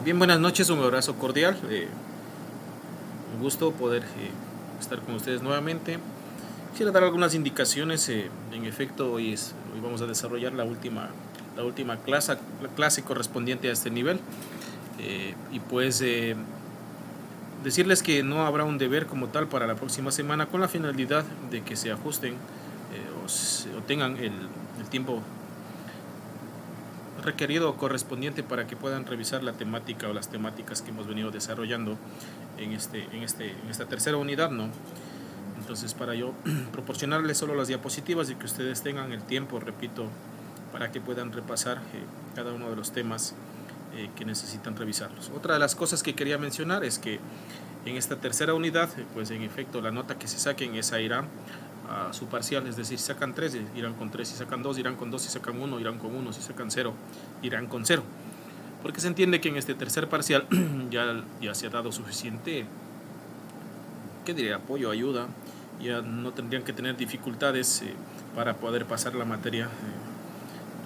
Bien, buenas noches, un abrazo cordial. Un gusto poder estar con ustedes nuevamente. Quisiera dar algunas indicaciones. En efecto, hoy vamos a desarrollar la última clase correspondiente a este nivel. Y pues decirles que no habrá un deber como tal para la próxima semana, con la finalidad de que se ajusten o tengan el tiempo requerido o correspondiente para que puedan revisar la temática o las temáticas que hemos venido desarrollando en esta tercera unidad, ¿no? Entonces, para yo proporcionarles solo las diapositivas y que ustedes tengan el tiempo, repito, para que puedan repasar cada uno de los temas que necesitan revisarlos. Otra de las cosas que quería mencionar es que en esta tercera unidad, pues en efecto la nota que se saquen, esa irá a su parcial, es decir, si sacan 3, irán con 3, si sacan 2, irán con 2, si sacan 1, irán con 1, si sacan 0, irán con 0. Porque se entiende que en este tercer parcial ya se ha dado suficiente, ¿qué diría? Apoyo, ayuda, ya no tendrían que tener dificultades para poder pasar la materia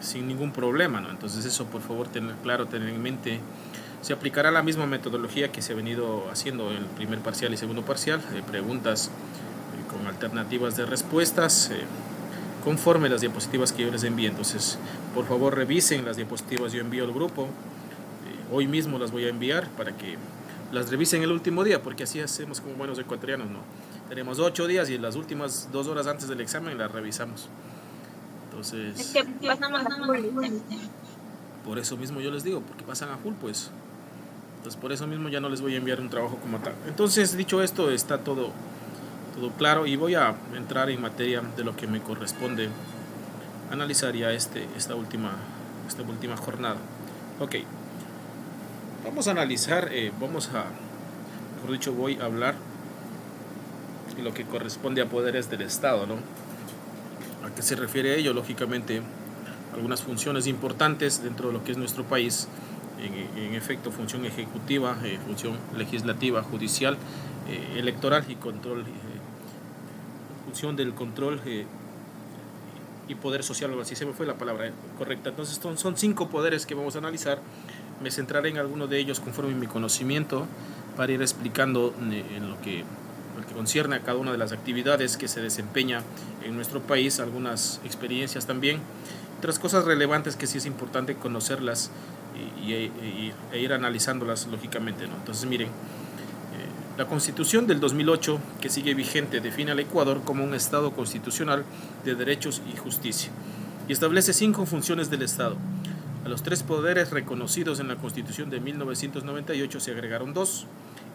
sin ningún problema, ¿no? Entonces eso, por favor, tener claro, tener en mente. Se aplicará la misma metodología que se ha venido haciendo en el primer parcial y segundo parcial, preguntas con alternativas de respuestas conforme las diapositivas que yo les envíe. Entonces, por favor, revisen las diapositivas. Yo envío al grupo, hoy mismo las voy a enviar para que las revisen el último día, porque así hacemos como buenos ecuatorianos, ¿no? Tenemos 8 días y las últimas 2 horas antes del examen las revisamos. Entonces, es que pasamos a full. por eso mismo yo les digo, porque pasan a full, pues. Entonces, por eso mismo ya no les voy a enviar un trabajo como tal. Entonces, dicho esto, está todo claro y voy a entrar en materia de lo que me corresponde analizar ya esta última jornada. Ok, vamos a analizar, mejor dicho, voy a hablar de lo que corresponde a poderes del Estado, ¿no? ¿A qué se refiere ello? Lógicamente, algunas funciones importantes dentro de lo que es nuestro país. En efecto, función ejecutiva, función legislativa, judicial, electoral y control, función del control y poder social, o así se me fue la palabra correcta. Entonces son 5 poderes que vamos a analizar. Me centraré en alguno de ellos conforme mi conocimiento para ir explicando en lo que concierne a cada una de las actividades que se desempeña en nuestro país, algunas experiencias también, otras cosas relevantes que sí es importante conocerlas e ir analizándolas lógicamente, ¿no? Entonces miren, la Constitución del 2008, que sigue vigente, define al Ecuador como un Estado constitucional de derechos y justicia y establece 5 funciones del Estado. A los 3 poderes reconocidos en la Constitución de 1998 se agregaron 2,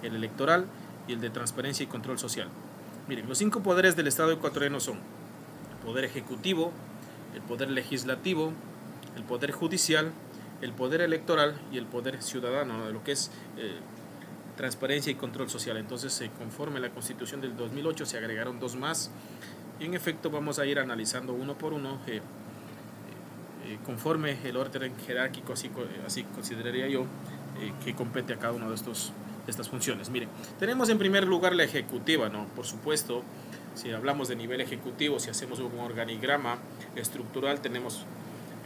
el electoral y el de transparencia y control social. Miren, los 5 poderes del Estado ecuatoriano son el poder ejecutivo, el poder legislativo, el poder judicial, el poder electoral y el poder ciudadano, ¿no? De lo que es transparencia y control social. Entonces, conforme a la Constitución del 2008 se agregaron 2 más y en efecto vamos a ir analizando uno por uno conforme el orden jerárquico, así consideraría yo, que compete a cada uno de estas funciones. Miren, tenemos en primer lugar la ejecutiva, ¿no? Por supuesto, si hablamos de nivel ejecutivo, si hacemos un organigrama estructural, tenemos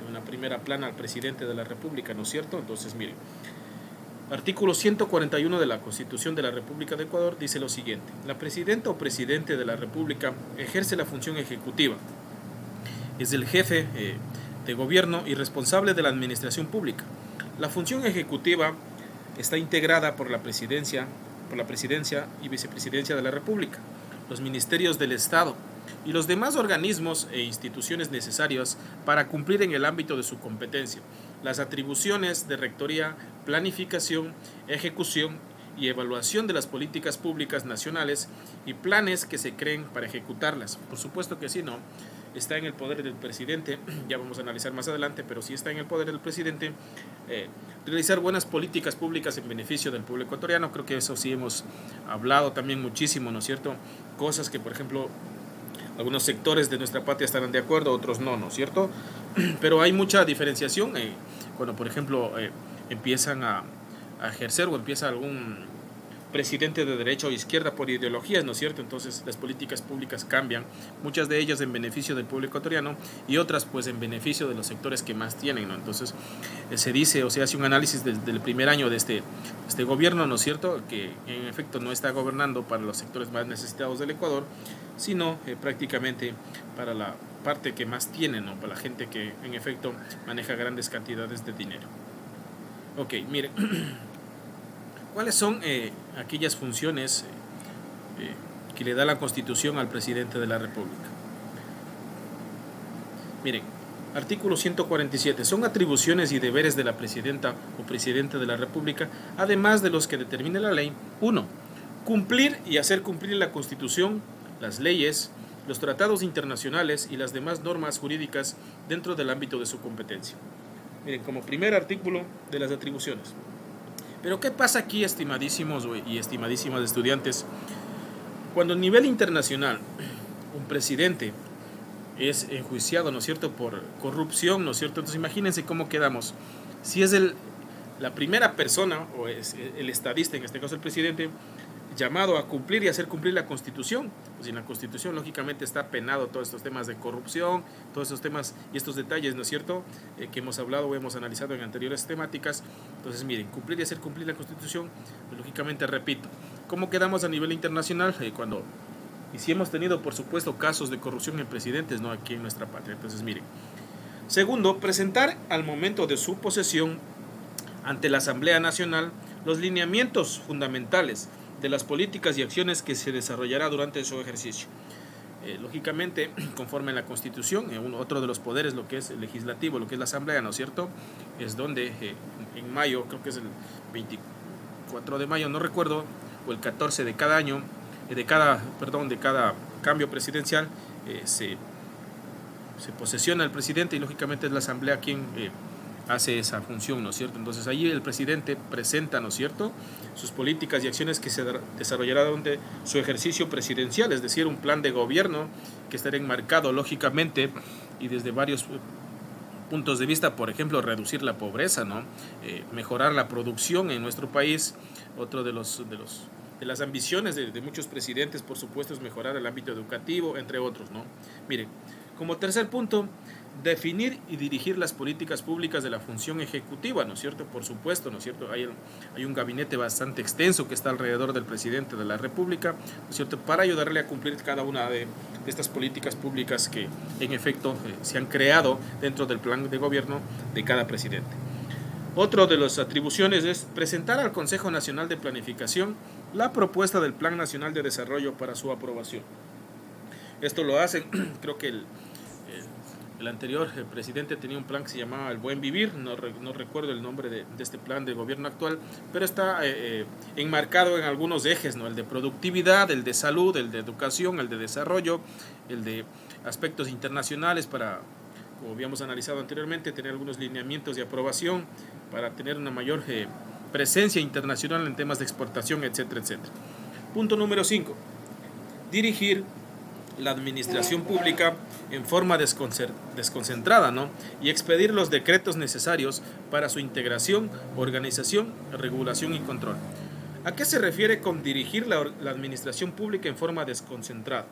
en una primera plana al presidente de la República, ¿no es cierto? Entonces, miren, artículo 141 de la Constitución de la República de Ecuador dice lo siguiente: la presidenta o presidente de la República ejerce la función ejecutiva, es el jefe de gobierno y responsable de la administración pública. La función ejecutiva está integrada por la presidencia y vicepresidencia de la República, los ministerios del Estado y los demás organismos e instituciones necesarias para cumplir en el ámbito de su competencia las atribuciones de rectoría, planificación, ejecución y evaluación de las políticas públicas nacionales y planes que se creen para ejecutarlas. Por supuesto que sí, ¿no? Está en el poder del presidente, ya vamos a analizar más adelante, pero sí está en el poder del presidente realizar buenas políticas públicas en beneficio del pueblo ecuatoriano. Creo que eso sí hemos hablado también muchísimo, ¿no es cierto? Cosas que, por ejemplo, algunos sectores de nuestra patria estarán de acuerdo, otros no, ¿no es cierto? Pero hay mucha diferenciación cuando, por ejemplo, empiezan a ejercer o empieza presidente de derecha o izquierda por ideologías, ¿no es cierto? Entonces las políticas públicas cambian, muchas de ellas en beneficio del pueblo ecuatoriano y otras pues en beneficio de los sectores que más tienen, ¿no? Entonces se dice o se hace un análisis del primer año de este gobierno, ¿no es cierto? Que en efecto no está gobernando para los sectores más necesitados del Ecuador, sino prácticamente para la parte que más tiene, ¿no? Para la gente que en efecto maneja grandes cantidades de dinero. Ok, mire, ¿cuáles son aquellas funciones que le da la Constitución al presidente de la República? Miren, artículo 147. Son atribuciones y deberes de la presidenta o presidente de la República, además de los que determine la ley. 1. Cumplir y hacer cumplir la Constitución, las leyes, los tratados internacionales y las demás normas jurídicas dentro del ámbito de su competencia. Miren, como primer artículo de las atribuciones. Pero ¿qué pasa aquí, estimadísimos y estimadísimas estudiantes? Cuando a nivel internacional un presidente es enjuiciado, ¿no es cierto?, por corrupción, ¿no es cierto? Entonces imagínense cómo quedamos. Si es la primera persona, o es el estadista, en este caso el presidente, llamado a cumplir y hacer cumplir la Constitución, pues en la Constitución lógicamente está penado todos estos temas de corrupción, todos estos temas y estos detalles, ¿no es cierto?, que hemos hablado o hemos analizado en anteriores temáticas. Entonces miren, cumplir y hacer cumplir la Constitución, pues lógicamente repito, ¿cómo quedamos a nivel internacional? Y si hemos tenido por supuesto casos de corrupción en presidentes, ¿no?, aquí en nuestra patria. Entonces miren, segundo, presentar al momento de su posesión ante la Asamblea Nacional los lineamientos fundamentales de las políticas y acciones que se desarrollará durante su ejercicio. Lógicamente, conforme a la Constitución, otro de los poderes, lo que es el legislativo, lo que es la Asamblea, ¿no es cierto?, es donde en mayo, creo que es el 24 de mayo, no recuerdo, o el 14 de cada año, de cada cambio presidencial, se posesiona el presidente y lógicamente es la Asamblea quien hace esa función, ¿no es cierto? Entonces ahí el presidente presenta, ¿no es cierto?, sus políticas y acciones que se desarrollará durante su ejercicio presidencial, es decir, un plan de gobierno que estará enmarcado lógicamente y desde varios puntos de vista, por ejemplo, reducir la pobreza, ¿no? Mejorar la producción en nuestro país. Otro de las ambiciones de muchos presidentes, por supuesto, es mejorar el ámbito educativo, entre otros, ¿no? Miren, como tercer punto, definir y dirigir las políticas públicas de la función ejecutiva, ¿no es cierto? Por supuesto, ¿no es cierto? Hay un gabinete bastante extenso que está alrededor del presidente de la República, ¿no es cierto?, para ayudarle a cumplir cada una de estas políticas públicas que en efecto se han creado dentro del plan de gobierno de cada presidente. Otro de las atribuciones es presentar al Consejo Nacional de Planificación la propuesta del Plan Nacional de Desarrollo para su aprobación. Esto lo hacen, creo que el anterior presidente tenía un plan que se llamaba El Buen Vivir, no recuerdo el nombre de este plan de gobierno actual, pero está enmarcado en algunos ejes, ¿no? El de productividad, el de salud, el de educación, el de desarrollo, el de aspectos internacionales para, como habíamos analizado anteriormente, tener algunos lineamientos de aprobación para tener una mayor presencia internacional en temas de exportación, etcétera, etcétera. Punto número 5. Dirigir la administración pública en forma desconcentrada, ¿no?, y expedir los decretos necesarios para su integración, organización, regulación y control. ¿A qué se refiere con dirigir la administración pública en forma desconcentrada?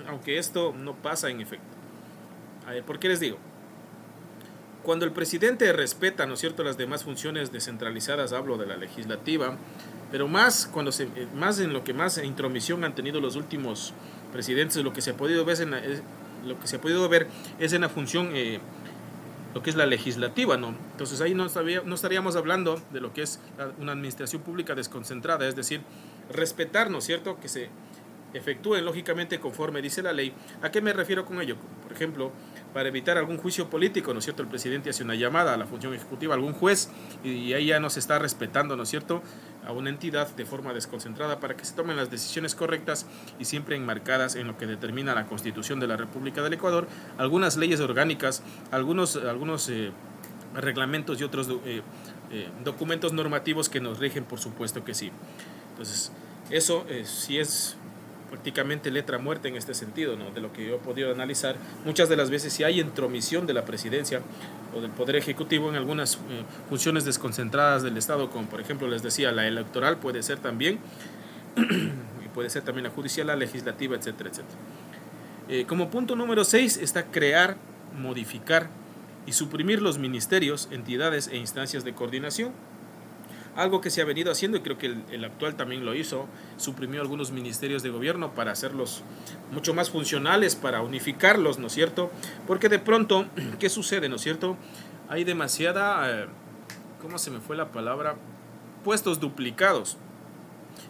Aunque esto no pasa en efecto. A ver, ¿por qué les digo? Cuando el presidente respeta, ¿no es cierto?, las demás funciones descentralizadas, hablo de la legislativa, pero más en lo que más intromisión han tenido los últimos presidentes, lo que se ha podido ver es en la función, lo que es la legislativa, ¿no? Entonces ahí no estaríamos hablando de lo que es una administración pública desconcentrada, es decir, respetar, ¿no es cierto?, que se efectúen lógicamente conforme dice la ley. ¿A qué me refiero con ello? Por ejemplo, para evitar algún juicio político, ¿no es cierto?, el presidente hace una llamada a la función ejecutiva, a algún juez, y ahí ya no se está respetando, ¿no es cierto?, a una entidad de forma desconcentrada para que se tomen las decisiones correctas y siempre enmarcadas en lo que determina la Constitución de la República del Ecuador, algunas leyes orgánicas, algunos reglamentos y otros documentos normativos que nos rigen, por supuesto que sí. Entonces, eso sí es prácticamente letra muerta en este sentido, ¿no?, de lo que yo he podido analizar. Muchas de las veces si hay intromisión de la presidencia o del Poder Ejecutivo en algunas funciones desconcentradas del Estado, como por ejemplo les decía, la electoral puede ser también, y puede ser también la judicial, la legislativa, etcétera, etcétera. Como punto número 6 está crear, modificar y suprimir los ministerios, entidades e instancias de coordinación. Algo que se ha venido haciendo, y creo que el actual también lo hizo, suprimió algunos ministerios de gobierno para hacerlos mucho más funcionales, para unificarlos, ¿no es cierto? Porque de pronto, ¿qué sucede, no es cierto? Hay demasiada, ¿cómo se me fue la palabra? Puestos duplicados.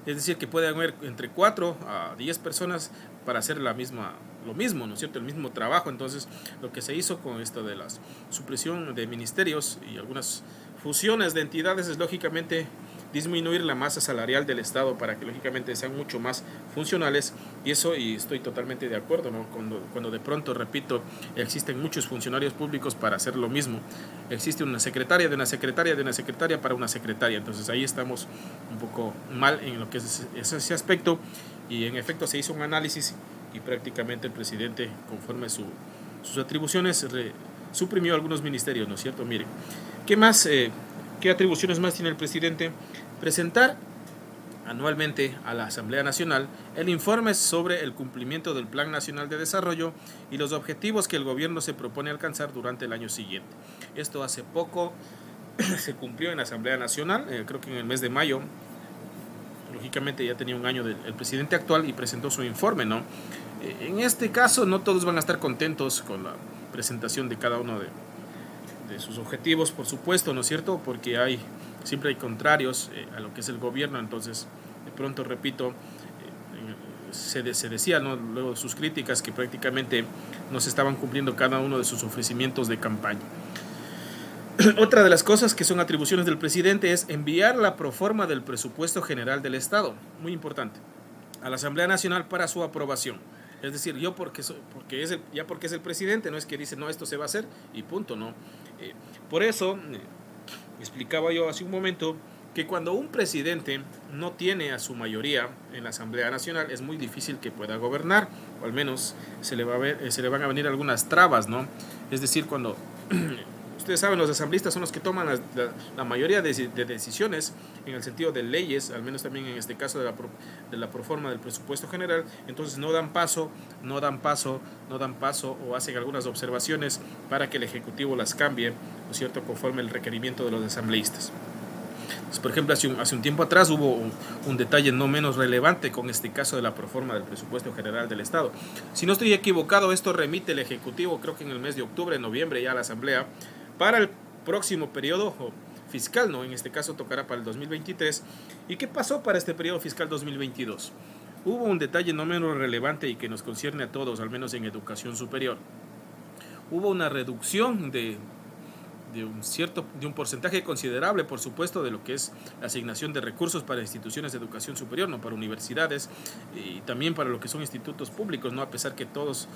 Es decir, que puede haber entre 4 a 10 personas para hacer lo mismo, ¿no es cierto? El mismo trabajo. Entonces, lo que se hizo con esto de la supresión de ministerios y algunas fusiones de entidades es lógicamente disminuir la masa salarial del Estado para que lógicamente sean mucho más funcionales, y eso, y estoy totalmente de acuerdo, ¿no? Cuando de pronto, repito, existen muchos funcionarios públicos para hacer lo mismo, existe una secretaria de una secretaria de una secretaria para una secretaria, entonces ahí estamos un poco mal en lo que es ese aspecto, y en efecto se hizo un análisis y prácticamente el presidente, conforme sus atribuciones, suprimió algunos ministerios, ¿no es cierto? Miren, ¿qué más? ¿Qué atribuciones más tiene el presidente? Presentar anualmente a la Asamblea Nacional el informe sobre el cumplimiento del Plan Nacional de Desarrollo y los objetivos que el gobierno se propone alcanzar durante el año siguiente. Esto hace poco se cumplió en la Asamblea Nacional, creo que en el mes de mayo. Lógicamente ya tenía un año el presidente actual y presentó su informe, ¿no? En este caso no todos van a estar contentos con la presentación de cada uno de sus objetivos, por supuesto, ¿no es cierto? Porque siempre hay contrarios a lo que es el gobierno, entonces de pronto, repito, se decía, ¿no?, luego de sus críticas, que prácticamente no se estaban cumpliendo cada uno de sus ofrecimientos de campaña. Otra de las cosas que son atribuciones del presidente es enviar la proforma del presupuesto general del Estado, muy importante, a la Asamblea Nacional para su aprobación. Es decir, yo porque es el presidente, no es que dice, no, esto se va a hacer y punto, no. Por eso, explicaba yo hace un momento que cuando un presidente no tiene a su mayoría en la Asamblea Nacional, es muy difícil que pueda gobernar, o al menos se le van a venir algunas trabas, ¿no? Es decir, cuando ustedes saben, los asambleístas son los que toman la mayoría de decisiones en el sentido de leyes, al menos también en este caso de la proforma del presupuesto general. Entonces no dan paso o hacen algunas observaciones para que el Ejecutivo las cambie, ¿no es cierto?, conforme el requerimiento de los asambleístas. Entonces, por ejemplo, hace un tiempo atrás hubo un detalle no menos relevante con este caso de la proforma del presupuesto general del Estado. Si no estoy equivocado, esto remite el Ejecutivo, creo que en el mes de octubre, noviembre, ya a la Asamblea, para el próximo periodo fiscal, ¿no? En este caso tocará para el 2023. ¿Y qué pasó para este periodo fiscal 2022? Hubo un detalle no menos relevante y que nos concierne a todos, al menos en educación superior. Hubo una reducción de un porcentaje considerable, por supuesto, de lo que es la asignación de recursos para instituciones de educación superior, no para universidades, y también para lo que son institutos públicos, no, a pesar que todos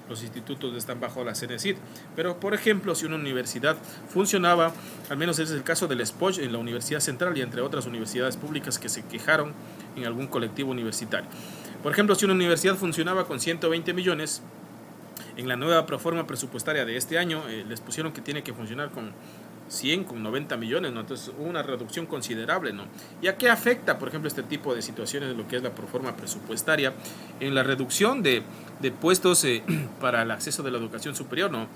los institutos están bajo la CENESID. Pero, por ejemplo, si una universidad funcionaba, al menos ese es el caso del SPOJ en la Universidad Central y entre otras universidades públicas que se quejaron en algún colectivo universitario. Por ejemplo, si una universidad funcionaba con 120 millones, en la nueva proforma presupuestaria de este año les pusieron que tiene que funcionar con 100, con 90 millones, ¿no? Entonces hubo una reducción considerable, ¿no? ¿Y a qué afecta, por ejemplo, este tipo de situaciones de lo que es la proforma presupuestaria? En la reducción de puestos para el acceso de la educación superior, ¿no?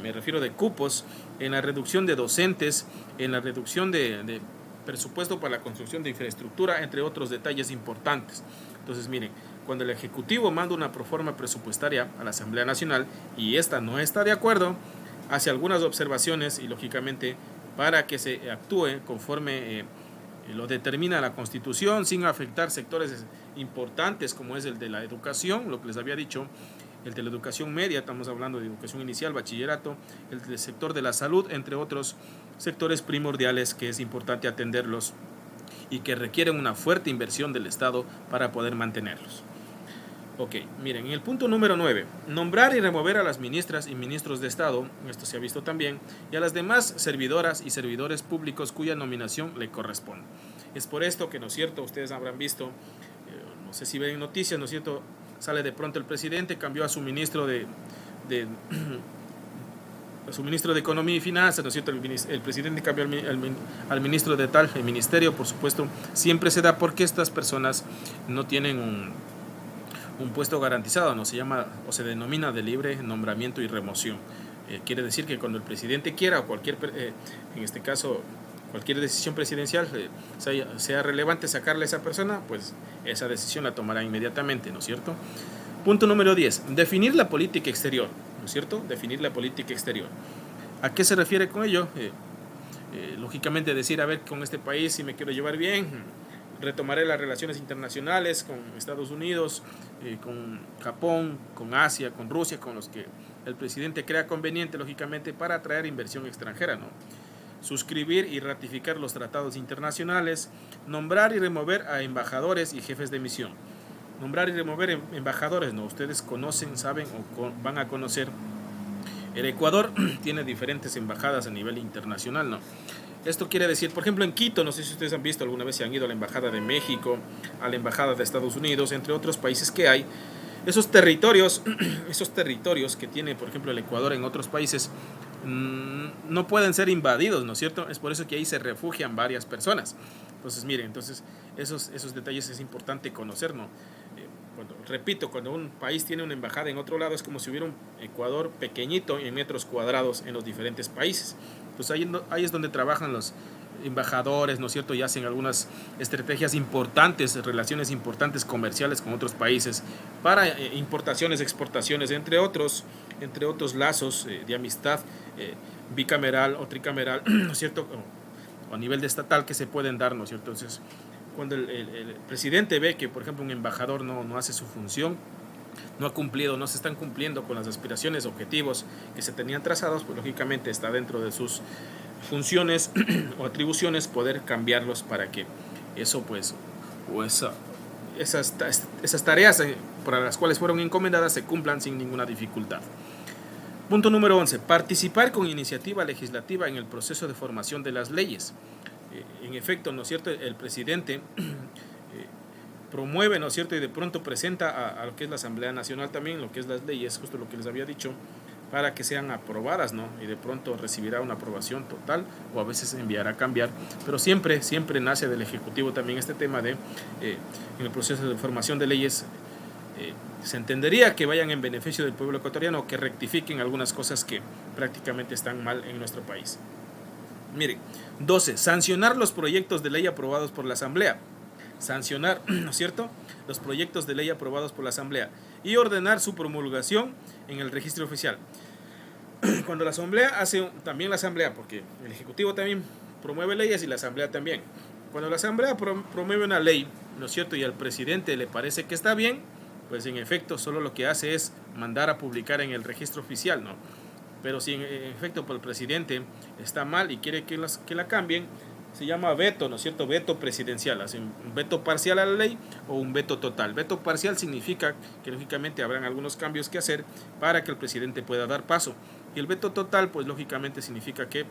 Me refiero de cupos, en la reducción de docentes, en la reducción de presupuesto para la construcción de infraestructura, entre otros detalles importantes. Entonces, miren, cuando el Ejecutivo manda una proforma presupuestaria a la Asamblea Nacional y esta no está de acuerdo, hace algunas observaciones y lógicamente para que se actúe conforme lo determina la Constitución, sin afectar sectores importantes como es el de la educación, lo que les había dicho, el de la educación media, estamos hablando de educación inicial, bachillerato, el del sector de la salud, entre otros sectores primordiales que es importante atenderlos y que requieren una fuerte inversión del Estado para poder mantenerlos. Ok, miren, en el punto número 9, nombrar y remover a las ministras y ministros de Estado, esto se ha visto también, y a las demás servidoras y servidores públicos cuya nominación le corresponde. Es por esto que, ¿no es cierto?, ustedes habrán visto, no sé si ven noticias, ¿no es cierto?, sale de pronto el presidente, cambió a su ministro de su ministro de Economía y Finanzas, ¿no es cierto? El presidente cambia al ministro de tal, el ministerio, por supuesto, siempre se da porque estas personas no tienen un puesto garantizado, no se llama o se denomina de libre nombramiento y remoción. Quiere decir que cuando el presidente quiera o en este caso cualquier decisión presidencial sea relevante sacarle a esa persona, pues esa decisión la tomará inmediatamente, ¿no es cierto? Punto número 10, definir la política exterior, ¿no es cierto? Definir la política exterior. ¿A qué se refiere con ello? Lógicamente decir, a ver, con este país si me quiero llevar bien, retomaré las relaciones internacionales con Estados Unidos, con Japón, con Asia, con Rusia, con los que el presidente crea conveniente, lógicamente, para atraer inversión extranjera, ¿no? Suscribir y ratificar los tratados internacionales, nombrar y remover a embajadores y jefes de misión. Nombrar y remover embajadores, ¿no? Ustedes conocen, saben o van a conocer. El Ecuador tiene diferentes embajadas a nivel internacional, ¿no? Esto quiere decir, por ejemplo, en Quito, no sé si ustedes han visto alguna vez, se han ido a la Embajada de México, a la Embajada de Estados Unidos, entre otros países que hay. Esos territorios que tiene, por ejemplo, el Ecuador en otros países, no pueden ser invadidos, ¿no es cierto? Es por eso que ahí se refugian varias personas. Entonces, miren, esos detalles es importante conocer, ¿no? Repito, cuando un país tiene una embajada en otro lado, es como si hubiera un Ecuador pequeñito en metros cuadrados en los diferentes países. Entonces ahí es donde trabajan los embajadores, ¿no es cierto? Y hacen algunas estrategias importantes, relaciones importantes comerciales con otros países para importaciones, exportaciones, entre otros lazos de amistad bicameral o tricameral, ¿no es cierto? O a nivel de estatal que se pueden dar, ¿no es cierto? Entonces, cuando el presidente ve que, por ejemplo, un embajador no hace su función, no ha cumplido, no se están cumpliendo con las aspiraciones, objetivos que se tenían trazados, pues lógicamente está dentro de sus funciones o atribuciones poder cambiarlos para que eso pues o esas tareas para las cuales fueron encomendadas se cumplan sin ninguna dificultad. Punto número 11. Participar con iniciativa legislativa en el proceso de formación de las leyes. En efecto, ¿no es cierto? El presidente promueve, ¿no es cierto? Y de pronto presenta a lo que es la Asamblea Nacional también, lo que es las leyes, justo lo que les había dicho, para que sean aprobadas, ¿no? Y de pronto recibirá una aprobación total o a veces enviará a cambiar, pero siempre nace del Ejecutivo también este tema de, en el proceso de formación de leyes, se entendería que vayan en beneficio del pueblo ecuatoriano, que rectifiquen algunas cosas que prácticamente están mal en nuestro país. Miren, 12. Sancionar los proyectos de ley aprobados por la Asamblea. Sancionar, ¿no es cierto?, los proyectos de ley aprobados por la Asamblea y ordenar su promulgación en el registro oficial. Cuando la Asamblea también la Asamblea, porque el Ejecutivo también promueve leyes y la Asamblea también. Cuando la Asamblea promueve una ley, ¿no es cierto?, y al presidente le parece que está bien, pues en efecto solo lo que hace es mandar a publicar en el registro oficial, ¿no? Pero si en efecto por el presidente está mal y quiere que la cambien, se llama veto, ¿no es cierto? Veto presidencial, hacen un veto parcial a la ley o un veto total. Veto parcial significa que lógicamente habrán algunos cambios que hacer para que el presidente pueda dar paso. Y el veto total, pues lógicamente significa que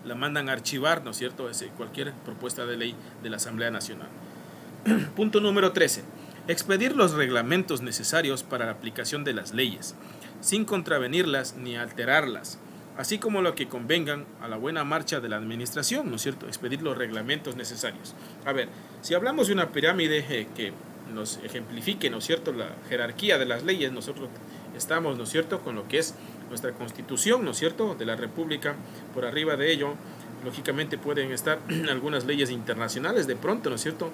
la mandan a archivar, ¿no es cierto?, cualquier propuesta de ley de la Asamblea Nacional. Punto número 13. Expedir los reglamentos necesarios para la aplicación de las leyes, sin contravenirlas ni alterarlas, así como lo que convengan a la buena marcha de la administración, ¿no es cierto? Expedir los reglamentos necesarios. A ver, si hablamos de una pirámide que nos ejemplifique, ¿no es cierto?, la jerarquía de las leyes, nosotros estamos, ¿no es cierto?, con lo que es nuestra Constitución, ¿no es cierto?, de la República. Por arriba de ello, lógicamente pueden estar algunas leyes internacionales de pronto, ¿no es cierto?,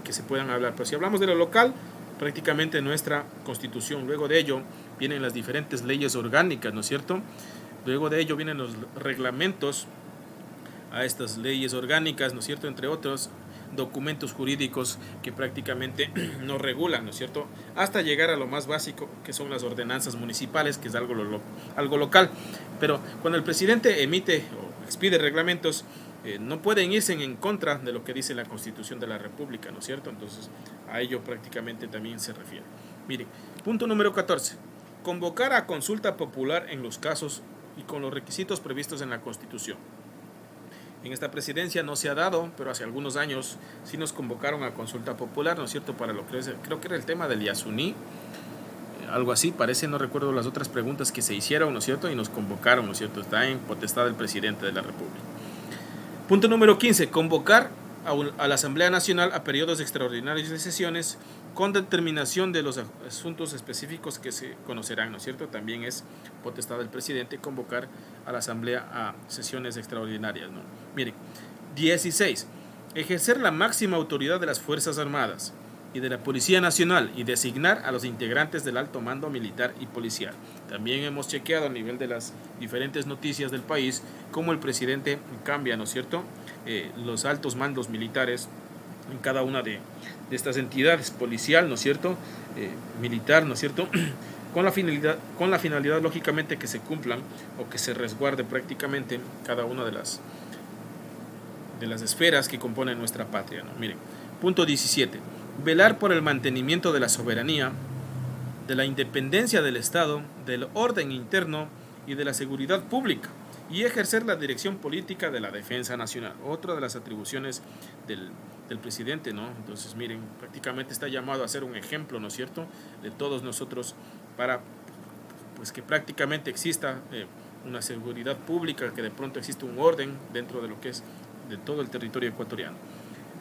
que se puedan hablar. Pero si hablamos de lo local, prácticamente nuestra Constitución. Luego de ello vienen las diferentes leyes orgánicas, ¿no es cierto? Luego de ello vienen los reglamentos a estas leyes orgánicas, ¿no es cierto?, entre otros documentos jurídicos que prácticamente nos regulan, ¿no es cierto?, hasta llegar a lo más básico, que son las ordenanzas municipales, que es algo local. Pero cuando el presidente emite o expide reglamentos, no pueden irse en contra de lo que dice la Constitución de la República, ¿no es cierto? Entonces, a ello prácticamente también se refiere. Miren, punto número 14. Convocar a consulta popular en los casos y con los requisitos previstos en la Constitución. En esta presidencia no se ha dado, pero hace algunos años sí nos convocaron a consulta popular, ¿no es cierto?, para lo que creo que era el tema del Yasuní. algo así, parece, no recuerdo las otras preguntas que se hicieron, ¿no es cierto? Y nos convocaron, ¿no es cierto? Está en potestad del presidente de la República. Punto número 15, convocar a la Asamblea Nacional a periodos extraordinarios de sesiones con determinación de los asuntos específicos que se conocerán, ¿no es cierto? También es potestad del presidente convocar a la Asamblea a sesiones extraordinarias, ¿no? Miren, 16, ejercer la máxima autoridad de las Fuerzas Armadas y de la Policía Nacional y designar a los integrantes del alto mando militar y policial. También hemos chequeado a nivel de las diferentes noticias del país cómo el presidente cambia, ¿no es cierto?, los altos mandos militares en cada una de estas entidades, policial, ¿no es cierto?, militar, ¿no es cierto?, con la finalidad lógicamente que se cumplan o que se resguarde prácticamente cada una de las esferas que componen nuestra patria, ¿no? Miren, punto 17. Velar por el mantenimiento de la soberanía, de la independencia del Estado, del orden interno y de la seguridad pública, y ejercer la dirección política de la defensa nacional. Otra de las atribuciones del presidente, ¿no? Entonces, miren, prácticamente está llamado a ser un ejemplo, ¿no es cierto?, de todos nosotros para pues que prácticamente exista una seguridad pública, que de pronto existe un orden dentro de lo que es de todo el territorio ecuatoriano.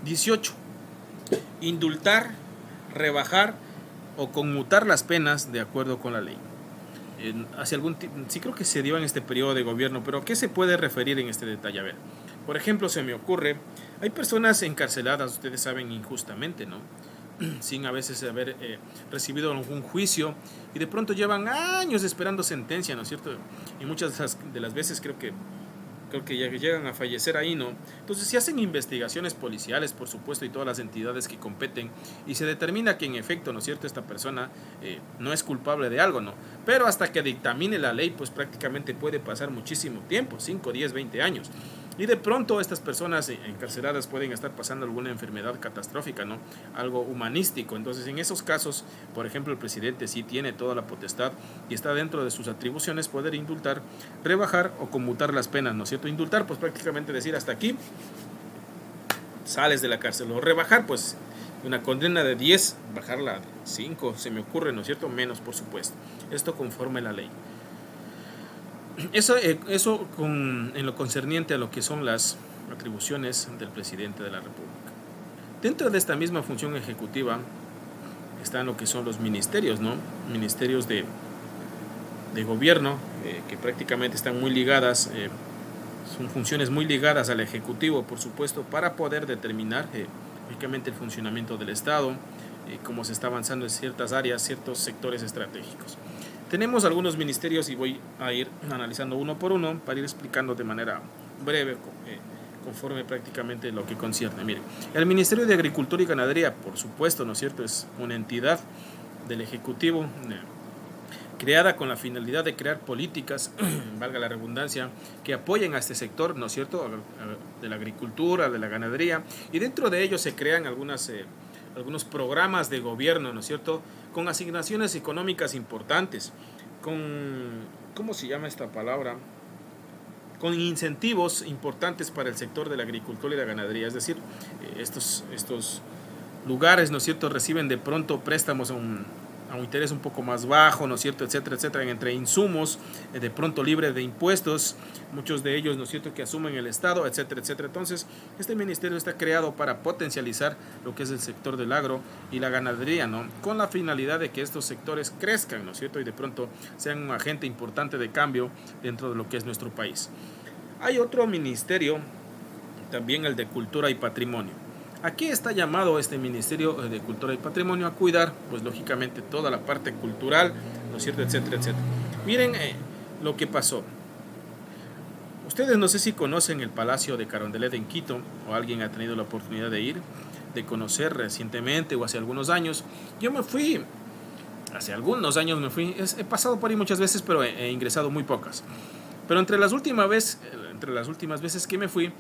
18. Indultar, rebajar o conmutar las penas de acuerdo con la ley. Sí creo que se dio en este periodo de gobierno, pero ¿qué se puede referir en este detalle? A ver, por ejemplo, se me ocurre, hay personas encarceladas, ustedes saben, injustamente, ¿no?, sin a veces haber recibido algún juicio, y de pronto llevan años esperando sentencia, ¿no es cierto? Y muchas de las veces creo que ya llegan a fallecer ahí, ¿no? Entonces se hacen investigaciones policiales, por supuesto, y todas las entidades que competen, y se determina que en efecto, ¿no es cierto?, esta persona no es culpable de algo, ¿no? Pero hasta que dictamine la ley, pues prácticamente puede pasar muchísimo tiempo, 5, 10, 20 años. Y de pronto estas personas encarceladas pueden estar pasando alguna enfermedad catastrófica, ¿no?, algo humanístico. Entonces, en esos casos, por ejemplo, el presidente sí tiene toda la potestad y está dentro de sus atribuciones poder indultar, rebajar o conmutar las penas, ¿no es cierto? Indultar, pues prácticamente decir hasta aquí, sales de la cárcel. O rebajar, pues una condena de 10, bajarla a 5, se me ocurre, ¿no es cierto? Menos, por supuesto. Esto conforme la ley. Eso en lo concerniente a lo que son las atribuciones del presidente de la República. Dentro de esta misma función ejecutiva están lo que son los ministerios, ¿no? Ministerios de gobierno, que prácticamente están muy ligadas, son funciones muy ligadas al ejecutivo, por supuesto, para poder determinar lógicamente el funcionamiento del Estado, cómo se está avanzando en ciertas áreas, ciertos sectores estratégicos. Tenemos algunos ministerios y voy a ir analizando uno por uno para ir explicando de manera breve conforme prácticamente lo que concierne. Miren, el Ministerio de Agricultura y Ganadería, por supuesto, ¿no es cierto?, es una entidad del Ejecutivo creada con la finalidad de crear políticas, valga la redundancia, que apoyen a este sector, ¿no es cierto?, de la agricultura, de la ganadería, y dentro de ellos se crean algunos programas de gobierno, ¿no es cierto?, con asignaciones económicas importantes, ¿cómo se llama esta palabra?, con incentivos importantes para el sector de la agricultura y la ganadería. Es decir, estos lugares, ¿no es cierto?, reciben de pronto préstamos a un interés un poco más bajo, ¿no es cierto?, etcétera, etcétera, entre insumos, de pronto libre de impuestos, muchos de ellos, ¿no es cierto?, que asumen el Estado, etcétera, etcétera. Entonces, este ministerio está creado para potencializar lo que es el sector del agro y la ganadería, ¿no?, con la finalidad de que estos sectores crezcan, ¿no es cierto?, y de pronto sean un agente importante de cambio dentro de lo que es nuestro país. Hay otro ministerio, también el de Cultura y Patrimonio. ¿A qué está llamado este Ministerio de Cultura y Patrimonio? A cuidar, pues lógicamente, toda la parte cultural, ¿no es cierto?, etcétera, etcétera. Miren lo que pasó. Ustedes no sé si conocen el Palacio de Carondelet en Quito, o alguien ha tenido la oportunidad de ir, de conocer recientemente o hace algunos años. Yo me fui, hace algunos años me fui, he pasado por ahí muchas veces, pero he ingresado muy pocas. Pero entre las últimas veces que me fui,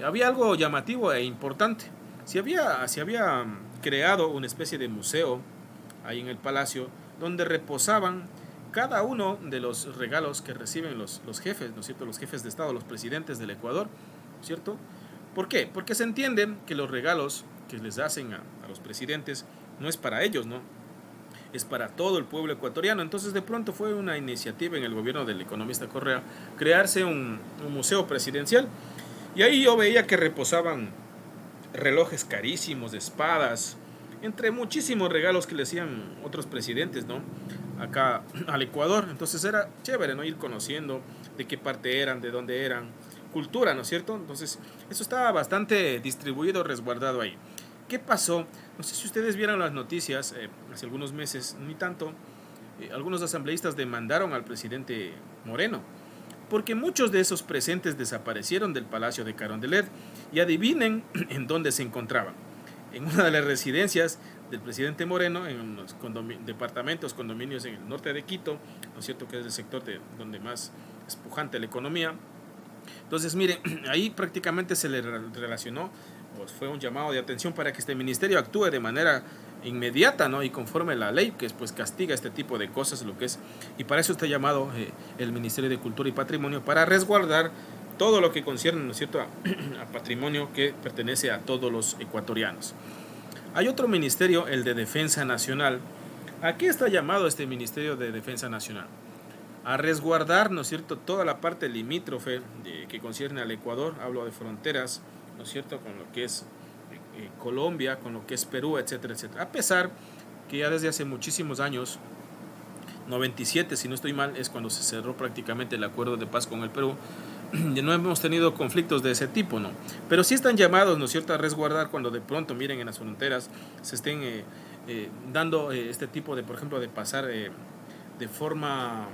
había algo llamativo e importante. Se había creado una especie de museo ahí en el palacio donde reposaban cada uno de los regalos que reciben los jefes, ¿no es cierto?, los jefes de Estado, los presidentes del Ecuador, ¿cierto? ¿Por qué? Porque se entiende que los regalos que les hacen a los presidentes no es para ellos, ¿no? es para todo el pueblo ecuatoriano. Entonces de pronto fue una iniciativa en el gobierno del economista Correa crearse un museo presidencial, y ahí yo veía que reposaban relojes carísimos, espadas, entre muchísimos regalos que le hacían otros presidentes, ¿no? Acá al Ecuador. Entonces era chévere, ¿no? Ir conociendo de qué parte eran, de dónde eran, cultura, ¿no es cierto? Entonces eso estaba bastante distribuido, resguardado ahí. ¿Qué pasó? No sé si ustedes vieron las noticias hace algunos meses, ni tanto. Algunos asambleístas demandaron al presidente Moreno porque muchos de esos presentes desaparecieron del Palacio de Carondelet, y adivinen en dónde se encontraban. En una de las residencias del presidente Moreno, en los departamentos, condominios en el norte de Quito, ¿no es cierto?, que es el sector donde más es pujante la economía. Entonces, miren, ahí prácticamente se le relacionó, pues fue un llamado de atención para que este ministerio actúe de manera inmediata, ¿no? Y conforme la ley, que pues castiga este tipo de cosas, lo que es, y para eso está llamado el Ministerio de Cultura y Patrimonio, para resguardar todo lo que concierne, ¿no es cierto?, a patrimonio que pertenece a todos los ecuatorianos. Hay otro ministerio, el de Defensa Nacional. ¿A qué está llamado este Ministerio de Defensa Nacional? A resguardar, ¿no es cierto?, toda la parte limítrofe que concierne al Ecuador. Hablo de fronteras, ¿no es cierto?, con lo que es Colombia, con lo que es Perú, etcétera, etcétera. A pesar que ya desde hace muchísimos años, 97 si no estoy mal, es cuando se cerró prácticamente el acuerdo de paz con el Perú, no hemos tenido conflictos de ese tipo, ¿no? Pero sí están llamados, ¿no es cierto?, a resguardar cuando de pronto, miren, en las fronteras se estén dando este tipo de, por ejemplo, de pasar de forma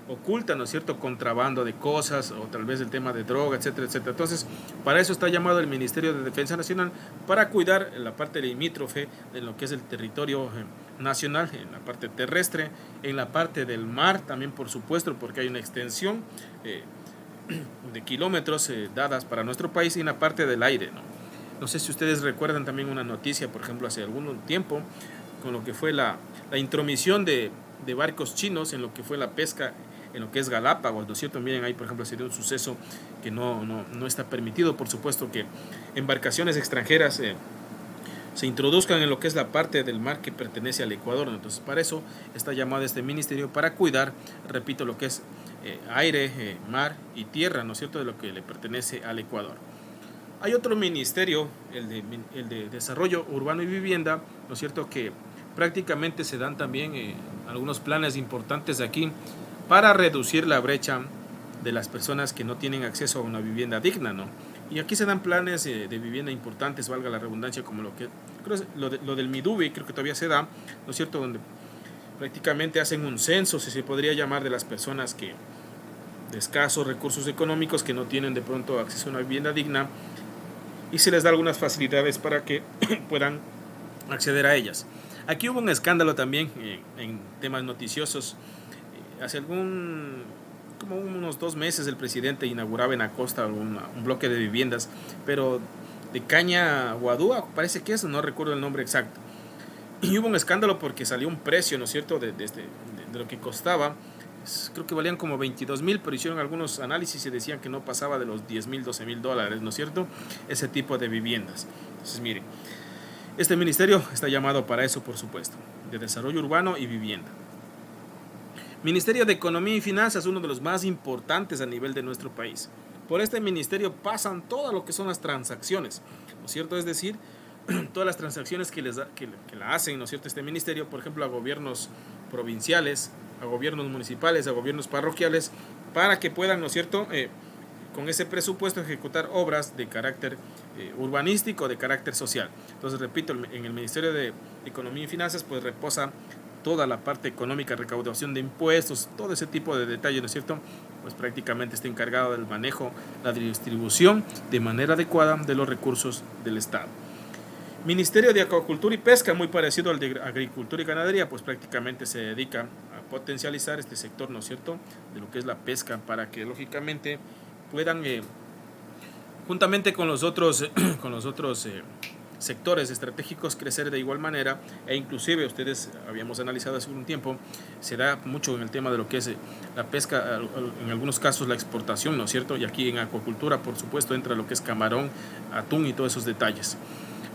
oculta, ¿no es cierto?, contrabando de cosas, o tal vez el tema de droga, etcétera, etcétera. Entonces, para eso está llamado el Ministerio de Defensa Nacional, para cuidar la parte limítrofe de lo que es el territorio nacional, en la parte terrestre, en la parte del mar también, por supuesto, porque hay una extensión de kilómetros dadas para nuestro país, y en la parte del aire, ¿no? No sé si ustedes recuerdan también una noticia, por ejemplo, hace algún tiempo, con lo que fue la intromisión de barcos chinos en lo que fue la pesca en lo que es Galápagos, ¿no es cierto? Miren, ahí por ejemplo se dio un suceso que no está permitido, por supuesto, que embarcaciones extranjeras se introduzcan en lo que es la parte del mar que pertenece al Ecuador. Entonces, para eso está llamado este ministerio, para cuidar, repito, lo que es aire, mar y tierra, ¿no es cierto?, de lo que le pertenece al Ecuador. Hay otro ministerio, el de Desarrollo Urbano y Vivienda, ¿no es cierto?, que prácticamente se dan también algunos planes importantes aquí para reducir la brecha de las personas que no tienen acceso a una vivienda digna, ¿no? Y aquí se dan planes de vivienda importantes, valga la redundancia, como lo del Midubi, creo que todavía se da, ¿no es cierto?, donde prácticamente hacen un censo, si se podría llamar, de las personas que de escasos recursos económicos, que no tienen de pronto acceso a una vivienda digna, y se les da algunas facilidades para que puedan acceder a ellas. Aquí hubo un escándalo también en temas noticiosos. Hace como unos 2 meses el presidente inauguraba en Acosta un bloque de viviendas, pero de caña guadúa, parece que eso, no recuerdo el nombre exacto. Y hubo un escándalo porque salió un precio, ¿no es cierto?, de lo que costaba. Creo que valían como 22,000, pero hicieron algunos análisis y decían que no pasaba de los 10,000, 12,000 dólares, ¿no es cierto?, ese tipo de viviendas. Entonces, miren, este ministerio está llamado para eso, por supuesto, de Desarrollo Urbano y Vivienda. Ministerio de Economía y Finanzas, uno de los más importantes a nivel de nuestro país. Por este ministerio pasan todo lo que son las transacciones, ¿no es cierto? Es decir, todas las transacciones que la hacen, ¿no es cierto?, este ministerio, por ejemplo, a gobiernos provinciales, a gobiernos municipales, a gobiernos parroquiales, para que puedan, ¿no es cierto?, con ese presupuesto ejecutar obras de carácter urbanístico, de carácter social. Entonces, repito, en el Ministerio de Economía y Finanzas pues reposa toda la parte económica, recaudación de impuestos, todo ese tipo de detalles, ¿no es cierto?, pues prácticamente está encargado del manejo, la distribución de manera adecuada de los recursos del Estado. Ministerio de Acuacultura y Pesca, muy parecido al de Agricultura y Ganadería, pues prácticamente se dedica a potencializar este sector, ¿no es cierto?, de lo que es la pesca, para que lógicamente puedan, juntamente con los otros sectores estratégicos, crecer de igual manera. E inclusive ustedes habíamos analizado hace un tiempo, se da mucho en el tema de lo que es la pesca, en algunos casos la exportación, ¿no es cierto?, y aquí en acuacultura por supuesto entra lo que es camarón, atún y todos esos detalles.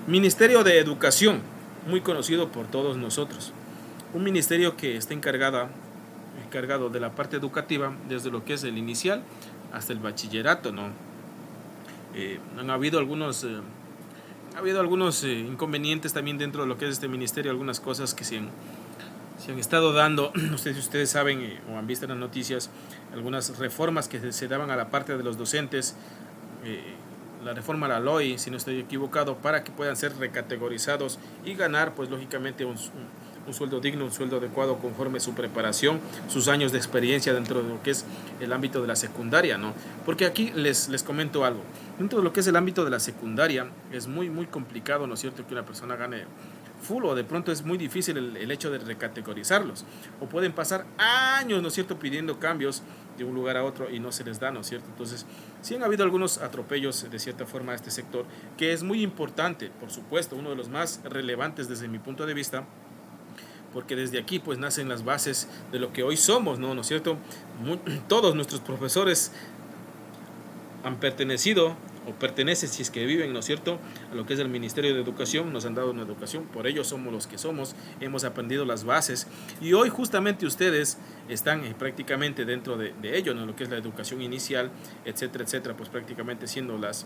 Ministerio de Educación, muy conocido por todos nosotros. un ministerio que está encargado de la parte educativa, desde lo que es el inicial hasta el bachillerato, ¿no? Han habido algunos inconvenientes también dentro de lo que es este ministerio, algunas cosas que se han estado dando. No sé si ustedes saben o han visto en las noticias algunas reformas que se daban a la parte de los docentes, la reforma a la LOI, si no estoy equivocado, para que puedan ser recategorizados y ganar, pues lógicamente, un sueldo digno, un sueldo adecuado conforme su preparación, sus años de experiencia dentro de lo que es el ámbito de la secundaria, ¿no? Porque aquí les comento algo. Dentro de lo que es el ámbito de la secundaria es muy complicado, ¿no es cierto?, que una persona gane full, o de pronto es muy difícil el hecho de recategorizarlos, o pueden pasar años, ¿no es cierto?, pidiendo cambios de un lugar a otro y no se les da, ¿no es cierto? Entonces, sí han habido algunos atropellos de cierta forma a este sector, que es muy importante, por supuesto, uno de los más relevantes desde mi punto de vista, porque desde aquí pues nacen las bases de lo que hoy somos, ¿no es cierto? Todos nuestros profesores han pertenecido o pertenecen, si es que viven, ¿no es cierto?, a lo que es el Ministerio de Educación. Nos han dado una educación, por ello somos los que somos, hemos aprendido las bases, y hoy justamente ustedes están prácticamente dentro de ello, ¿no?, lo que es la educación inicial, etcétera, etcétera, pues prácticamente siendo las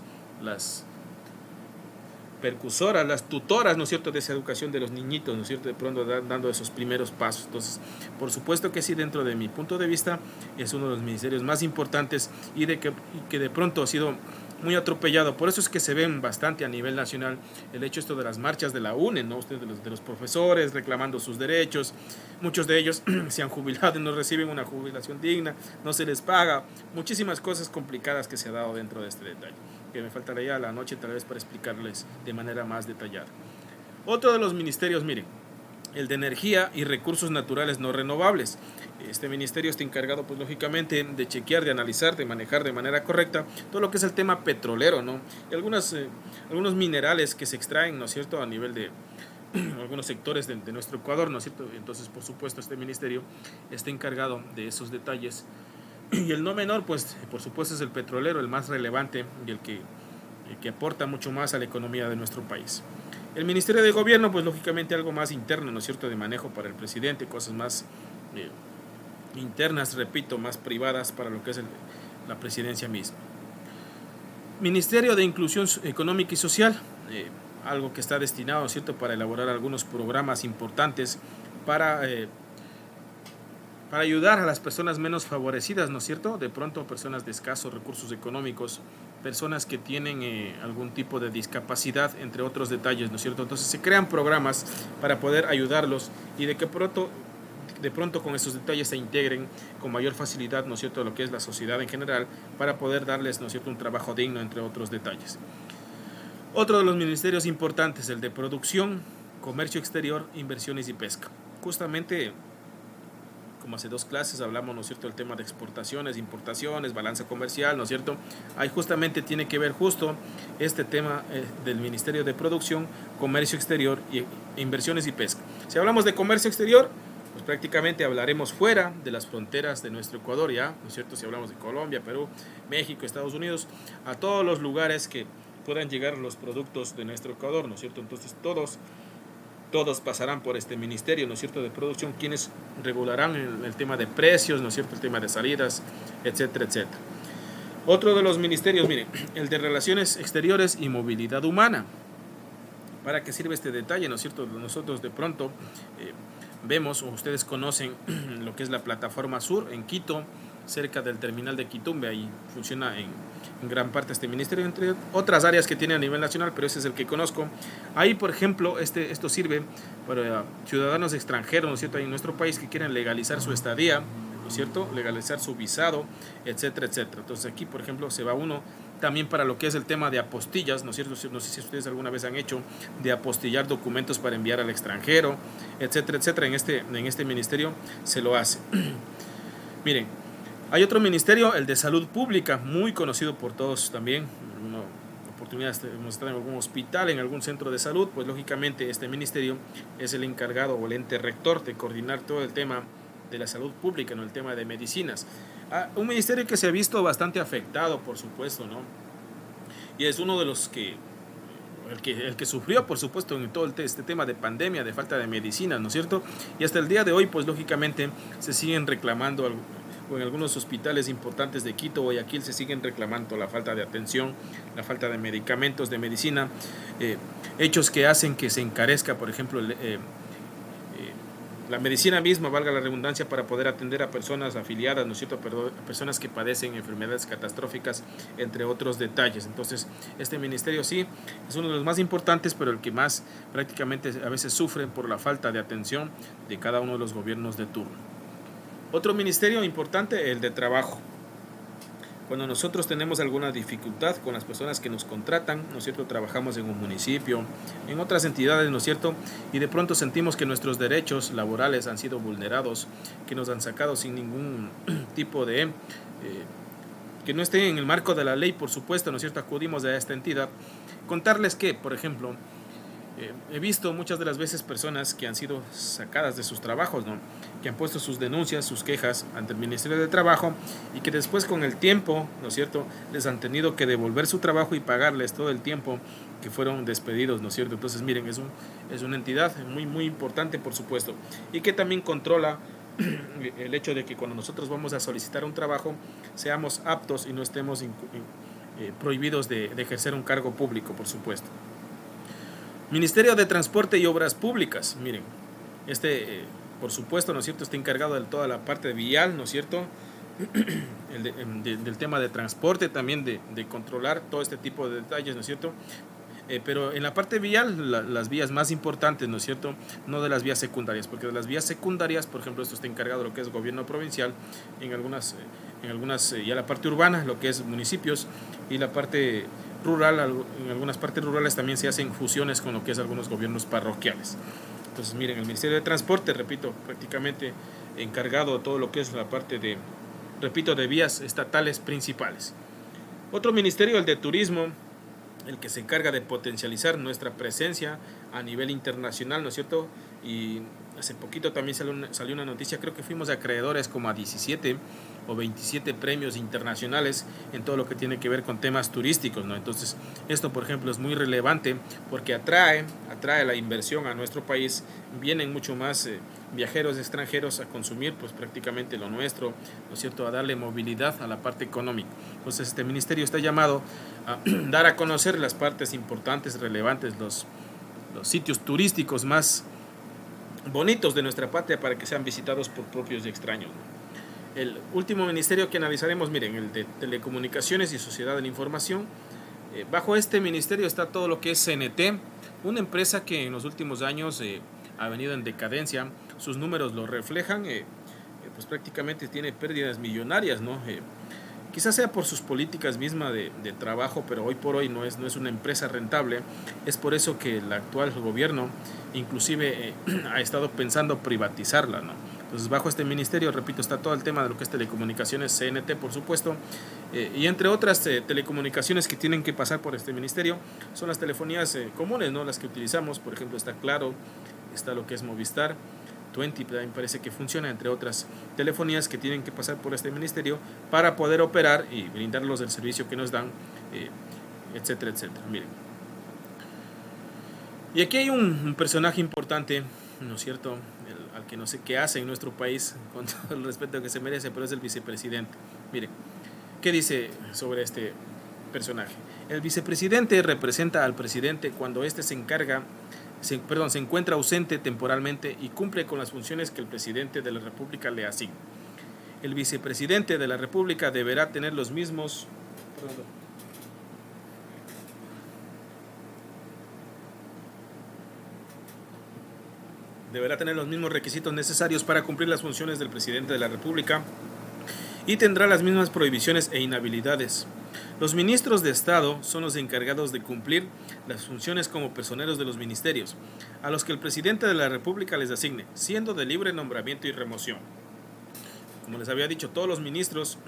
percusoras, las tutoras, ¿no es cierto?, de esa educación de los niñitos, ¿no es cierto?, de pronto dando esos primeros pasos. Entonces, por supuesto que sí, dentro de mi punto de vista, es uno de los ministerios más importantes y que de pronto ha sido muy atropellado. Por eso es que se ven bastante a nivel nacional el hecho esto de las marchas de la UNE, ¿no? Ustedes, de los profesores reclamando sus derechos. Muchos de ellos se han jubilado y no reciben una jubilación digna, no se les paga. Muchísimas cosas complicadas que se ha dado dentro de este detalle, que me faltaría la noche tal vez para explicarles de manera más detallada. Otro de los ministerios, miren, el de energía y recursos naturales no renovables. Este ministerio está encargado, pues lógicamente, de chequear, de analizar, de manejar de manera correcta todo lo que es el tema petrolero, ¿no? Y algunos minerales que se extraen, ¿no es cierto?, a nivel de algunos sectores de nuestro Ecuador, ¿no es cierto? Entonces, por supuesto, este ministerio está encargado de esos detalles. Y el no menor, pues, por supuesto, es el petrolero, el más relevante y el que aporta mucho más a la economía de nuestro país. El Ministerio de Gobierno, pues lógicamente algo más interno, ¿no es cierto?, de manejo para el presidente, cosas más internas, repito, más privadas para lo que es la presidencia misma. Ministerio de Inclusión Económica y Social, algo que está destinado, ¿no es cierto?, para elaborar algunos programas importantes para ayudar a las personas menos favorecidas, ¿no es cierto?, de pronto personas de escasos recursos económicos, personas que tienen algún tipo de discapacidad, entre otros detalles, ¿no es cierto? Entonces se crean programas para poder ayudarlos y de pronto con esos detalles se integren con mayor facilidad, ¿no es cierto?, lo que es la sociedad en general, para poder darles, ¿no es cierto?, un trabajo digno, entre otros detalles. Otro de los ministerios importantes, el de Producción, Comercio Exterior, Inversiones y Pesca. Justamente, como hace 2 clases hablamos, ¿no es cierto?, el tema de exportaciones, importaciones, balanza comercial, ¿no es cierto? Ahí justamente tiene que ver justo este tema del Ministerio de Producción, Comercio Exterior e Inversiones y Pesca. Si hablamos de comercio exterior, pues prácticamente hablaremos fuera de las fronteras de nuestro Ecuador, ¿ya? ¿No es cierto? Si hablamos de Colombia, Perú, México, Estados Unidos, a todos los lugares que puedan llegar los productos de nuestro Ecuador, ¿no es cierto? Entonces todos pasarán por este ministerio, ¿no es cierto?, de producción, quienes regularán el tema de precios, ¿no es cierto?, el tema de salidas, etcétera, etcétera. Otro de los ministerios, miren, el de Relaciones Exteriores y Movilidad Humana. ¿Para qué sirve este detalle, no es cierto? Nosotros de pronto vemos, o ustedes conocen, lo que es la plataforma sur en Quito, cerca del terminal de Quitumbe. Ahí funciona en gran parte este ministerio, entre otras áreas que tiene a nivel nacional, pero ese es el que conozco. Ahí, por ejemplo, esto sirve para ciudadanos extranjeros, ¿no es cierto?, en nuestro país, que quieren legalizar su estadía, ¿no es cierto?, legalizar su visado, etcétera, etcétera. Entonces aquí, por ejemplo, se va uno también para lo que es el tema de apostillas, ¿no es cierto? No sé si ustedes alguna vez han hecho de apostillar documentos para enviar al extranjero, etcétera, etcétera. En este ministerio se lo hace. Miren, hay otro ministerio, el de Salud Pública, muy conocido por todos también. En alguna oportunidad hemos estado en algún hospital, en algún centro de salud, pues lógicamente este ministerio es el encargado o el ente rector de coordinar todo el tema de la salud pública, ¿no?, el tema de medicinas. Un ministerio que se ha visto bastante afectado, por supuesto, ¿no? Y es uno de los que el que sufrió, por supuesto, en todo este tema de pandemia, de falta de medicina, ¿no es cierto? Y hasta el día de hoy, pues lógicamente se siguen reclamando, o en algunos hospitales importantes de Quito, Guayaquil, se siguen reclamando la falta de atención, la falta de medicamentos, de medicina, hechos que hacen que se encarezca, por ejemplo, la medicina misma, valga la redundancia, para poder atender a personas afiliadas, ¿no es cierto?, a personas que padecen enfermedades catastróficas, entre otros detalles. Entonces, este ministerio sí es uno de los más importantes, pero el que más prácticamente a veces sufre por la falta de atención de cada uno de los gobiernos de turno. Otro ministerio importante, el de trabajo. Cuando nosotros tenemos alguna dificultad con las personas que nos contratan, ¿no es cierto?, trabajamos en un municipio, en otras entidades, ¿no es cierto?, y de pronto sentimos que nuestros derechos laborales han sido vulnerados, que nos han sacado sin ningún tipo de... que no esté en el marco de la ley, por supuesto, ¿no es cierto?, acudimos a esta entidad. Contarles que, por ejemplo, he visto muchas de las veces personas que han sido sacadas de sus trabajos, ¿no?, que han puesto sus denuncias, sus quejas ante el Ministerio de Trabajo y que después con el tiempo, ¿no es cierto?, les han tenido que devolver su trabajo y pagarles todo el tiempo que fueron despedidos, ¿no es cierto? Entonces, miren, es una entidad muy, muy importante, por supuesto, y que también controla el hecho de que cuando nosotros vamos a solicitar un trabajo seamos aptos y no estemos prohibidos de ejercer un cargo público, por supuesto. Ministerio de Transporte y Obras Públicas, miren, por supuesto, ¿no es cierto?, está encargado de toda la parte vial, ¿no es cierto?, del tema de transporte, también de controlar todo este tipo de detalles, ¿no es cierto?, pero en la parte vial, las vías más importantes, ¿no es cierto?, no de las vías secundarias, porque de las vías secundarias, por ejemplo, esto está encargado de lo que es gobierno provincial, en algunas ya la parte urbana, lo que es municipios, y la parte rural, en algunas partes rurales también se hacen fusiones con lo que es algunos gobiernos parroquiales. Entonces, miren, el Ministerio de Transporte, repito, prácticamente encargado de todo lo que es la parte de, repito, de vías estatales principales. Otro ministerio, el de Turismo, el que se encarga de potencializar nuestra presencia a nivel internacional, ¿no es cierto? Y hace poquito también salió una noticia, creo que fuimos acreedores como a 17 o 27 premios internacionales en todo lo que tiene que ver con temas turísticos, ¿no? Entonces, esto, por ejemplo, es muy relevante porque atrae la inversión a nuestro país, vienen mucho más viajeros extranjeros a consumir pues prácticamente lo nuestro, ¿no es cierto?, a darle movilidad a la parte económica. Entonces, este ministerio está llamado a dar a conocer las partes importantes, relevantes, los sitios turísticos más bonitos de nuestra patria para que sean visitados por propios y extraños, ¿no? El último ministerio que analizaremos, miren, el de Telecomunicaciones y Sociedad de la Información. Bajo este ministerio está todo lo que es CNT, una empresa que en los últimos años ha venido en decadencia. Sus números lo reflejan, pues prácticamente tiene pérdidas millonarias, ¿no? Quizás sea por sus políticas mismas de trabajo, pero hoy por hoy no es una empresa rentable. Es por eso que el actual gobierno inclusive ha estado pensando privatizarla, ¿no? Entonces, bajo este ministerio, repito, está todo el tema de lo que es telecomunicaciones, CNT, por supuesto, y entre otras telecomunicaciones que tienen que pasar por este ministerio son las telefonías comunes, ¿no?, las que utilizamos. Por ejemplo, está Claro, está lo que es Movistar, 20 también parece que funciona, entre otras telefonías que tienen que pasar por este ministerio para poder operar y brindarlos el servicio que nos dan, etcétera, etcétera. Miren, y aquí hay un personaje importante, ¿no es cierto?, al que no sé qué hace en nuestro país, con todo el respeto que se merece, pero es el vicepresidente. Miren, ¿qué dice sobre este personaje? El vicepresidente representa al presidente cuando éste se encuentra ausente temporalmente y cumple con las funciones que el presidente de la República le asigna. El vicepresidente de la República deberá tener los mismos requisitos necesarios para cumplir las funciones del presidente de la República y tendrá las mismas prohibiciones e inhabilidades. Los ministros de Estado son los encargados de cumplir las funciones como personeros de los ministerios, a los que el presidente de la República les asigne, siendo de libre nombramiento y remoción. Como les había dicho, todos los ministros...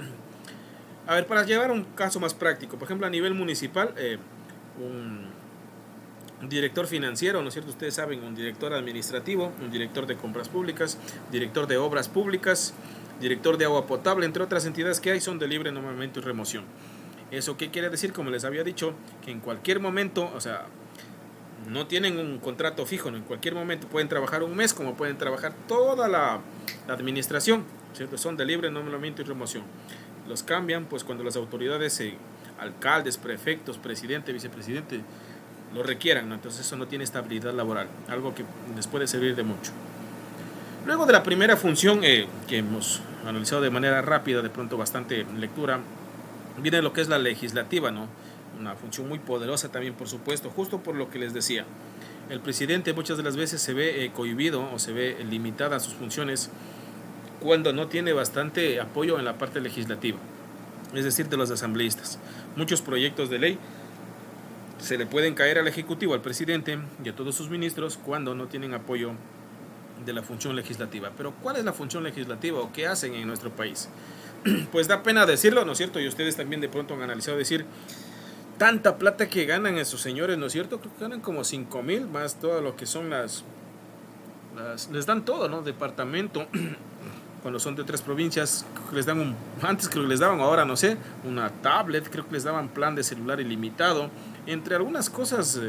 A ver, para llevar un caso más práctico, por ejemplo, a nivel municipal, un director financiero, ¿no es cierto? Ustedes saben, un director administrativo, un director de compras públicas, director de obras públicas, director de agua potable, entre otras entidades que hay, son de libre nombramiento y remoción. ¿Eso qué quiere decir? Como les había dicho, que en cualquier momento, o sea, no tienen un contrato fijo, ¿no? En cualquier momento pueden trabajar un mes, como pueden trabajar toda la administración, ¿cierto? Son de libre nombramiento y remoción. Los cambian pues cuando las autoridades, alcaldes, prefectos, presidente, vicepresidente, lo requieran, ¿no? Entonces eso no tiene estabilidad laboral, algo que les puede servir de mucho. Luego de la primera función, que hemos analizado de manera rápida, de pronto bastante lectura, viene lo que es la legislativa, ¿no? Una función muy poderosa también, por supuesto, justo por lo que les decía. El presidente muchas de las veces se ve cohibido o se ve limitada a sus funciones cuando no tiene bastante apoyo en la parte legislativa, es decir, de los asambleístas. Muchos proyectos de ley se le pueden caer al Ejecutivo, al presidente y a todos sus ministros cuando no tienen apoyo de la función legislativa. Pero ¿cuál es la función legislativa o qué hacen en nuestro país? Pues da pena decirlo, ¿no es cierto? Y ustedes también de pronto han analizado decir tanta plata que ganan esos señores, ¿no es cierto? Creo que ganan como 5,000 más todo lo que son les dan todo, ¿no? Departamento, cuando son de 3 provincias, creo que les dan antes creo que les daban, ahora no sé, una tablet, creo que les daban plan de celular ilimitado, entre algunas cosas,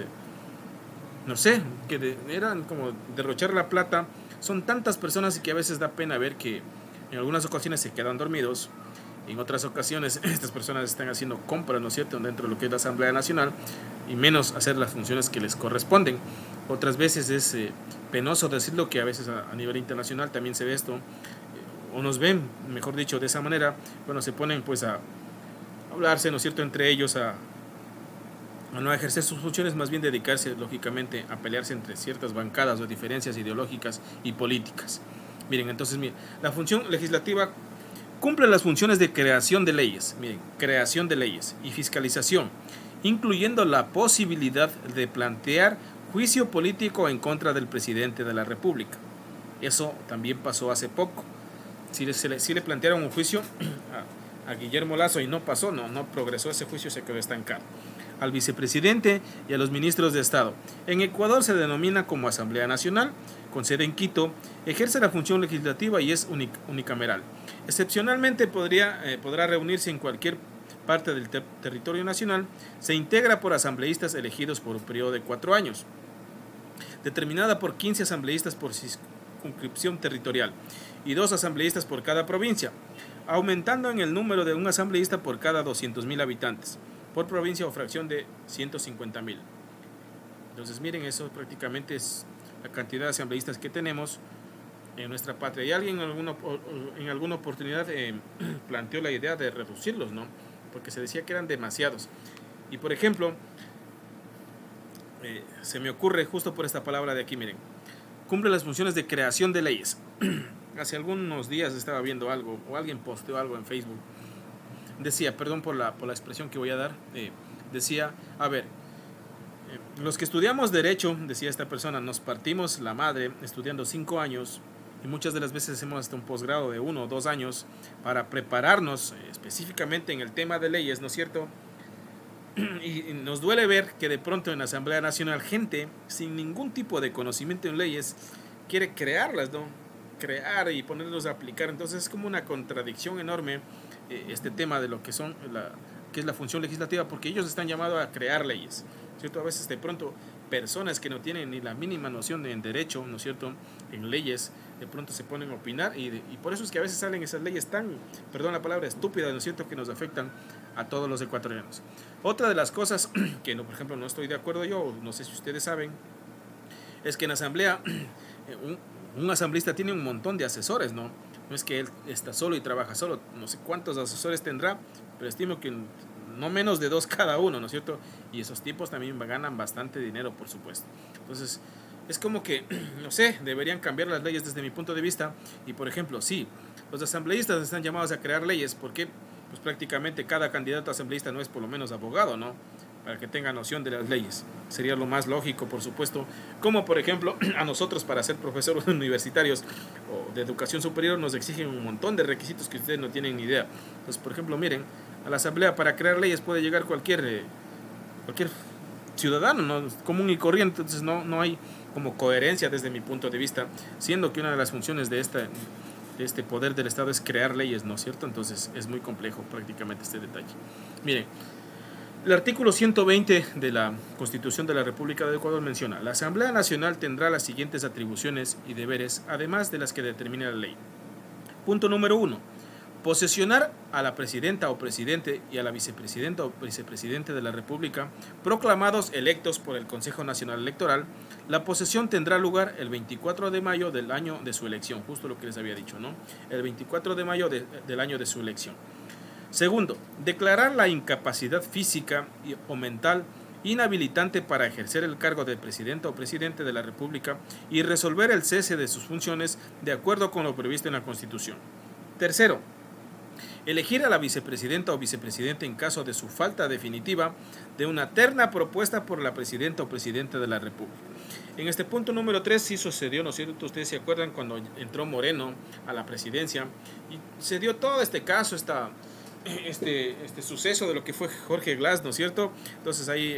no sé, que eran como derrochar la plata. Son tantas personas que a veces da pena ver que en algunas ocasiones se quedan dormidos, en otras ocasiones estas personas están haciendo compras, ¿no es cierto?, dentro de lo que es la Asamblea Nacional, y menos hacer las funciones que les corresponden. Otras veces es penoso decirlo, que a veces a nivel internacional también se ve esto, o nos ven, mejor dicho, de esa manera, cuando se ponen pues a hablarse, ¿no es cierto?, entre ellos, a no ejercer sus funciones, más bien dedicarse lógicamente a pelearse entre ciertas bancadas o diferencias ideológicas y políticas. Miren, entonces, miren, la función legislativa cumple las funciones de creación de leyes, miren, creación de leyes y fiscalización, incluyendo la posibilidad de plantear juicio político en contra del presidente de la República. Eso también pasó hace poco. Si le plantearon un juicio a Guillermo Lasso y no pasó, no progresó ese juicio, se quedó estancado. Al vicepresidente y a los ministros de Estado. En Ecuador se denomina como Asamblea Nacional, con sede en Quito, ejerce la función legislativa y es unicameral. Excepcionalmente podrá reunirse en cualquier parte del territorio nacional. Se integra por asambleístas elegidos por un periodo de 4 años, determinada por 15 asambleístas por circunscripción territorial y 2 asambleístas por cada provincia, aumentando en el número de un asambleísta por cada 200,000 habitantes, por provincia o fracción de 150,000. Entonces miren, eso prácticamente es la cantidad de asambleístas que tenemos en nuestra patria. Y alguien en alguna oportunidad planteó la idea de reducirlos, ¿no? Porque se decía que eran demasiados. Y por ejemplo, se me ocurre justo por esta palabra de aquí, miren, cumple las funciones de creación de leyes. Hace algunos días estaba viendo algo, o alguien posteó algo en Facebook. Decía, perdón por la expresión que voy a dar, decía, a ver, los que estudiamos Derecho, decía esta persona, nos partimos la madre estudiando 5 años y muchas de las veces hacemos hasta un posgrado de 1 o 2 años para prepararnos específicamente en el tema de leyes, ¿no es cierto? Y nos duele ver que de pronto en la Asamblea Nacional gente sin ningún tipo de conocimiento en leyes quiere crearlas, ¿no? Crear y ponerlos a aplicar. Entonces es como una contradicción enorme este tema de lo que son que es la función legislativa, porque ellos están llamados a crear leyes, ¿cierto? A veces de pronto personas que no tienen ni la mínima noción en derecho, ¿no es cierto?, en leyes, de pronto se ponen a opinar y por eso es que a veces salen esas leyes tan, perdón la palabra, estúpidas, ¿no es cierto?, que nos afectan a todos los ecuatorianos. Otra de las cosas que, no, por ejemplo, no estoy de acuerdo yo, no sé si ustedes saben, es que en asamblea un asambleísta tiene un montón de asesores, ¿no? No es que él está solo y trabaja solo, no sé cuántos asesores tendrá, pero estimo que no menos de 2 cada uno, ¿no es cierto? Y esos tipos también ganan bastante dinero, por supuesto. Entonces, es como que, no sé, deberían cambiar las leyes desde mi punto de vista. Y, por ejemplo, sí, los asambleístas están llamados a crear leyes, porque pues prácticamente cada candidato a asambleísta no es por lo menos abogado, ¿no? Para que tenga noción de las leyes. Sería lo más lógico, por supuesto. Como, por ejemplo, a nosotros para ser profesores universitarios o de educación superior nos exigen un montón de requisitos que ustedes no tienen ni idea. Entonces, por ejemplo, miren, a la asamblea para crear leyes puede llegar cualquier ciudadano, ¿no?, común y corriente. Entonces no hay como coherencia desde mi punto de vista, siendo que una de las funciones de este poder del Estado es crear leyes, ¿no es cierto? Entonces es muy complejo prácticamente este detalle. Miren, El artículo 120 de la Constitución de la República de Ecuador menciona: la Asamblea Nacional tendrá las siguientes atribuciones y deberes, además de las que determina la ley. Punto número 1. Posesionar a la presidenta o presidente y a la vicepresidenta o vicepresidente de la República, proclamados electos por el Consejo Nacional Electoral. La posesión tendrá lugar el 24 de mayo del año de su elección, justo lo que les había dicho, ¿no? El 24 de mayo del año de su elección. Segundo, declarar la incapacidad física o mental inhabilitante para ejercer el cargo de presidenta o presidente de la República y resolver el cese de sus funciones de acuerdo con lo previsto en la Constitución. Tercero, elegir a la vicepresidenta o vicepresidente en caso de su falta definitiva de una terna propuesta por la presidenta o presidente de la República. En este punto número 3 sí sucedió, ¿no es cierto? Ustedes se acuerdan cuando entró Moreno a la presidencia y se dio todo este caso, este suceso de lo que fue Jorge Glass, ¿no es cierto? Entonces ahí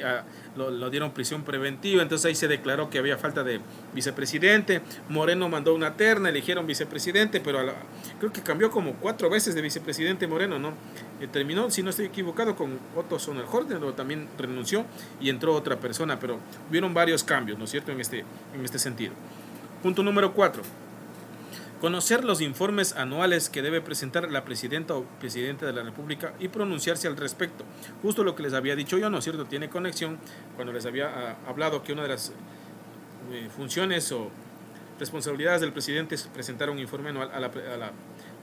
lo dieron prisión preventiva, entonces ahí se declaró que había falta de vicepresidente. Moreno mandó una terna, eligieron vicepresidente, pero creo que cambió como 4 veces de vicepresidente Moreno, ¿no? Terminó, si no estoy equivocado, con Otto Sonnenholder, o también renunció y entró otra persona, pero hubieron varios cambios, ¿no es cierto?, en este sentido. Punto número 4. Conocer los informes anuales que debe presentar la presidenta o presidente de la República y pronunciarse al respecto. Justo lo que les había dicho yo, ¿no es cierto? Tiene conexión cuando les había hablado que una de las funciones o responsabilidades del presidente es presentar un informe anual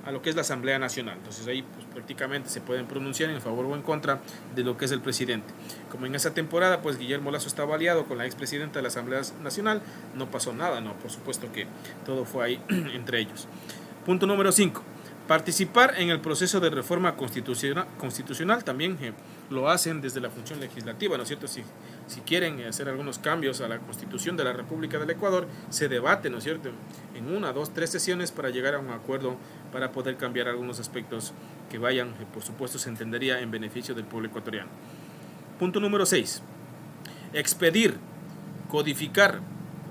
a lo que es la Asamblea Nacional. Entonces ahí pues, prácticamente se pueden pronunciar en favor o en contra de lo que es el presidente. Como en esa temporada pues Guillermo Lasso estaba aliado con la expresidenta de la Asamblea Nacional, no pasó nada, no, por supuesto que todo fue ahí entre ellos. Punto número 5. Participar en el proceso de reforma constitucional también lo hacen desde la función legislativa, ¿no es cierto? Si quieren hacer algunos cambios a la Constitución de la República del Ecuador, se debate, ¿no es cierto?, en 1, 2, 3 sesiones para llegar a un acuerdo para poder cambiar algunos aspectos que vayan, por supuesto, se entendería en beneficio del pueblo ecuatoriano. Punto número 6. Expedir, codificar,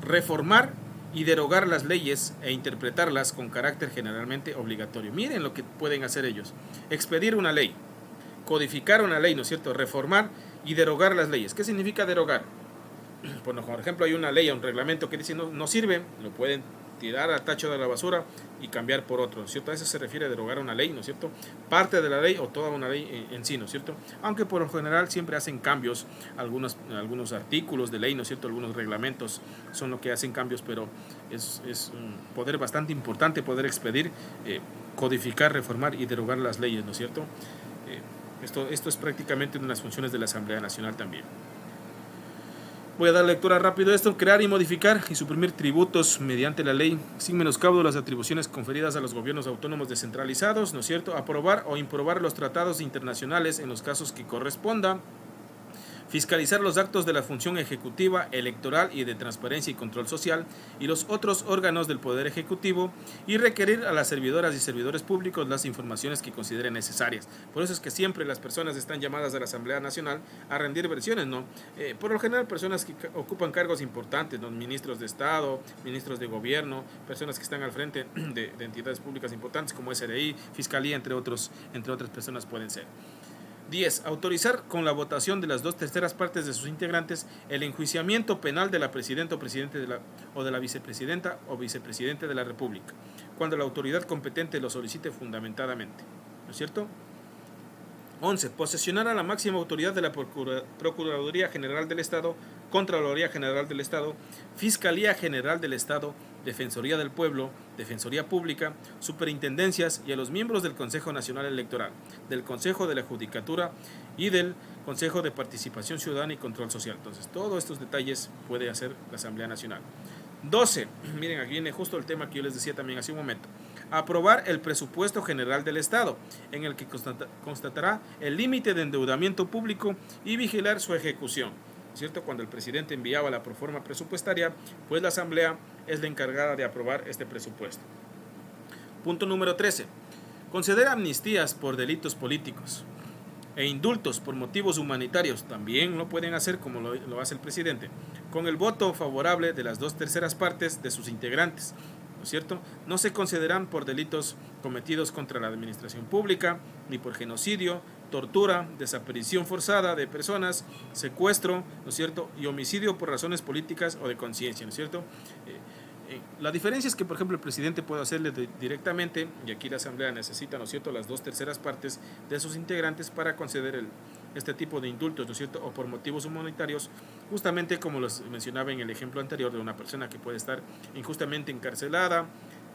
reformar y derogar las leyes e interpretarlas con carácter generalmente obligatorio. Miren lo que pueden hacer ellos. Expedir una ley, codificar una ley, ¿no es cierto?, reformar y derogar las leyes. ¿Qué significa derogar? Bueno, por ejemplo, hay una ley, un reglamento que dice no sirve, lo pueden tirar al tacho de la basura y cambiar por otro, ¿no es cierto? A eso se refiere a derogar una ley, ¿no es cierto? Parte de la ley o toda una ley en sí, ¿no es cierto? Aunque por lo general siempre hacen cambios, algunos artículos de ley, ¿no es cierto? Algunos reglamentos son lo que hacen cambios, pero es un poder bastante importante poder expedir, codificar, reformar y derogar las leyes, ¿no es cierto? Esto es prácticamente una de las funciones de la Asamblea Nacional también. Voy a dar lectura rápido a esto. Crear y modificar y suprimir tributos mediante la ley, sin menoscabo de las atribuciones conferidas a los gobiernos autónomos descentralizados, ¿no es cierto? Aprobar o improbar los tratados internacionales en los casos que corresponda. Fiscalizar los actos de la función ejecutiva, electoral y de transparencia y control social y los otros órganos del Poder Ejecutivo y requerir a las servidoras y servidores públicos las informaciones que consideren necesarias. Por eso es que siempre las personas están llamadas a la Asamblea Nacional a rendir versiones, ¿no? Por lo general personas que ocupan cargos importantes, ¿no? Ministros de Estado, ministros de Gobierno, personas que están al frente de entidades públicas importantes como SRI, Fiscalía, entre otras personas pueden ser. 10. Autorizar con la votación de las 2/3 partes de sus integrantes el enjuiciamiento penal de la presidenta o presidente de la vicepresidenta o vicepresidente de la República, cuando la autoridad competente lo solicite fundamentadamente, ¿no es cierto? 11. Posesionar a la máxima autoridad de la Procuraduría General del Estado, Contraloría General del Estado, Fiscalía General del Estado, Defensoría del Pueblo, Defensoría Pública, Superintendencias y a los miembros del Consejo Nacional Electoral, del Consejo de la Judicatura y del Consejo de Participación Ciudadana y Control Social. Entonces, todos estos detalles puede hacer la Asamblea Nacional. 12. Miren, aquí viene justo el tema que yo les decía también hace un momento. Aprobar el presupuesto general del Estado, en el que constatará el límite de endeudamiento público y vigilar su ejecución. ¿Cierto? Cuando el presidente enviaba la proforma presupuestaria, pues la Asamblea es la encargada de aprobar este presupuesto. Punto número 13. Conceder amnistías por delitos políticos e indultos por motivos humanitarios también lo pueden hacer como lo hace el presidente, con el voto favorable de las 2/3 partes de sus integrantes, ¿no es cierto? No se concederán por delitos cometidos contra la administración pública, ni por genocidio, tortura, desaparición forzada de personas, secuestro, ¿no es cierto?, y homicidio por razones políticas o de conciencia, ¿no es cierto? La diferencia es que, por ejemplo, el presidente puede hacerle directamente, y aquí la Asamblea necesita, ¿no es cierto?, las 2/3 partes de sus integrantes para conceder este tipo de indultos, ¿no es cierto?, o por motivos humanitarios, justamente como los mencionaba en el ejemplo anterior de una persona que puede estar injustamente encarcelada,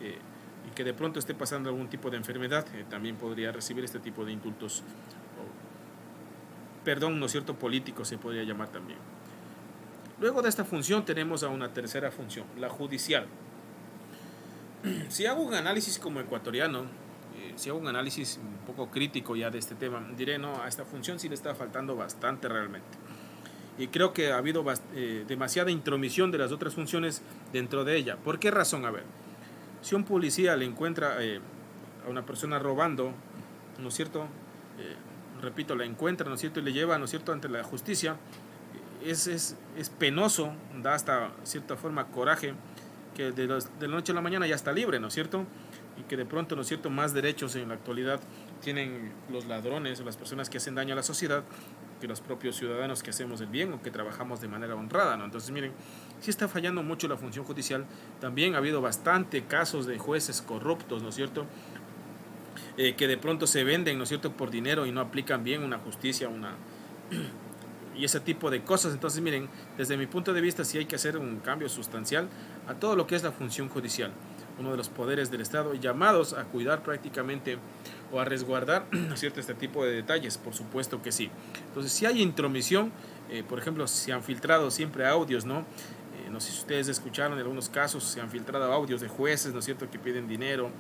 y que de pronto esté pasando algún tipo de enfermedad, también podría recibir este tipo de indultos, perdón, ¿no es cierto?, político se podría llamar también. Luego de esta función tenemos a una tercera función, la judicial. Si hago un análisis como ecuatoriano, si hago un análisis un poco crítico ya de este tema, diré, no, a esta función sí le está faltando bastante realmente. Y creo que ha habido demasiada intromisión de las otras funciones dentro de ella. ¿Por qué razón? A ver, si un policía le encuentra a una persona robando, ¿no es cierto?, repito, la encuentra, ¿no es cierto?, y le lleva, ¿no es cierto?, ante la justicia, es penoso, da hasta cierta forma coraje que de la noche a la mañana ya está libre, ¿no es cierto? Y que de pronto, ¿no es cierto?, más derechos en la actualidad tienen los ladrones o las personas que hacen daño a la sociedad que los propios ciudadanos que hacemos el bien o que trabajamos de manera honrada, ¿no? Entonces, miren, sí está fallando mucho la función judicial. También ha habido bastante casos de jueces corruptos, ¿no es cierto?, que de pronto se venden, ¿no es cierto?, por dinero y no aplican bien una justicia, y ese tipo de cosas. Entonces, miren, desde mi punto de vista sí hay que hacer un cambio sustancial a todo lo que es la función judicial, uno de los poderes del Estado, llamados a cuidar prácticamente o a resguardar, ¿no es cierto?, este tipo de detalles, por supuesto que sí. Entonces, si hay intromisión, por ejemplo, se han filtrado siempre audios, ¿no? No sé si ustedes escucharon, en algunos casos se han filtrado audios de jueces, ¿no es cierto?, que piden dinero,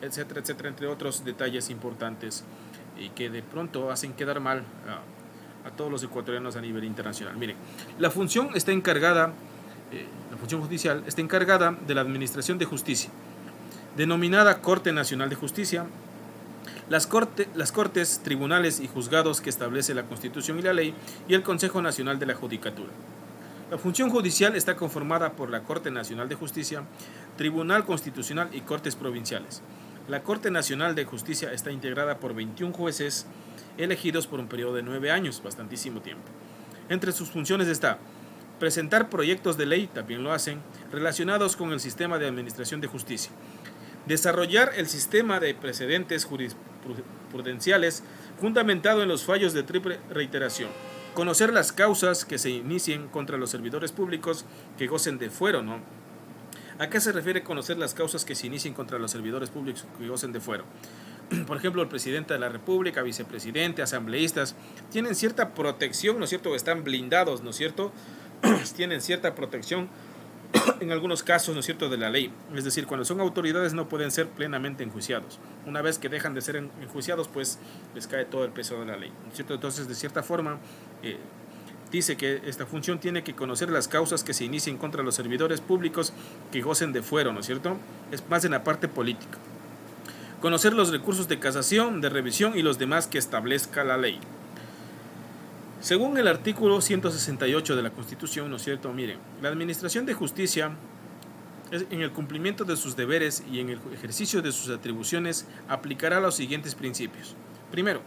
etcétera, etcétera, entre otros detalles importantes y que de pronto hacen quedar mal a todos los ecuatorianos a nivel internacional. Miren, la función está encargada, la función judicial está encargada de la administración de justicia, denominada Corte Nacional de Justicia, las cortes, tribunales y juzgados que establece la Constitución y la ley, y el Consejo Nacional de la Judicatura. La función judicial está conformada por la Corte Nacional de Justicia, Tribunal Constitucional y Cortes Provinciales. La Corte Nacional de Justicia está integrada por 21 jueces elegidos por un periodo de 9 años, bastantísimo tiempo. Entre sus funciones está presentar proyectos de ley, también lo hacen, relacionados con el sistema de administración de justicia, desarrollar el sistema de precedentes jurisprudenciales fundamentado en los fallos de triple reiteración, conocer las causas que se inicien contra los servidores públicos que gocen de fuero, ¿no? ¿A qué se refiere conocer las causas que se inicien contra los servidores públicos que gocen de fuero? Por ejemplo, el presidente de la República, vicepresidente, asambleístas, tienen cierta protección, ¿no es cierto? Están blindados, ¿no es cierto? Tienen cierta protección en algunos casos, ¿no es cierto?, de la ley. Es decir, cuando son autoridades no pueden ser plenamente enjuiciados. Una vez que dejan de ser enjuiciados, pues les cae todo el peso de la ley, ¿no es cierto? Entonces, de cierta forma, dice que esta función tiene que conocer las causas que se inicien contra los servidores públicos que gocen de fuero, ¿no es cierto? Es más en la parte política. Conocer los recursos de casación, de revisión y los demás que establezca la ley. Según el artículo 168 de la Constitución, ¿no es cierto? Miren, la administración de justicia, en el cumplimiento de sus deberes y en el ejercicio de sus atribuciones, aplicará los siguientes principios. Primero,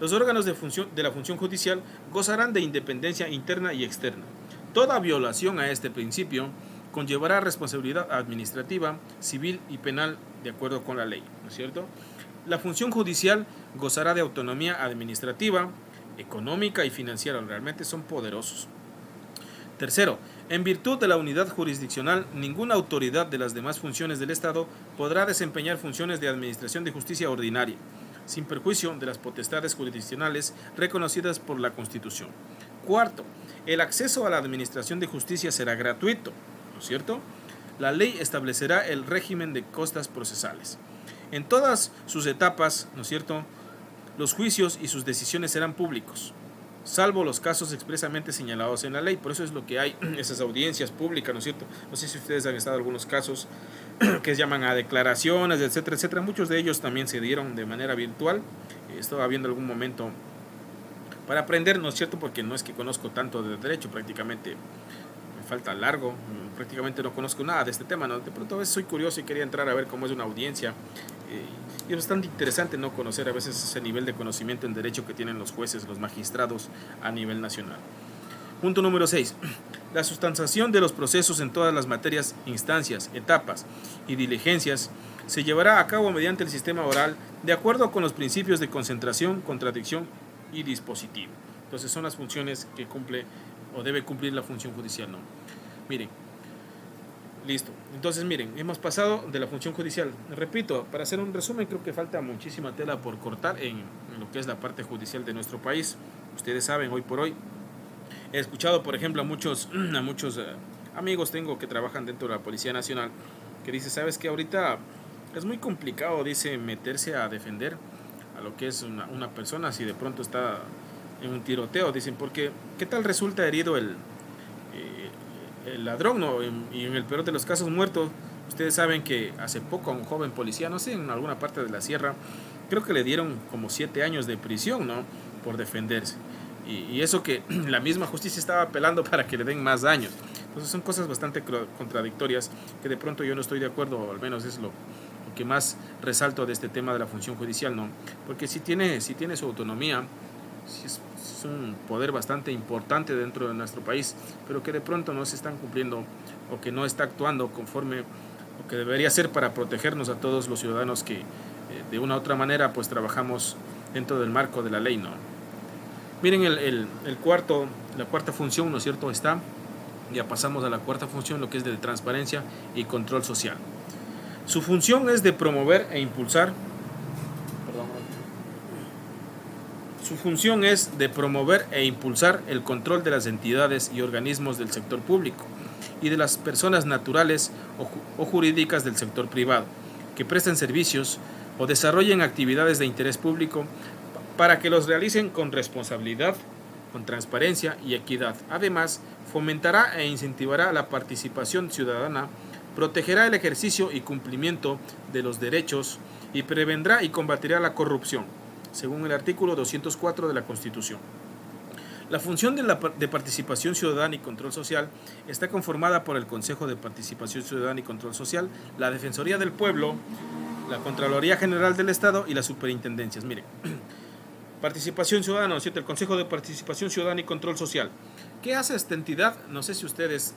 los órganos de la función judicial gozarán de independencia interna y externa. Toda violación a este principio conllevará responsabilidad administrativa, civil y penal de acuerdo con la ley, ¿no es cierto? La función judicial gozará de autonomía administrativa, económica y financiera, realmente son poderosos. Tercero, en virtud de la unidad jurisdiccional, ninguna autoridad de las demás funciones del Estado podrá desempeñar funciones de administración de justicia ordinaria, sin perjuicio de las potestades jurisdiccionales reconocidas por la Constitución. Cuarto, el acceso a la administración de justicia será gratuito, ¿no es cierto? La ley establecerá el régimen de costas procesales. En todas sus etapas, ¿no es cierto?, los juicios y sus decisiones serán públicos, salvo los casos expresamente señalados en la ley. Por eso es lo que hay esas audiencias públicas, ¿no es cierto? No sé si ustedes han estado en algunos casos que se llaman a declaraciones, etcétera, etcétera. Muchos de ellos también se dieron de manera virtual. Estaba viendo algún momento para aprender, ¿no es cierto? Porque no es que conozco tanto de derecho, prácticamente me falta largo, prácticamente no conozco nada de este tema, ¿no? De pronto a veces soy curioso y quería entrar a ver cómo es una audiencia Y es bastante interesante, ¿no?, conocer a veces ese nivel de conocimiento en derecho que tienen los jueces, los magistrados a nivel nacional. Punto número 6. La sustanciación de los procesos en todas las materias, instancias, etapas y diligencias se llevará a cabo mediante el sistema oral de acuerdo con los principios de concentración, contradicción y dispositivo. Entonces son las funciones que cumple o debe cumplir la función judicial, ¿no? Miren, listo. Entonces miren, hemos pasado de la función judicial. Repito, para hacer un resumen, creo que falta muchísima tela por cortar en lo que es la parte judicial de nuestro país. Ustedes saben, hoy por hoy he escuchado, por ejemplo, a muchos amigos tengo que trabajan dentro de la Policía Nacional, que dice, ¿sabes qué? Ahorita es muy complicado, dice, meterse a defender a lo que es una persona si de pronto está en un tiroteo, dicen, porque ¿qué tal resulta herido el ladrón, ¿no? Y en el peor de los casos muerto? Ustedes saben que hace poco a un joven policía, no sé, en alguna parte de la sierra, creo que le dieron como 7 años de prisión, ¿no?, por defenderse. Y eso que la misma justicia estaba apelando para que le den más años. Entonces son cosas bastante contradictorias que de pronto yo no estoy de acuerdo, o al menos es lo que más resalto de este tema de la función judicial, ¿no? Porque si tiene su autonomía, si es un poder bastante importante dentro de nuestro país, pero que de pronto no se están cumpliendo o que no está actuando conforme lo que debería ser para protegernos a todos los ciudadanos que de una u otra manera pues trabajamos dentro del marco de la ley, ¿no? Miren la cuarta función, ¿no es cierto? Ya pasamos a la cuarta función, lo que es de transparencia y control social. Su función es de promover e impulsar. Su función es de promover e impulsar el control de las entidades y organismos del sector público y de las personas naturales o jurídicas del sector privado que presten servicios o desarrollen actividades de interés público para que los realicen con responsabilidad, con transparencia y equidad. Además, fomentará e incentivará la participación ciudadana, protegerá el ejercicio y cumplimiento de los derechos y prevendrá y combatirá la corrupción, según el artículo 204 de la Constitución. La función de participación ciudadana y control social está conformada por el Consejo de Participación Ciudadana y Control Social, la Defensoría del Pueblo, la Contraloría General del Estado y las superintendencias. Miren, participación ciudadana, ¿no es cierto? El Consejo de Participación Ciudadana y Control Social. ¿Qué hace esta entidad? No sé si ustedes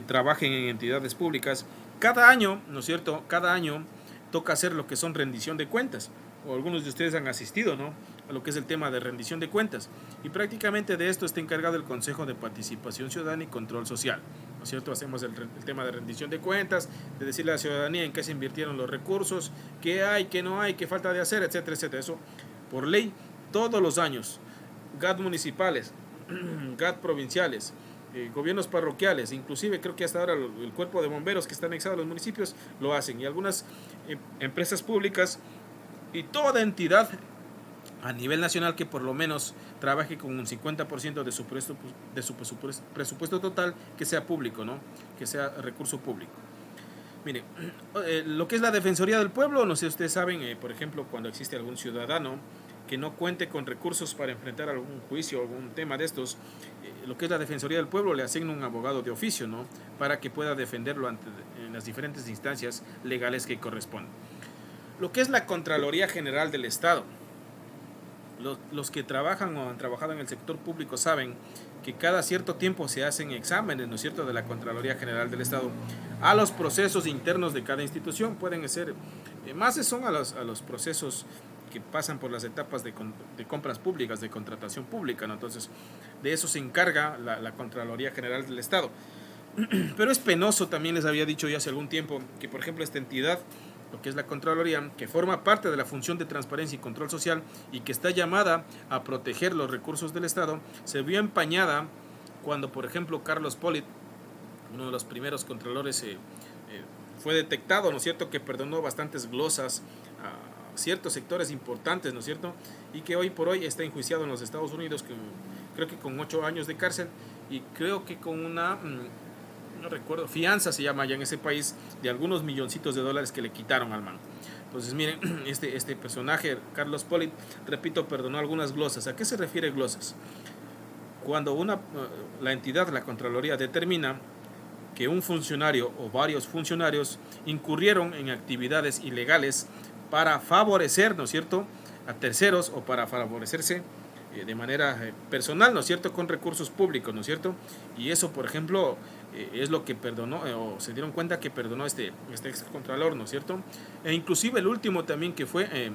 trabajen en entidades públicas. Cada año, ¿no es cierto? Cada año toca hacer lo que son rendición de cuentas, o algunos de ustedes han asistido, ¿no?, a lo que es el tema de rendición de cuentas, y prácticamente de esto está encargado el Consejo de Participación Ciudadana y Control Social, ¿no es cierto? Hacemos el tema de rendición de cuentas, de decirle a la ciudadanía en qué se invirtieron los recursos, qué hay, qué no hay, qué falta de hacer, etcétera, etcétera. Eso por ley todos los años, GAT municipales, GAT provinciales, gobiernos parroquiales, inclusive creo que hasta ahora el cuerpo de bomberos que está anexado a los municipios lo hacen, y algunas empresas públicas y toda entidad a nivel nacional que por lo menos trabaje con un 50% de su presupuesto total que sea público, ¿no?, que sea recurso público. Mire, lo que es la Defensoría del Pueblo, no sé si ustedes saben, por ejemplo, cuando existe algún ciudadano que no cuente con recursos para enfrentar algún juicio o algún tema de estos, lo que es la Defensoría del Pueblo le asigna un abogado de oficio, ¿no?, para que pueda defenderlo en las diferentes instancias legales que corresponden. Lo que es la Contraloría General del Estado, los que trabajan o han trabajado en el sector público saben que cada cierto tiempo se hacen exámenes, ¿no es cierto?, de la Contraloría General del Estado a los procesos internos de cada institución. Pueden ser, más son a los procesos que pasan por las etapas de compras públicas, de contratación pública, ¿no? Entonces, de eso se encarga la Contraloría General del Estado. Pero es penoso, también les había dicho ya hace algún tiempo, que por ejemplo esta entidad, lo que es la Contraloría, que forma parte de la función de transparencia y control social y que está llamada a proteger los recursos del Estado, se vio empañada cuando, por ejemplo, Carlos Polit, uno de los primeros contralores, fue detectado, ¿no es cierto?, que perdonó bastantes glosas a ciertos sectores importantes, ¿no es cierto?, y que hoy por hoy está enjuiciado en los Estados Unidos, creo que con 8 años de cárcel, y creo que con una no recuerdo, fianza se llama allá en ese país, de algunos milloncitos de dólares que le quitaron al man. Entonces miren, este personaje, Carlos Polit, repito, perdonó algunas glosas. ¿A qué se refiere glosas? Cuando la entidad, la Contraloría, determina que un funcionario o varios funcionarios incurrieron en actividades ilegales para favorecer, ¿no es cierto?, a terceros o para favorecerse de manera personal, ¿no es cierto?, con recursos públicos, ¿no es cierto? Y eso, por ejemplo, es lo que perdonó, o se dieron cuenta que perdonó este excontralor, ¿no es cierto? E inclusive el último también que fue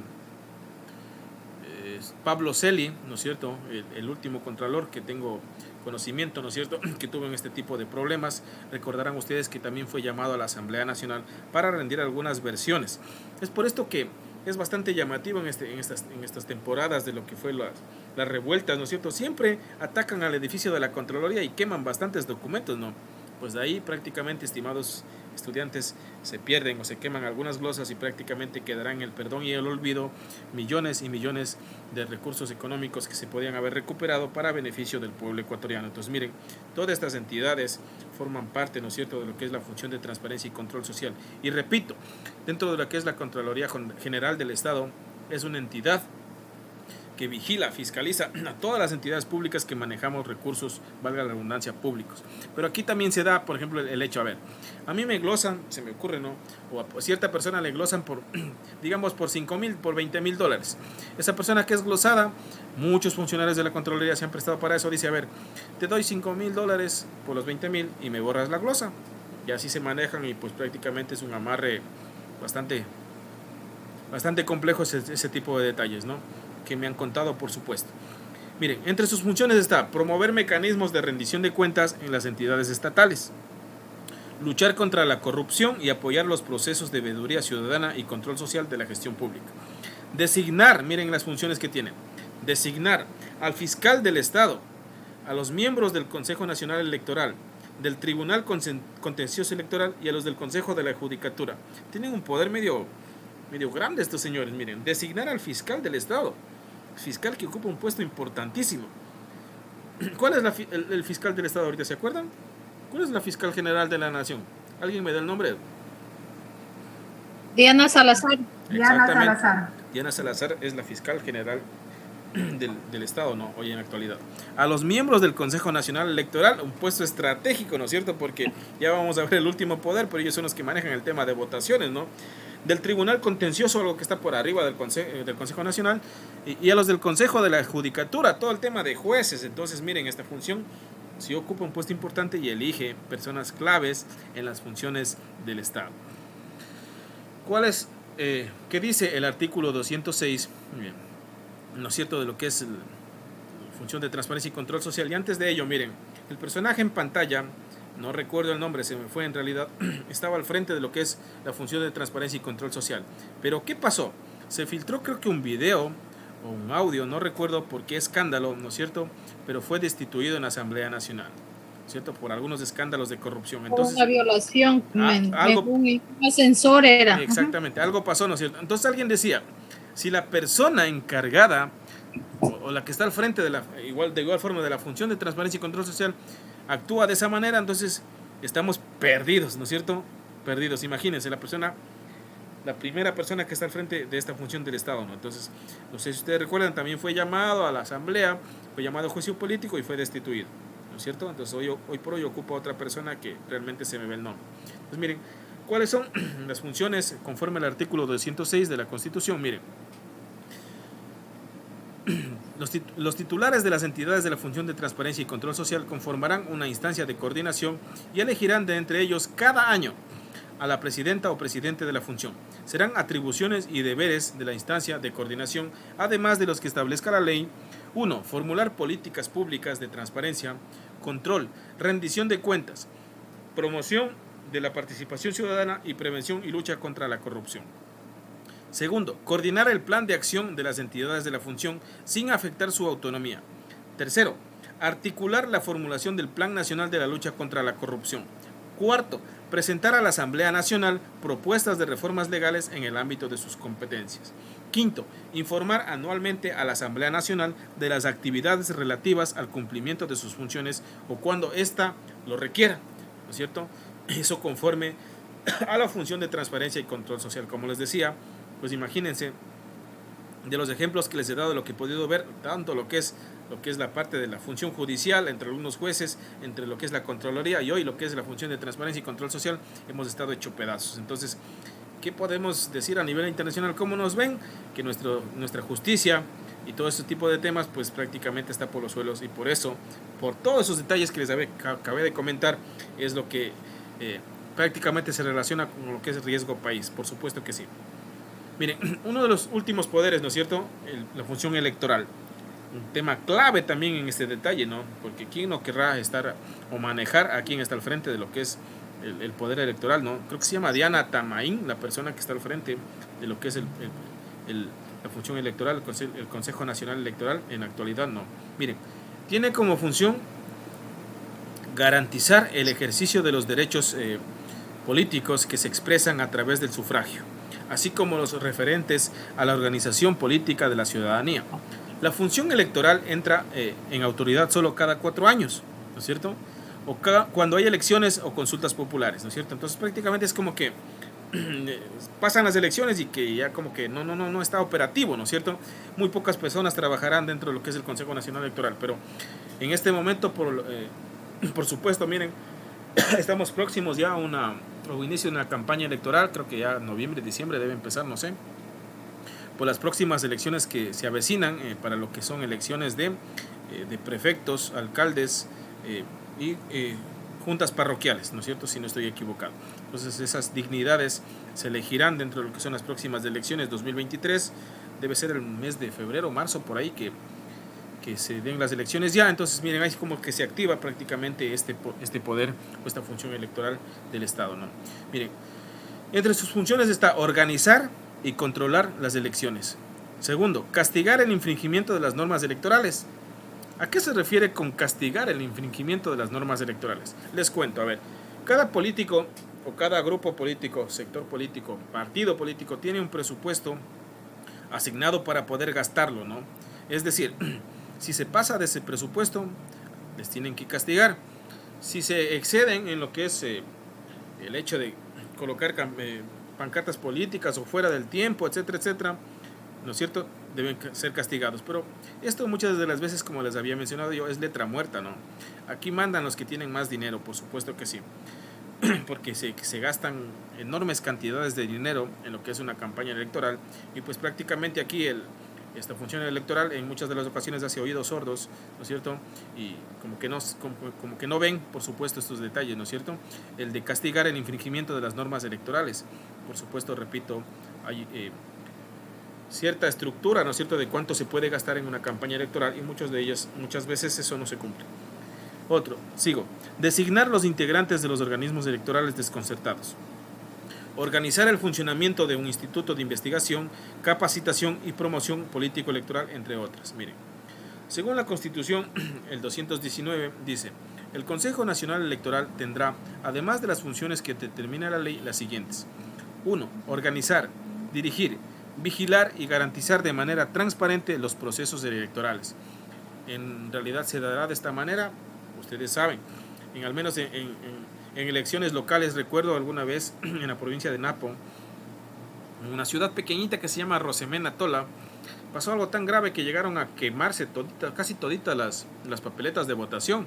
Pablo Celi, ¿no es cierto?, el último contralor que tengo conocimiento, ¿no es cierto?, que tuvo en este tipo de problemas. Recordarán ustedes que también fue llamado a la Asamblea Nacional para rendir algunas versiones. Es por esto que es bastante llamativo en estas temporadas de lo que fue las revueltas, ¿no es cierto? Siempre atacan al edificio de la Contraloría y queman bastantes documentos, ¿no? Pues de ahí prácticamente, estimados estudiantes, se pierden o se queman algunas glosas y prácticamente quedarán en el perdón y el olvido millones y millones de recursos económicos que se podían haber recuperado para beneficio del pueblo ecuatoriano. Entonces miren, todas estas entidades forman parte, ¿no es cierto?, de lo que es la función de transparencia y control social. Y repito, dentro de lo que es la Contraloría General del Estado, es una entidad que vigila, fiscaliza a todas las entidades públicas que manejamos recursos, valga la redundancia, públicos. Pero aquí también se da, por ejemplo, el hecho, a mí me glosan, se me ocurre, ¿no?, o a cierta persona le glosan por, digamos, por 5,000, por 20,000 dólares. Esa persona que es glosada, muchos funcionarios de la Contraloría se han prestado para eso, dice, te doy 5,000 dólares por los 20,000 y me borras la glosa. Y así se manejan y pues prácticamente es un amarre bastante complejo ese tipo de detalles, ¿no?, que me han contado, por supuesto. Miren, entre sus funciones está promover mecanismos de rendición de cuentas en las entidades estatales, luchar contra la corrupción y apoyar los procesos de veeduría ciudadana y control social de la gestión pública. Designar, miren las funciones que tienen, designar al fiscal del Estado, a los miembros del Consejo Nacional Electoral, del Tribunal Contencioso Electoral y a los del Consejo de la Judicatura. Tienen un poder medio grande estos señores. Miren, designar al fiscal del Estado, fiscal que ocupa un puesto importantísimo. ¿Cuál es el fiscal del Estado ahorita? ¿Se acuerdan? ¿Cuál es la fiscal general de la Nación? ¿Alguien me da el nombre? Diana Salazar. Diana Salazar es la fiscal general del Estado, ¿no?, hoy en la actualidad. A los miembros del Consejo Nacional Electoral, un puesto estratégico, ¿no es cierto?, porque ya vamos a ver el último poder, pero ellos son los que manejan el tema de votaciones, ¿no?, del Tribunal Contencioso, algo que está por arriba del Consejo Nacional, y a los del Consejo de la Judicatura, todo el tema de jueces. Entonces miren, esta función sí ocupa un puesto importante y elige personas claves en las funciones del Estado. ¿Qué dice el artículo 206? Bien, ¿no es cierto?, de lo que es la función de transparencia y control social. Y antes de ello, miren, el personaje en pantalla, no recuerdo el nombre, se me fue en realidad, estaba al frente de lo que es la función de transparencia y control social. Pero ¿qué pasó? Se filtró, creo que un video o un audio, no recuerdo por qué escándalo, ¿no es cierto?, pero fue destituido en la Asamblea Nacional, ¿cierto?, por algunos escándalos de corrupción. Entonces, una violación, un ascensor era. Exactamente, algo pasó, ¿no es cierto? Entonces alguien decía, si la persona encargada o la que está al frente de igual forma de la función de transparencia y control social actúa de esa manera, entonces estamos perdidos, ¿no es cierto? Perdidos. Imagínense, la primera persona que está al frente de esta función del Estado, ¿no? Entonces, no sé si ustedes recuerdan, también fue llamado a la Asamblea, fue llamado a juicio político y fue destituido, ¿no es cierto? Entonces hoy por hoy ocupa otra persona que realmente se me ve el nombre. Entonces miren, ¿cuáles son las funciones conforme al artículo 206 de la Constitución? Miren, los titulares de las entidades de la función de transparencia y control social conformarán una instancia de coordinación y elegirán de entre ellos cada año a la presidenta o presidente de la función. Serán atribuciones y deberes de la instancia de coordinación, además de los que establezca la ley. 1. Formular políticas públicas de transparencia, control, rendición de cuentas, promoción de la participación ciudadana y prevención y lucha contra la corrupción. Segundo, coordinar el plan de acción de las entidades de la función sin afectar su autonomía. Tercero, articular la formulación del Plan Nacional de la Lucha contra la Corrupción. Cuarto, presentar a la Asamblea Nacional propuestas de reformas legales en el ámbito de sus competencias. Quinto, informar anualmente a la Asamblea Nacional de las actividades relativas al cumplimiento de sus funciones o cuando ésta lo requiera, ¿no es cierto? Eso conforme a la función de transparencia y control social. Como les decía, pues imagínense, de los ejemplos que les he dado, de lo que he podido ver, tanto lo que es la parte de la función judicial, entre algunos jueces, entre lo que es la Contraloría y hoy lo que es la función de transparencia y control social, hemos estado hecho pedazos. Entonces, ¿qué podemos decir a nivel internacional? ¿Cómo nos ven? Que nuestra justicia y todo ese tipo de temas pues prácticamente está por los suelos, y por eso, por todos esos detalles que les acabé de comentar, es lo que prácticamente se relaciona con lo que es riesgo país. Por supuesto que sí. Miren, uno de los últimos poderes, ¿no es cierto? La función electoral. Un tema clave también en este detalle, ¿no? Porque quién no querrá estar o manejar a quien está al frente de lo que es el poder electoral, ¿no? Creo que se llama Diana Tamaín, la persona que está al frente de lo que es la función electoral, el Consejo Nacional Electoral. En la actualidad, no. Miren, tiene como función garantizar el ejercicio de los derechos políticos que se expresan a través del sufragio, así como los referentes a la organización política de la ciudadanía. La función electoral entra en autoridad solo cada 4 años, ¿no es cierto? O cuando hay elecciones o consultas populares, ¿no es cierto? Entonces prácticamente es como que pasan las elecciones y que ya como que no está operativo, ¿no es cierto? Muy pocas personas trabajarán dentro de lo que es el Consejo Nacional Electoral, pero en este momento, por supuesto, miren, estamos próximos ya a inicio de una campaña electoral. Creo que ya noviembre, diciembre debe empezar, no sé, por las próximas elecciones que se avecinan para lo que son elecciones de prefectos, alcaldes y juntas parroquiales, ¿no es cierto? Si no estoy equivocado. Entonces esas dignidades se elegirán dentro de lo que son las próximas elecciones 2023. Debe ser el mes de febrero, marzo, por ahí que se den las elecciones ya. Entonces miren, ahí como que se activa prácticamente este poder o esta función electoral del Estado, ¿no? Miren, entre sus funciones está organizar y controlar las elecciones. Segundo, castigar el infringimiento de las normas electorales. ¿A qué se refiere con castigar el infringimiento de las normas electorales? Les cuento, a ver, cada político o cada grupo político, sector político, partido político tiene un presupuesto asignado para poder gastarlo, ¿no? Es decir, si se pasa de ese presupuesto, les tienen que castigar. Si se exceden en lo que es el hecho de colocar pancartas políticas o fuera del tiempo, etcétera, etcétera, ¿no es cierto?, deben ser castigados. Pero esto muchas de las veces, como les había mencionado yo, es letra muerta, ¿no? Aquí mandan los que tienen más dinero, por supuesto que sí, porque se gastan enormes cantidades de dinero en lo que es una campaña electoral, y pues prácticamente aquí esta función electoral en muchas de las ocasiones hace oídos sordos, ¿no es cierto? Y como que no ven, por supuesto, estos detalles, ¿no es cierto? El de castigar el infringimiento de las normas electorales. Por supuesto, repito, hay cierta estructura, ¿no es cierto?, de cuánto se puede gastar en una campaña electoral, y muchas veces eso no se cumple. Otro, sigo. Designar los integrantes de los organismos electorales desconcertados. Organizar el funcionamiento de un instituto de investigación, capacitación y promoción político-electoral, entre otras. Miren, según la Constitución, el 219 dice: el Consejo Nacional Electoral tendrá, además de las funciones que determina la ley, las siguientes. 1. Organizar, dirigir, vigilar y garantizar de manera transparente los procesos electorales. En realidad se dará de esta manera, ustedes saben, al menos en elecciones locales. Recuerdo alguna vez en la provincia de Napo, en una ciudad pequeñita que se llama Rosemena Tola, pasó algo tan grave que llegaron a quemarse casi toditas las papeletas de votación.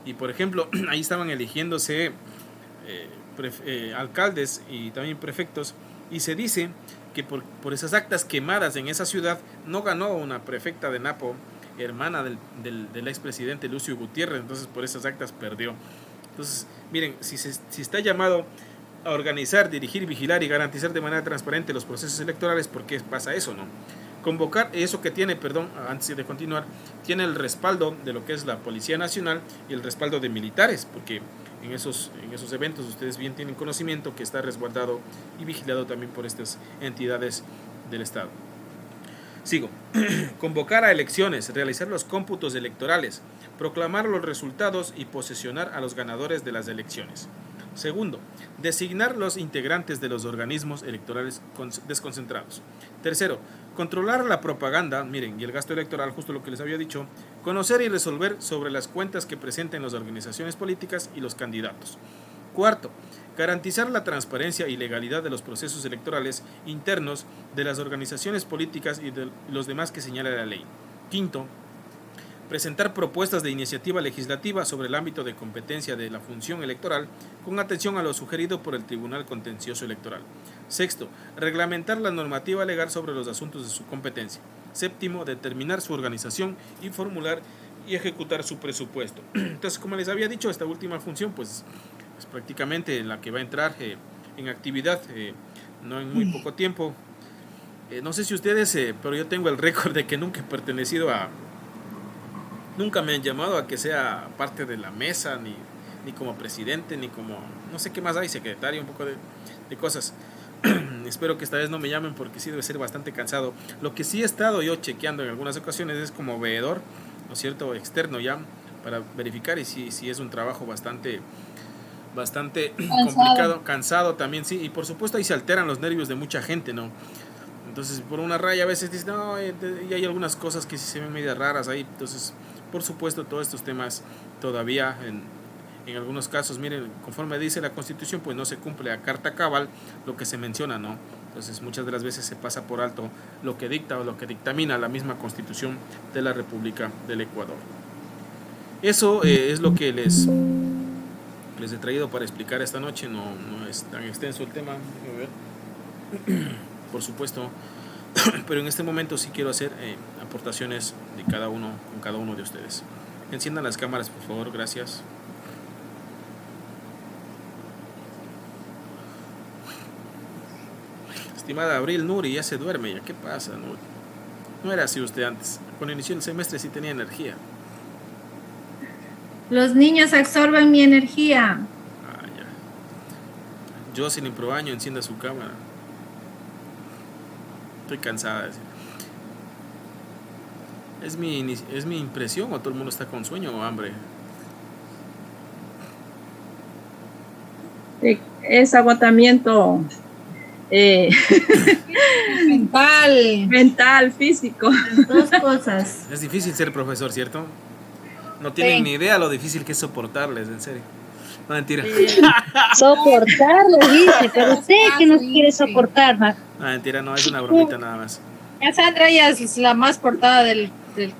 Y por ejemplo, ahí estaban eligiéndose alcaldes y también prefectos, y se dice que por esas actas quemadas en esa ciudad no ganó una prefecta de Napo, hermana del expresidente Lucio Gutiérrez. Entonces por esas actas perdió. Entonces miren, si está llamado a organizar, dirigir, vigilar y garantizar de manera transparente los procesos electorales, ¿por qué pasa eso, no? Convocar, eso que tiene, antes de continuar, tiene el respaldo de lo que es la Policía Nacional y el respaldo de militares, porque en esos eventos ustedes bien tienen conocimiento que está resguardado y vigilado también por estas entidades del Estado. Sigo. Convocar a elecciones, realizar los cómputos electorales, proclamar los resultados y posesionar a los ganadores de las elecciones. Segundo, designar los integrantes de los organismos electorales desconcentrados. Tercero, controlar la propaganda, miren, y el gasto electoral, justo lo que les había dicho. Conocer y resolver sobre las cuentas que presenten las organizaciones políticas y los candidatos. Cuarto, garantizar la transparencia y legalidad de los procesos electorales internos de las organizaciones políticas y de los demás que señala la ley. Quinto, presentar propuestas de iniciativa legislativa sobre el ámbito de competencia de la función electoral con atención a lo sugerido por el Tribunal Contencioso Electoral. Sexto, reglamentar la normativa legal sobre los asuntos de su competencia. Séptimo, determinar su organización y formular y ejecutar su presupuesto. Entonces, como les había dicho, esta última función pues es prácticamente en la que va a entrar en actividad no en muy poco tiempo. No sé si ustedes, pero yo tengo el récord de que nunca he pertenecido a... Nunca me han llamado a que sea parte de la mesa, ni como presidente, ni como... No sé qué más hay, secretario, un poco de cosas. Espero que esta vez no me llamen porque sí debe ser bastante cansado. Lo que sí he estado yo chequeando en algunas ocasiones es como veedor, ¿no es cierto?, externo ya, para verificar y si es un trabajo bastante complicado, cansado también, sí, y por supuesto ahí se alteran los nervios de mucha gente, ¿no? Entonces por una raya a veces dicen, no, y hay algunas cosas que sí se ven medio raras ahí, entonces por supuesto todos estos temas todavía en algunos casos, miren, conforme dice la Constitución, pues no se cumple a carta cabal lo que se menciona, ¿no? Entonces muchas de las veces se pasa por alto lo que dicta o lo que dictamina la misma Constitución de la República del Ecuador. Eso es lo que les he traído para explicar esta noche. No es tan extenso el tema, por supuesto, pero en este momento sí quiero hacer aportaciones de cada uno con cada uno de ustedes. Enciendan las cámaras, por favor, gracias. Estimada Abril, Nuri ya se duerme, ya qué pasa, Nuri. No era así usted antes. Cuando inició el semestre sí tenía energía. Los niños absorben mi energía. Ah, ya. Jocelyn Proaño, encienda su cámara. Estoy cansada de decir. ¿Es mi impresión o todo el mundo está con sueño o hambre? Es agotamiento mental, físico. Dos cosas. Es difícil ser profesor, ¿cierto? No tienen ni idea lo difícil que es soportarles, en serio. No, mentira. Soportarlo, dice, pero sé que no quiere soportar más. No, mentira, no, es una bromita nada más. Ya Sandra ya es la más portada del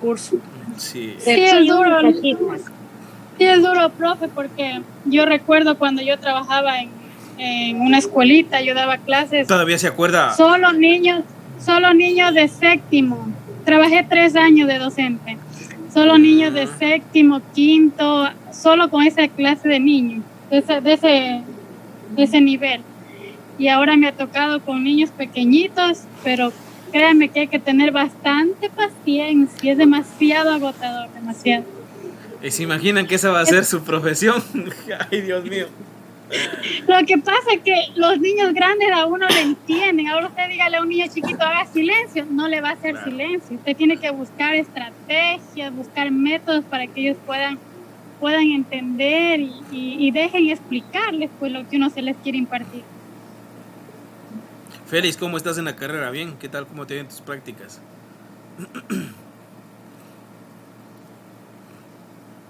curso. Sí. Sí, es duro. Sí, es duro, profe, porque yo recuerdo cuando yo trabajaba en una escuelita, yo daba clases. ¿Todavía se acuerda? Solo niños de séptimo. Trabajé 3 años de docente. Solo niños de séptimo, quinto, solo con esa clase de niños, de ese nivel. Y ahora me ha tocado con niños pequeñitos, pero créanme que hay que tener bastante paciencia, es demasiado agotador, demasiado. ¿Y se imaginan que esa va a ser su profesión? Ay, Dios mío. Lo que pasa es que los niños grandes a uno le entienden. Ahora usted dígale a un niño chiquito haga silencio, no le va a hacer silencio. Usted tiene que buscar estrategias, buscar métodos para que ellos puedan entender y dejen explicarles pues lo que uno se les quiere impartir. Félix, ¿cómo estás en la carrera? ¿Bien? ¿Qué tal? ¿Cómo te ven tus prácticas?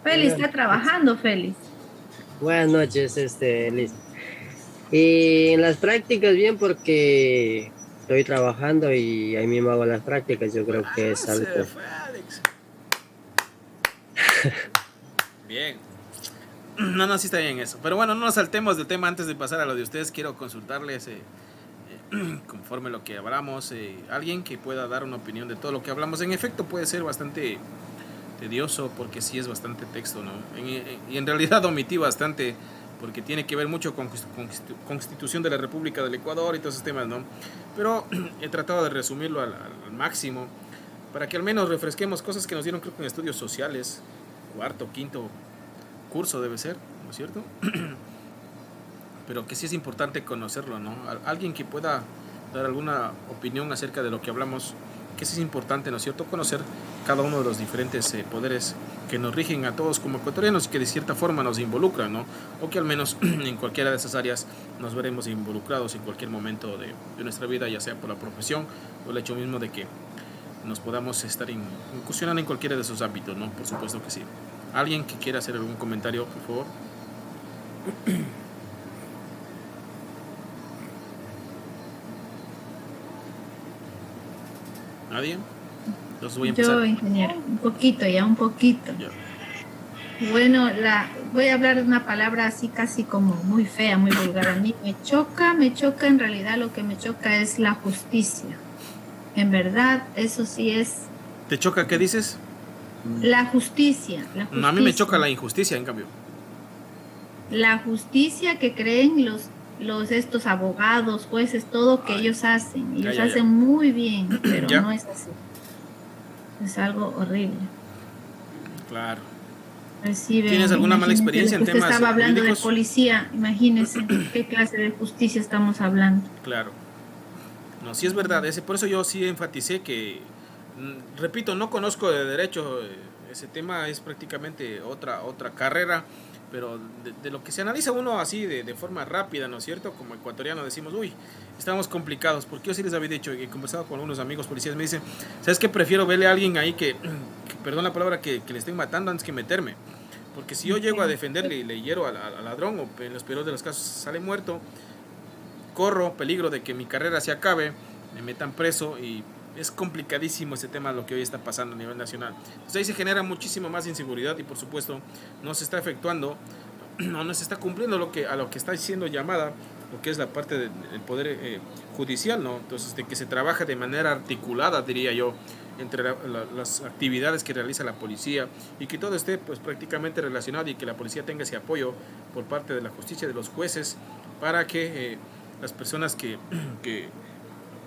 Félix está trabajando, Félix. Buenas noches, Liz. Y en las prácticas bien porque estoy trabajando y ahí mismo hago las prácticas. Yo creo que es algo. Bien. No, sí está bien eso. Pero bueno, no nos saltemos del tema antes de pasar a lo de ustedes. Quiero consultarles, conforme lo que hablamos, alguien que pueda dar una opinión de todo lo que hablamos. En efecto, puede ser bastante tedioso porque sí es bastante texto, ¿no? Y en realidad omití bastante porque tiene que ver mucho con Constitución de la República del Ecuador y todos esos temas, ¿no? Pero he tratado de resumirlo al máximo para que al menos refresquemos cosas que nos dieron, creo que en estudios sociales, cuarto, quinto curso debe ser, ¿no es cierto? Pero que sí es importante conocerlo, ¿no? Alguien que pueda dar alguna opinión acerca de lo que hablamos, que sí es importante, ¿no es cierto?, conocer cada uno de los diferentes poderes que nos rigen a todos como ecuatorianos y que de cierta forma nos involucran, ¿no? O que al menos en cualquiera de esas áreas nos veremos involucrados en cualquier momento de nuestra vida, ya sea por la profesión o el hecho mismo de que nos podamos estar incursionando en cualquiera de esos ámbitos, ¿no? Por supuesto que sí. ¿Alguien que quiera hacer algún comentario, por favor? ¿Nadie? Los voy a empezar. Yo, ingeniero, un poquito, un poquito. Ya. Bueno, voy a hablar de una palabra así casi como muy fea, muy vulgar. A mí me choca, en realidad lo que me choca es la justicia. En verdad, eso sí es... ¿Te choca qué dices? La justicia. No, a mí me choca la injusticia, en cambio. La justicia que creen estos abogados, jueces, todo que ellos hacen. Ellos hacen muy bien, pero no es así. Es algo horrible. Claro. Reciben, ¿Tienes alguna mala experiencia en temas estaba hablando jurídicos? de policía, imagínense qué clase de justicia estamos hablando. Claro. No, sí es verdad, por eso yo sí enfaticé que, repito, no conozco de derecho, ese tema es prácticamente otra carrera, pero de lo que se analiza uno así de forma rápida, ¿no es cierto? Como ecuatoriano decimos, uy, estamos complicados, porque yo sí les había dicho, he conversado con unos amigos policías, me dicen, ¿sabes qué? Prefiero verle a alguien ahí que perdón la palabra, que le estén matando antes que meterme, porque si yo llego a defenderle y le hiero al ladrón, o en los peores de los casos sale muerto, corro peligro de que mi carrera se acabe, me metan preso, y es complicadísimo ese tema, lo que hoy está pasando a nivel nacional. Entonces ahí se genera muchísimo más inseguridad y por supuesto no se está efectuando, no se está cumpliendo a lo que está siendo llamada, lo que es la parte del poder judicial, ¿no? Entonces de que se trabaja de manera articulada, diría yo, entre las actividades que realiza la policía, y que todo esté pues prácticamente relacionado, y que la policía tenga ese apoyo por parte de la justicia, de los jueces, para que las personas que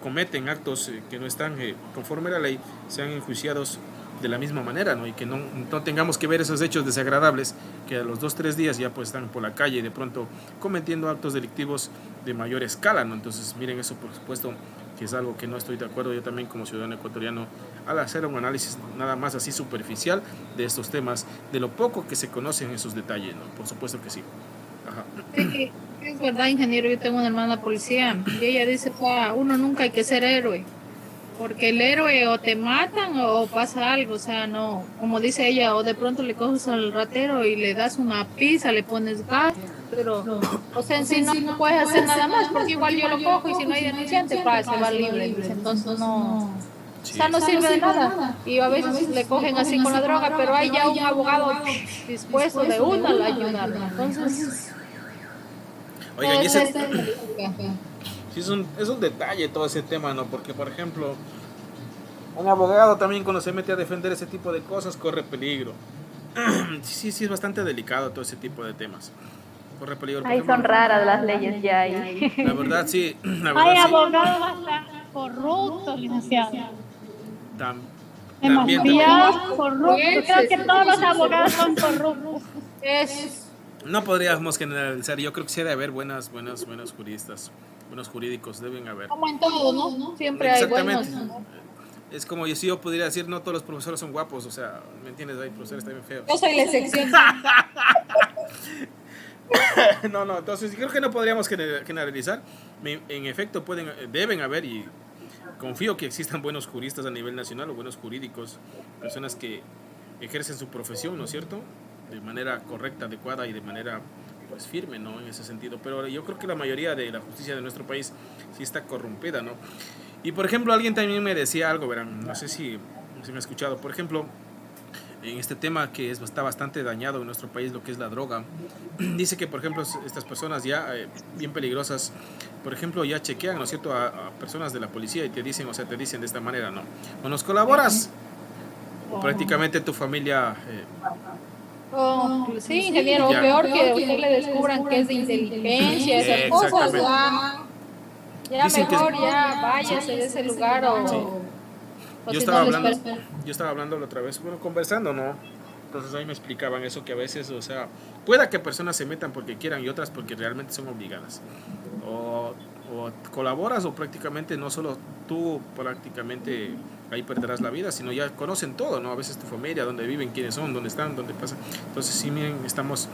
cometen actos que no están conforme a la ley sean enjuiciados de la misma manera, ¿no? Y que no tengamos que ver esos hechos desagradables que a los 2-3 días ya pues están por la calle y de pronto cometiendo actos delictivos de mayor escala, ¿no? Entonces miren, eso por supuesto que es algo que no estoy de acuerdo yo también como ciudadano ecuatoriano, al hacer un análisis nada más así superficial de estos temas, de lo poco que se conocen esos detalles, ¿no? Por supuesto que sí. Ajá. Sí, es verdad, ingeniero, yo tengo una hermana policía y ella dice, uno nunca hay que ser héroe, porque el héroe o te matan o pasa algo, o sea, no, como dice ella, o de pronto le coges al ratero y le das una pizza, le pones gas, pero, o sea, en sí no puedes hacer nada más, porque igual yo lo cojo y si no hay denunciante, se va libre, entonces no... Sí. O sea, no sirve de nada. Y a veces le cogen así con la droga, pero hay ya un abogado dispuesto de una a ayudar. Entonces, oigan, y ese, sí, es un detalle todo ese tema, ¿no? Porque, por ejemplo, un abogado también cuando se mete a defender ese tipo de cosas corre peligro. Sí, es bastante delicado todo ese tipo de temas. Corre peligro. Ahí son raras las leyes ya ahí. La verdad, sí. Hay abogados bastante corruptos, licenciado. Demasiado corruptos. Creo que todos los abogados son corruptos. No podríamos generalizar. Yo creo que sí debe haber buenos juristas, buenos jurídicos, deben haber. Como en todo, ¿no? Siempre hay buenos. Es como si yo pudiera decir, no todos los profesores son guapos, o sea, ¿me entiendes? Hay profesores también feos. Yo soy la excepción. No, entonces creo que no podríamos generalizar. En efecto, deben haber, y confío que existan buenos juristas a nivel nacional, o buenos jurídicos, personas que ejercen su profesión, ¿no es cierto?, de manera correcta, adecuada y de manera pues firme, ¿no?, en ese sentido. Pero yo creo que la mayoría de la justicia de nuestro país sí está corrompida, ¿no? Y por ejemplo, alguien también me decía algo, verán, no sé si me ha escuchado, por ejemplo, en este tema que está bastante dañado en nuestro país, lo que es la droga. Dice que, por ejemplo, estas personas ya bien peligrosas, por ejemplo, ya chequean, ¿no es cierto?, a personas de la policía y te dicen de esta manera, ¿no? O nos colaboras, o prácticamente tu familia... sí, ingeniero, o peor que a usted le descubran que es de inteligencia, esas cosas, ya mejor, ya váyase de ese lugar o... Sí. Yo estaba hablando la otra vez, conversando, ¿no? Entonces ahí me explicaban eso, que a veces, o sea, pueda que personas se metan porque quieran y otras porque realmente son obligadas. O colaboras, o prácticamente no solo tú prácticamente ahí perderás la vida, sino ya conocen todo, ¿no? A veces tu familia, dónde viven, quiénes son, dónde están, dónde pasan. Entonces sí, miren, estamos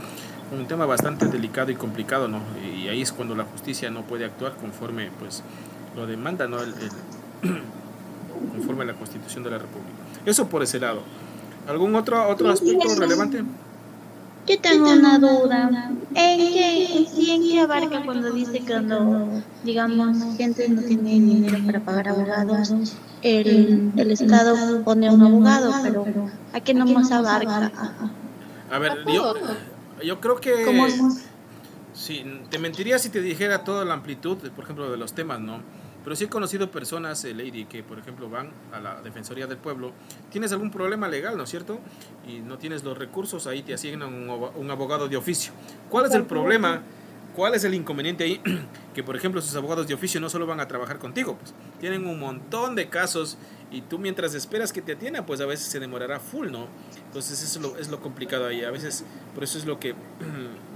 con un tema bastante delicado y complicado, ¿no? Y ahí es cuando la justicia no puede actuar conforme, pues, lo demanda, ¿no? Conforme a la Constitución de la República. Eso por ese lado. ¿Algún otro aspecto relevante? Yo tengo una duda. ¿En qué abarca cuando dice que cuando, digamos, gente no tiene dinero para pagar abogados, el Estado pone un abogado, pero ¿a qué nomás abarca? A ver, A todo. yo creo ¿Cómo que es? sí, te mentiría si te dijera toda la amplitud, por ejemplo, de los temas, ¿no? Pero sí he conocido personas, Lady, que por ejemplo van a la Defensoría del Pueblo. Tienes algún problema legal, ¿no es cierto? Y no tienes los recursos, ahí te asignan un abogado de oficio. ¿Cuál es el problema? ¿Cuál es el inconveniente ahí? Que por ejemplo sus abogados de oficio no solo van a trabajar contigo, pues tienen un montón de casos y tú mientras esperas que te atiendan, pues a veces se demorará full, ¿no? Entonces eso es lo complicado ahí. A veces por eso es lo que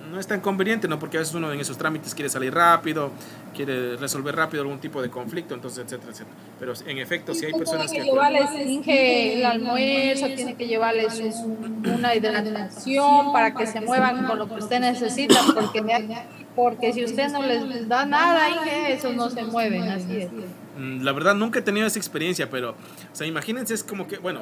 no es tan conveniente, ¿no? Porque a veces uno en esos trámites quiere salir rápido, quiere resolver rápido algún tipo de conflicto, entonces, etcétera, etcétera. Pero en efecto, si hay Tiene personas que que... llevarles Inge, el almuerzo, tiene que llevarles una hidratación para que se muevan con lo que usted necesita, porque si usted no les da nada, Inge, esos no se mueven, así es. La verdad nunca he tenido esa experiencia, pero, o sea, imagínense, es como que, bueno,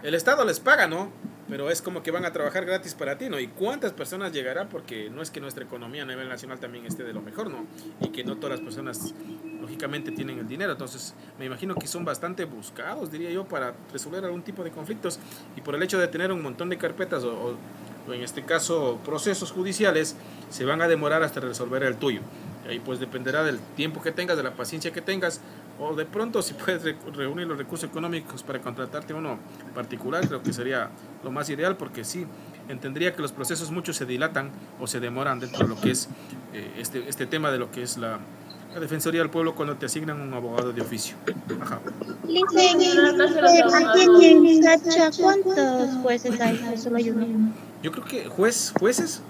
el Estado les paga, ¿no? Pero es como que van a trabajar gratis para ti, ¿no? ¿Y cuántas personas llegará? Porque no es que nuestra economía a nivel nacional también esté de lo mejor, ¿no? Y que no todas las personas, lógicamente, tienen el dinero. Entonces, me imagino que son bastante buscados, diría yo, para resolver algún tipo de conflictos. Y por el hecho de tener un montón de carpetas o en este caso procesos judiciales, se van a demorar hasta resolver el tuyo. Y ahí pues dependerá del tiempo que tengas, de la paciencia que tengas, o de pronto si puedes reunir los recursos económicos para contratarte uno particular, creo que sería lo más ideal, porque sí, entendería que los procesos muchos se dilatan o se demoran dentro de lo que es este tema de lo que es la Defensoría del Pueblo cuando te asignan un abogado de oficio. Ajá. Aquí en Sacha, ¿cuántos jueces hay? ¿O solo hay uno? Yo creo que jueces,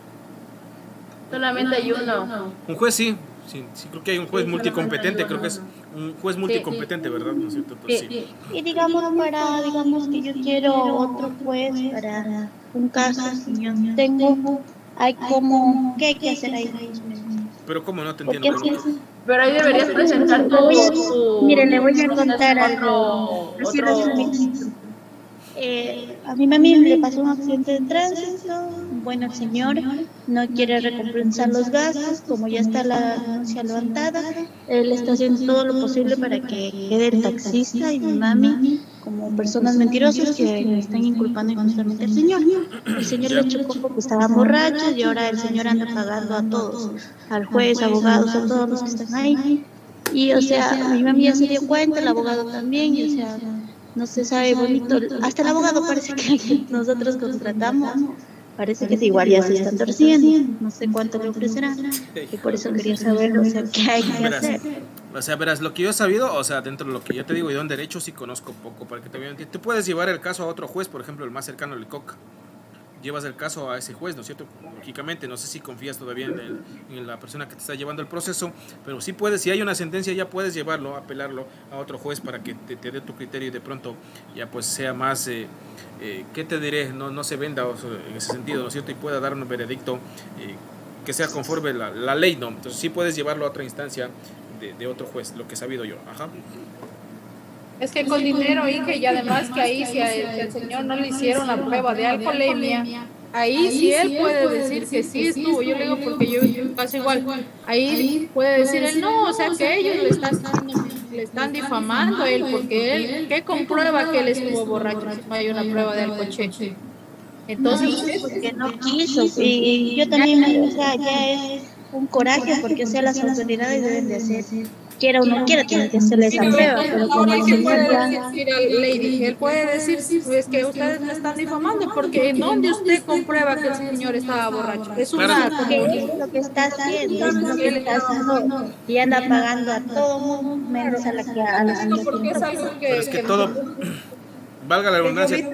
Solamente hay uno. un juez sí, creo que hay un juez multicompetente, creo que es un juez multicompetente, ¿verdad? ¿No es cierto? Pues sí. Y digamos digamos que yo quiero otro juez para un caso, si yo tengo, ¿qué hay que hacer ahí? Pero cómo no te Porque entiendo. Pero ahí deberías presentar Mire, le voy a contar algo. Así rapidito. A mi mami le pasó un accidente de tránsito. Bueno, el señor no quiere recompensar los gastos, como ya está la denuncia levantada, él está haciendo todo lo posible para que quede el taxista y mi mami como personas mentirosas que le están inculpando injustamente al señor. El señor le chocó porque estaban borrachos y ahora el señor anda pagando a todos, al juez, abogados, a todos los que están ahí. Y o sea, mi mami ya se dio cuenta, el abogado también, y o sea, no se sabe bonito, hasta el abogado parece que nosotros contratamos, parece que igual ya se está torciendo, no sé cuánto le ofrecerán, y por eso quería saber, o sea, qué hay que hacer. O sea, verás, lo que yo he sabido, o sea, dentro de lo que yo te digo, yo en derecho sí conozco poco, para que te vean. Tú puedes llevar el caso a otro juez, por ejemplo, el más cercano, el COC. Llevas el caso a ese juez, ¿no es cierto? Lógicamente, no sé si confías todavía en la persona que te está llevando el proceso, pero sí puedes, si hay una sentencia, ya puedes llevarlo, apelarlo a otro juez para que te dé tu criterio y de pronto ya pues sea más, ¿qué te diré? No se venda en ese sentido, ¿no es cierto? Y pueda dar un veredicto que sea conforme la ley, ¿no? Entonces sí puedes llevarlo a otra instancia de otro juez, lo que he sabido yo. Ajá. Es que con dinero, Inge, y además que ahí si al señor no le hicieron la prueba de alcoholemia, ahí sí él puede decir que sí estuvo. Yo le digo porque yo paso igual. Ahí puede decir él no, o sea que ellos le están difamando a él, porque él, ¿qué comprueba que él estuvo borracho si no hay una prueba de alcoche? Entonces, Porque no quiso, y yo también, o sea, ya es un coraje, porque o sea, las autoridades deben de hacer, quiera o no quiera, tienen que hacerle esa prueba, pero como el señor ya... él puede decir, pues que ustedes me están difamando, porque ¿en dónde usted comprueba que el señor estaba borracho? Es una Que es lo que está haciendo, es lo que está haciendo, y anda pagando a todo mundo, menos a la que a la porque es algo Pero es que todo, valga la redundancia,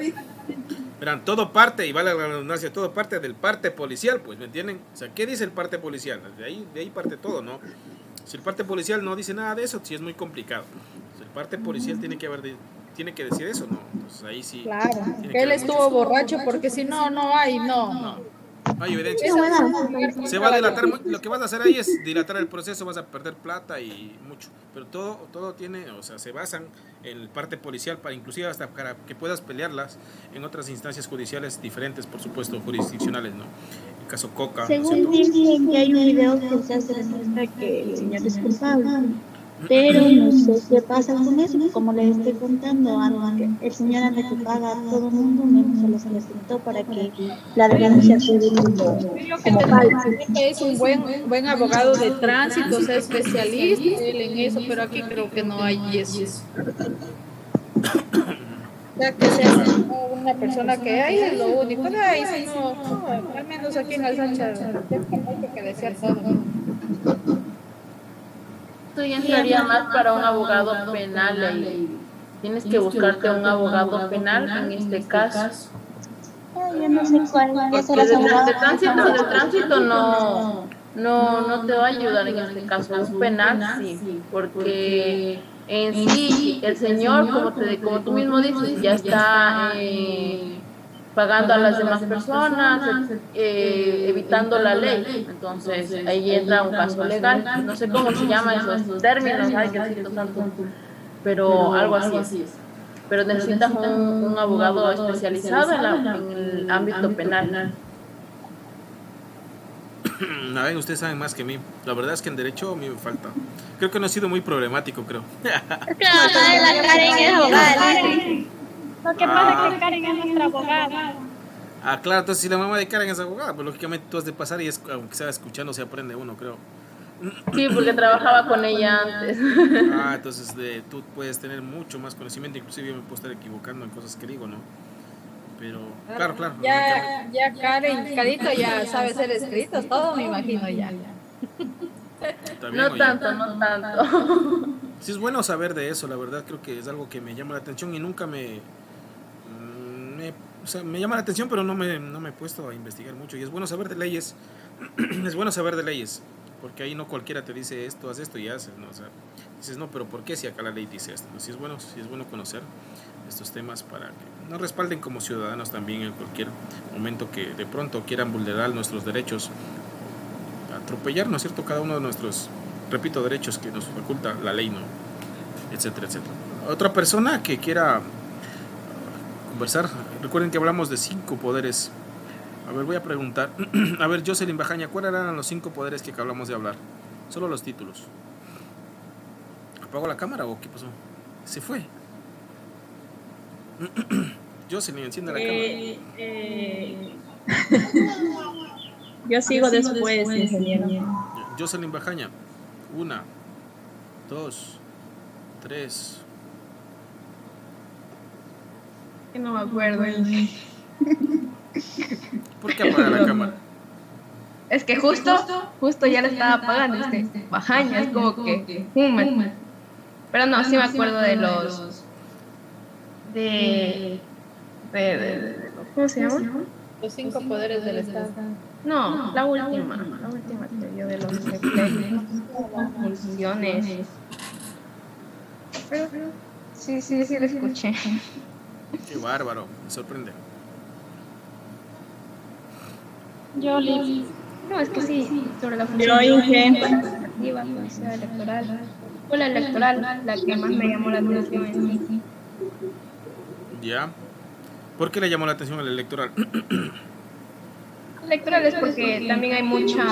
verán, todo parte, y vale la redundancia, todo parte del parte policial, pues, ¿me entienden? O sea, ¿qué dice el parte policial? De ahí parte todo, ¿no? Si el parte policial no dice nada de eso, sí es muy complicado. Si el parte policial tiene que decir eso, ¿no? Entonces ahí sí. claro, que él estuvo borracho, porque si no, no hay, no. No hay evidencia. Pero bueno, Se va a dilatar, lo que vas a hacer ahí es dilatar el proceso, vas a perder plata y mucho. Pero todo tiene, o sea, se basan en parte policial, para inclusive hasta para que puedas pelearlas en otras instancias judiciales diferentes, por supuesto, jurisdiccionales, ¿no? El caso Coca, ¿no es según cierto? dicen que hay un video que se demuestra que el señor es culpable, pero no sé qué pasa con eso, como les estoy contando, que el señor anda que paga a todo el mundo, menos a los que le aceptó para que la denuncia quede como falsa. Es un buen abogado de tránsito, o sea, especialista él en eso, pero aquí creo que no hay eso. O sea, que sea una persona que hay es lo único. De ahí, si no, al menos aquí en Alsacia, hay que decir todo. Esto ya entraría más para un abogado penal y tienes que buscarte un abogado penal en este caso. Ay, yo no sé cuál, ya Porque serás del abogado. tránsito no te va a ayudar en este caso. Un penal sí, porque en sí el señor, como tú mismo dices, ya está pagando a las demás personas, evitando la ley. Entonces ahí entra un caso legal. No sé cómo se llaman esos términos, ay, que siento tanto, pero algo así es. Pero necesitas un abogado especializado en el ámbito penal. A ver, ustedes saben más que mí. La verdad es que en derecho a mí me falta. Creo que no he sido muy problemático, creo. La Karen es abogada. Lo que pasa es que Karen es nuestra abogada. Ah, claro, entonces si la mamá de Karen es abogada, pues lógicamente tú has de pasar y es, aunque sea escuchando, se aprende uno, creo. Sí, porque trabajaba con ella antes. Ah, entonces tú puedes tener mucho más conocimiento, inclusive yo me puedo estar equivocando en cosas que digo, ¿no? Pero, claro. Ya Karen, Carito ya sabe hacer escritos, todo me imagino ya. También, No tanto. Sí, es bueno saber de eso, la verdad creo que es algo que me llama la atención y nunca o sea, me llama la atención, pero no me he puesto a investigar mucho. Y es bueno saber de leyes, es bueno saber de leyes, porque ahí no cualquiera te dice esto, haz esto y haces, ¿no? O sea, dices, no, pero ¿por qué si acá la ley dice esto? Sí es bueno conocer estos temas para que nos respalden como ciudadanos también en cualquier momento que de pronto quieran vulnerar nuestros derechos, atropellar, ¿no es cierto?, cada uno de nuestros, repito, derechos que nos faculta la ley, ¿no? Etcétera, etcétera. Otra persona que quiera conversar, recuerden que hablamos de 5 poderes. A ver, voy a preguntar. A ver, Jocelyn Bajaña, ¿cuáles eran los 5 poderes que acabamos de hablar? Solo los títulos. ¿Apagó la cámara o qué pasó? Se fue. Jocelyn, enciende la cámara. Yo sigo después, ingeniero. Jocelyn Bajaña. 1, 2, 3. Que no me acuerdo. ¿Por qué apaga la cámara? Es que justo ya le estaba apagando Bajaña, es como que pero no, sí me acuerdo de los de ¿cómo se llama? Los 5 poderes del Estado. No, la última que dio de los efectos, las funciones. Pero sí lo escuché. Qué bárbaro, me sorprende. Yo, Liz. No, es que sí, sobre la función Yo, Inge. legislativa, función electoral. Fue la electoral la que más me llamó la atención en sí. Ya. ¿Por qué le llamó la atención al electoral? Electoral es porque también hay mucha,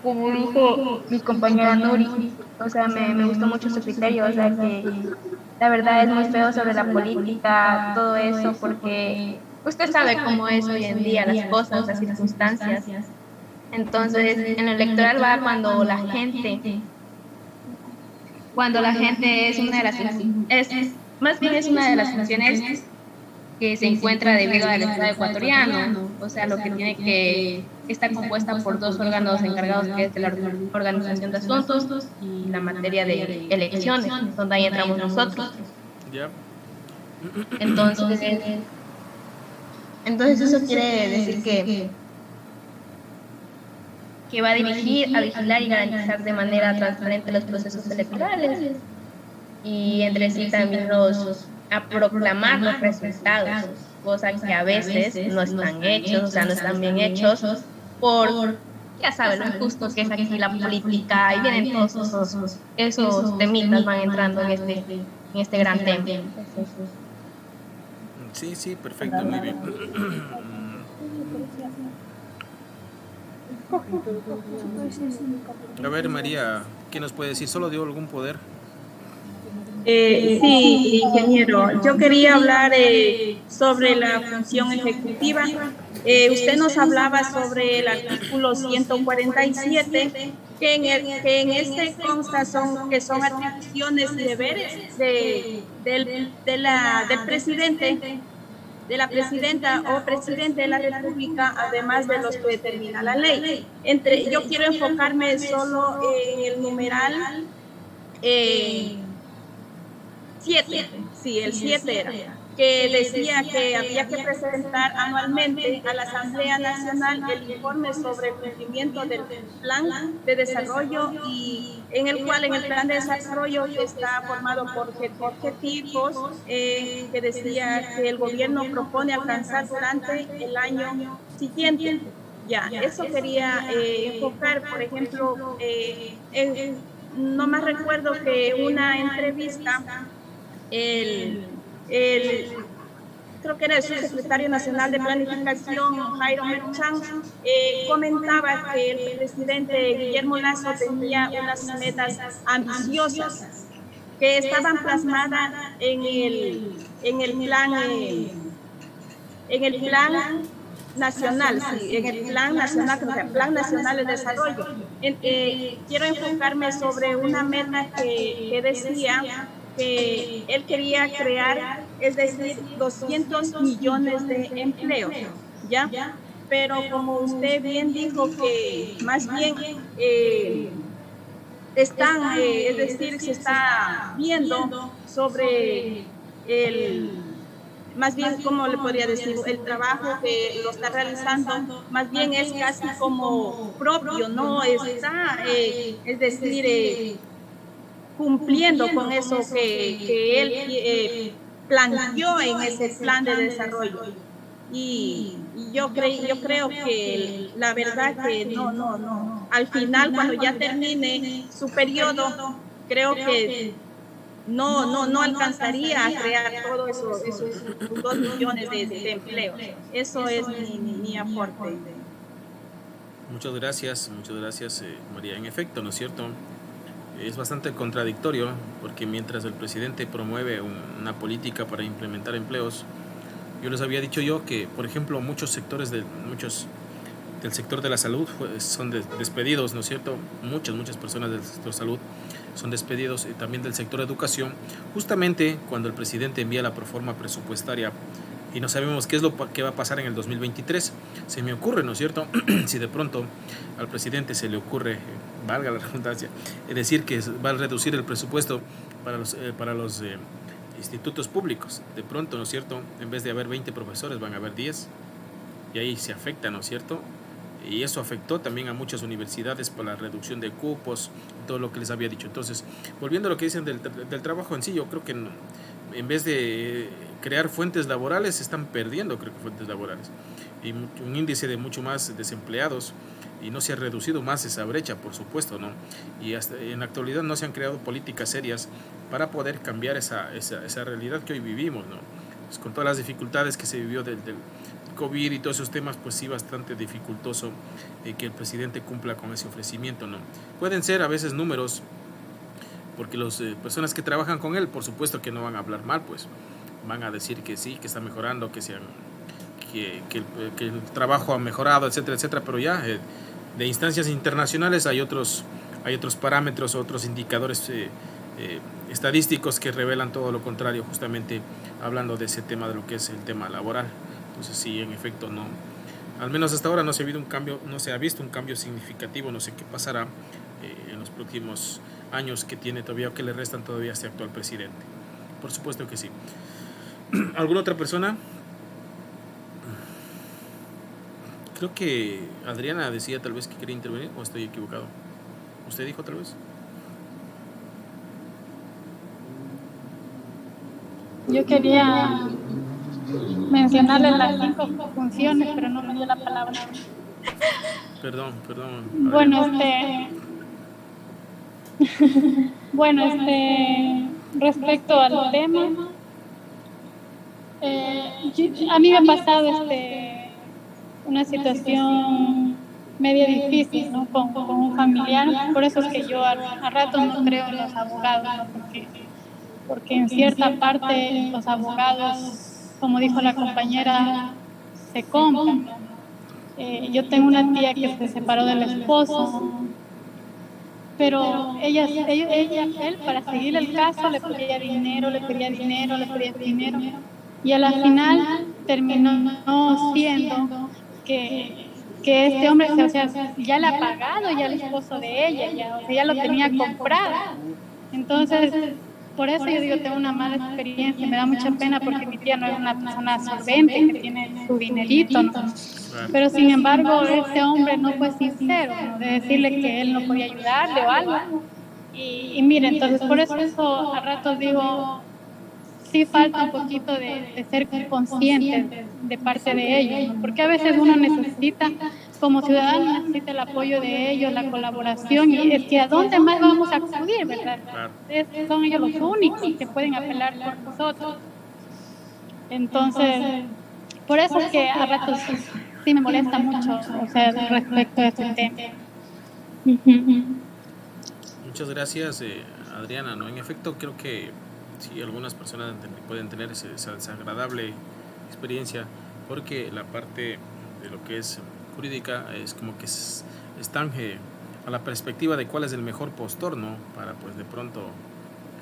como dijo mi compañera Nuri, o sea, me gustó mucho su criterio, o sea, que la verdad es muy feo sobre la política, todo eso, porque usted sabe cómo es hoy en día las cosas, las circunstancias. Entonces, en el electoral va cuando la gente es una de las más bien es una de las funciones que se encuentra debido al Estado ecuatoriano, o sea, lo que tiene que está compuesta por 2 órganos encargados, que es de la organización de asuntos y la materia de elecciones, donde ahí entramos nosotros. Ya. Entonces eso quiere decir que va a dirigir, a vigilar y garantizar de manera transparente los procesos electorales y entre sí también a proclamar los resultados. cosa que a veces no están hechos, o sea, no están bien hechos por, ya sabes, lo injusto que es aquí la política y vienen todos esos temitas van entrando en este gran tema. Sí, sí, perfecto, muy bien. A ver, María, ¿qué nos puede decir? ¿Solo dio algún poder? Sí, ingeniero. Yo quería hablar sobre la función ejecutiva. Usted nos hablaba sobre el artículo 147, que en este consta que son atribuciones y deberes del presidente, de la presidenta o presidente de la República, además de los que determina la ley. Yo quiero enfocarme solo en el numeral 7, sí, el 7 era, que decía que había que presentar anualmente a la Asamblea Nacional el informe sobre el cumplimiento del plan de desarrollo, y en el cual en el plan de desarrollo está formado por objetivos que decía que el gobierno propone alcanzar durante el año siguiente. Ya, eso quería enfocar, por ejemplo, no más recuerdo que una entrevista, creo que era el subsecretario nacional de Planificación, Jairo Merchan, comentaba que el presidente Guillermo Lasso tenía unas metas ambiciosas que estaban plasmadas en el plan nacional, sí, en el plan nacional, plan nacional de desarrollo. Quiero enfocarme sobre una meta que decía que él quería crear, es decir, 200 millones de empleos, ¿ya? Pero como usted bien dijo, que más bien es decir, se está viendo sobre más bien, ¿cómo le podría decir? El trabajo que lo está realizando, más bien es casi como propio, no está, es decir, cumpliendo con eso que él planteó en ese plan de desarrollo. Y yo creo que la verdad que no. Al final, cuando ya termine su periodo, creo que no alcanzaría a crear todos esos 2 millones de empleos. Eso es mi aporte. Muchas gracias, María. En efecto, ¿no es cierto? Es bastante contradictorio, porque mientras el presidente promueve una política para implementar empleos, yo les había dicho yo que, por ejemplo, muchos sectores del sector de la salud son despedidos, ¿no es cierto? Muchas personas del sector salud son despedidos, y también del sector educación, justamente cuando el presidente envía la proforma presupuestaria y no sabemos qué es lo que va a pasar en el 2023. Se me ocurre, ¿no es cierto? Si de pronto al presidente se le ocurre, valga la redundancia, es decir, que va a reducir el presupuesto para los institutos públicos, de pronto, ¿no es cierto? En vez de haber 20 profesores van a haber 10, y ahí se afecta, ¿no es cierto? Y eso afectó también a muchas universidades por la reducción de cupos, todo lo que les había dicho. Entonces, volviendo a lo que dicen del trabajo en sí, yo creo que en vez de crear fuentes laborales, se están perdiendo, creo que, fuentes laborales. Y un índice de mucho más desempleados, y no se ha reducido más esa brecha, por supuesto, ¿no? Y hasta en la actualidad no se han creado políticas serias para poder cambiar esa realidad que hoy vivimos, ¿no? Pues con todas las dificultades que se vivió del COVID y todos esos temas, pues sí, bastante dificultoso que el presidente cumpla con ese ofrecimiento, ¿no? Pueden ser a veces números, porque las personas que trabajan con él, por supuesto que no van a hablar mal, pues van a decir que sí, que está mejorando, que el trabajo ha mejorado, etcétera, etcétera, pero ya de instancias internacionales hay otros parámetros, otros indicadores estadísticos que revelan todo lo contrario, justamente hablando de ese tema, de lo que es el tema laboral. Entonces sí, en efecto, no, al menos hasta ahora no se ha visto un cambio significativo. No sé qué pasará en los próximos años que tiene todavía, o que le restan todavía a este actual presidente. Por supuesto que sí. ¿Alguna otra persona? Creo que Adriana decía tal vez que quería intervenir, o estoy equivocado. ¿Usted dijo tal vez? Yo quería mencionarle las 5 funciones, pero no me dio la palabra. Perdón. Bueno, respecto al tema, a mí me ha pasado una situación media difícil, ¿no? Con un familiar, por eso es que yo a ratos no creo en los abogados, ¿no? Porque en cierta parte los abogados, como dijo la compañera, se compran. Yo tengo una tía que se separó del esposo, pero él para seguir el caso le pedía dinero, y a la final terminó siendo que este hombre, o sea, ya le ha pagado ya el esposo de ella, o sea, ya lo tenía comprado. Entonces, por eso yo digo, tengo una mala experiencia, me da mucha pena porque mi tía no es una persona solvente, que tiene su dinerito, ¿no? Pero sin embargo, este hombre no fue sincero, ¿no? De decirle que él no podía ayudarle o algo. Y mire, entonces por eso a ratos digo, sí falta un poquito de ser consciente de parte de ellos, ¿no? Porque a veces uno necesita, como ciudadano, necesita el apoyo de ellos, la colaboración, y es que ¿a dónde más vamos a acudir, verdad? Son ellos los únicos que pueden apelar por nosotros. Entonces, por eso es que a ratos sí me molesta mucho, o sea, respecto a este tema. Muchas gracias, Adriana, ¿no? En efecto, creo que sí, algunas personas pueden tener esa desagradable experiencia, porque la parte de lo que es jurídica es como que están a la perspectiva de cuál es el mejor postor, ¿no? Para pues de pronto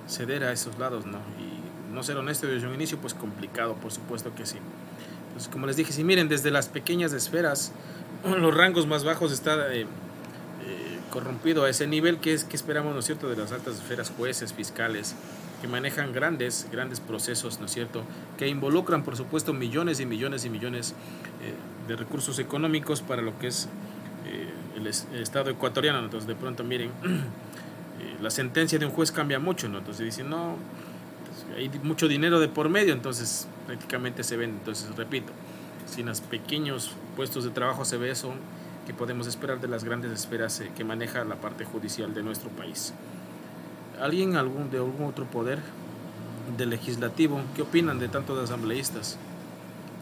ceder a esos lados, ¿no? Y no ser honesto desde un inicio, pues complicado, por supuesto que sí. Entonces, como les dije, si miren, desde las pequeñas esferas, los rangos más bajos está corrompido a ese nivel que esperamos, ¿no es cierto?, de las altas esferas, jueces, fiscales, que manejan grandes procesos, ¿no es cierto?, que involucran, por supuesto, millones y millones y millones de recursos económicos para lo que es el Estado ecuatoriano. Entonces, de pronto, miren, la sentencia de un juez cambia mucho, ¿no? Entonces dicen, no, hay mucho dinero de por medio, entonces prácticamente se vende. Entonces, repito, si en los pequeños puestos de trabajo se ve eso, que podemos esperar de las grandes esferas que maneja la parte judicial de nuestro país. ¿Alguien de algún otro poder del legislativo? ¿Qué opinan de tantos asambleístas?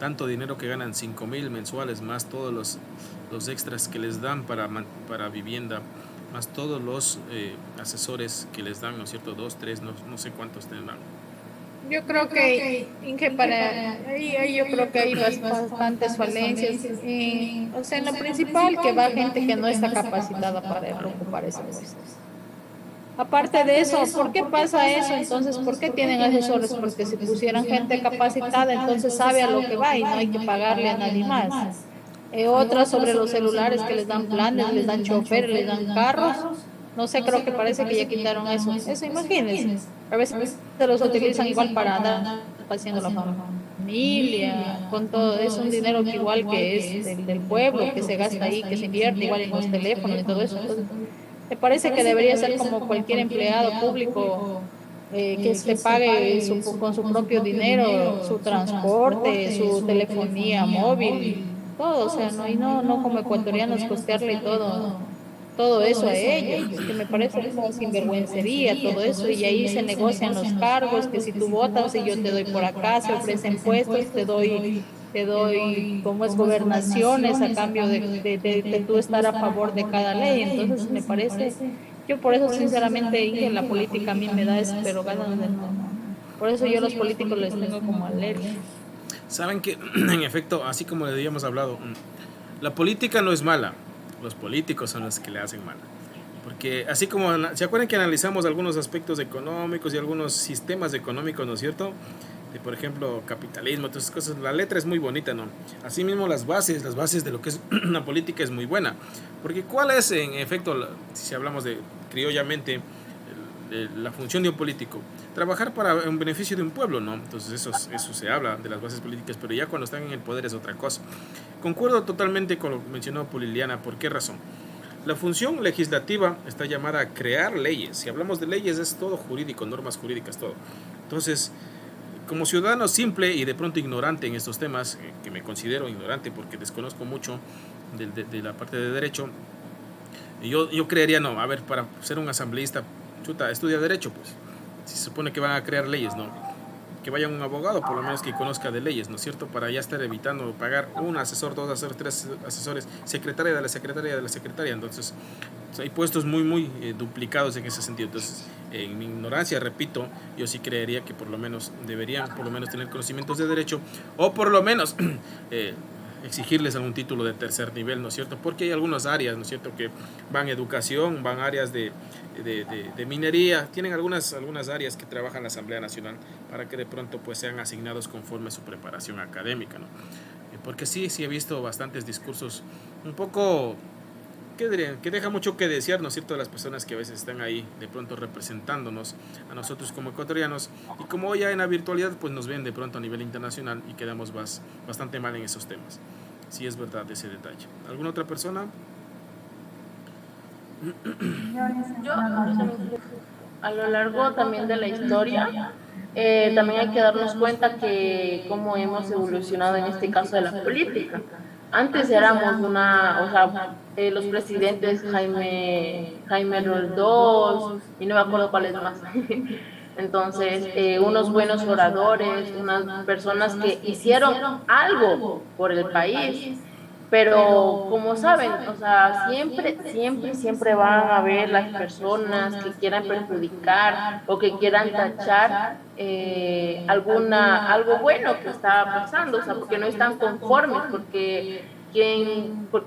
Tanto dinero que ganan, 5,000 mensuales, más todos los extras que les dan para vivienda, más todos los asesores que les dan, ¿no es cierto? 2, 3, no sé cuántos tendrán. Yo creo que, Inge, ahí yo creo que hay bastantes falencias. O sea, en lo principal, que va gente que no está capacitada para ocupar ese puesto. Aparte de eso, ¿por qué pasa eso? Entonces, ¿por qué tienen asesores? Porque si pusieran gente capacitada, entonces sabe a lo que va y no hay que pagarle a nadie más. Otra sobre los celulares, que les dan planes, les dan choferes, les dan carros. No sé, creo que parece que ya quitaron eso. Eso, imagínense. A veces se los utilizan igual para andar haciendo la familia, con todo. Es un dinero que igual que es del pueblo, que se gasta ahí, que se invierte igual en los teléfonos y todo eso. Entonces, me parece que debería ser como cualquier empleado público, que se pague con su propio dinero, su transporte, su telefonía móvil, todo, o sea, no como ecuatorianos costearle todo eso a ellos, que me parece como sinvergüencería todo eso, y ahí se negocian los cargos, que si tú votas y yo te doy por acá, se ofrecen puestos, te doy como es gobernaciones a cambio de tú estar a favor de cada ley. Entonces me parece, yo por eso sinceramente, Inge, la política a mí me da pero ganas de no. Por eso yo a los políticos les tengo como alergia. Saben que, en efecto, así como le habíamos hablado, la política no es mala, los políticos son los que le hacen mal. Porque así como, ¿se acuerdan que analizamos algunos aspectos económicos y algunos sistemas económicos, ¿no es cierto? De, por ejemplo, capitalismo, todas esas cosas. La letra es muy bonita, ¿no? Asimismo, las bases de lo que es una política es muy buena. Porque ¿cuál es, en efecto, si hablamos de criollamente, la función de un político? Trabajar para un beneficio de un pueblo, ¿no? Entonces eso se habla de las bases políticas, pero ya cuando están en el poder es otra cosa. Concuerdo totalmente con lo que mencionó Liliana. ¿Por qué razón? La función legislativa está llamada a crear leyes. Si hablamos de leyes, es todo jurídico, normas jurídicas, todo. Entonces, como ciudadano simple y de pronto ignorante en estos temas, que me considero ignorante porque desconozco mucho de la parte de derecho, yo creería, no, a ver, para ser un asambleísta, chuta, estudia derecho, pues, si se supone que van a crear leyes, ¿no? Que vaya un abogado, por lo menos que conozca de leyes, ¿no es cierto? Para ya estar evitando pagar un asesor, dos asesores, tres asesores, secretaria de la secretaria, entonces hay puestos muy duplicados en ese sentido. Entonces, en mi ignorancia, repito, yo sí creería que por lo menos deberían por lo menos tener conocimientos de derecho, o por lo menos exigirles algún título de tercer nivel, ¿no es cierto? Porque hay algunas áreas, ¿no es cierto?, que van educación, van áreas de minería, tienen algunas áreas que trabajan la Asamblea Nacional para que de pronto pues sean asignados conforme a su preparación académica, ¿no? Porque sí he visto bastantes discursos un poco, ¿qué dirían?, que deja mucho que desear, ¿no es cierto?, de las personas que a veces están ahí de pronto representándonos a nosotros como ecuatorianos, y como hoy ya en la virtualidad pues nos ven de pronto a nivel internacional y quedamos bastante mal en esos temas. Sí, es verdad ese detalle. ¿Alguna otra persona? Yo, a lo largo también de la historia, también hay que darnos cuenta que cómo hemos evolucionado en este caso de la política. Antes éramos los presidentes Jaime Roldós, y no me acuerdo cuáles más. Entonces, unos buenos oradores, unas personas que hicieron algo por el país. Pero como saben, o sea, siempre van a haber las personas que quieran perjudicar o que quieran tachar algo bueno que está pasando, o sea, porque no están conformes, porque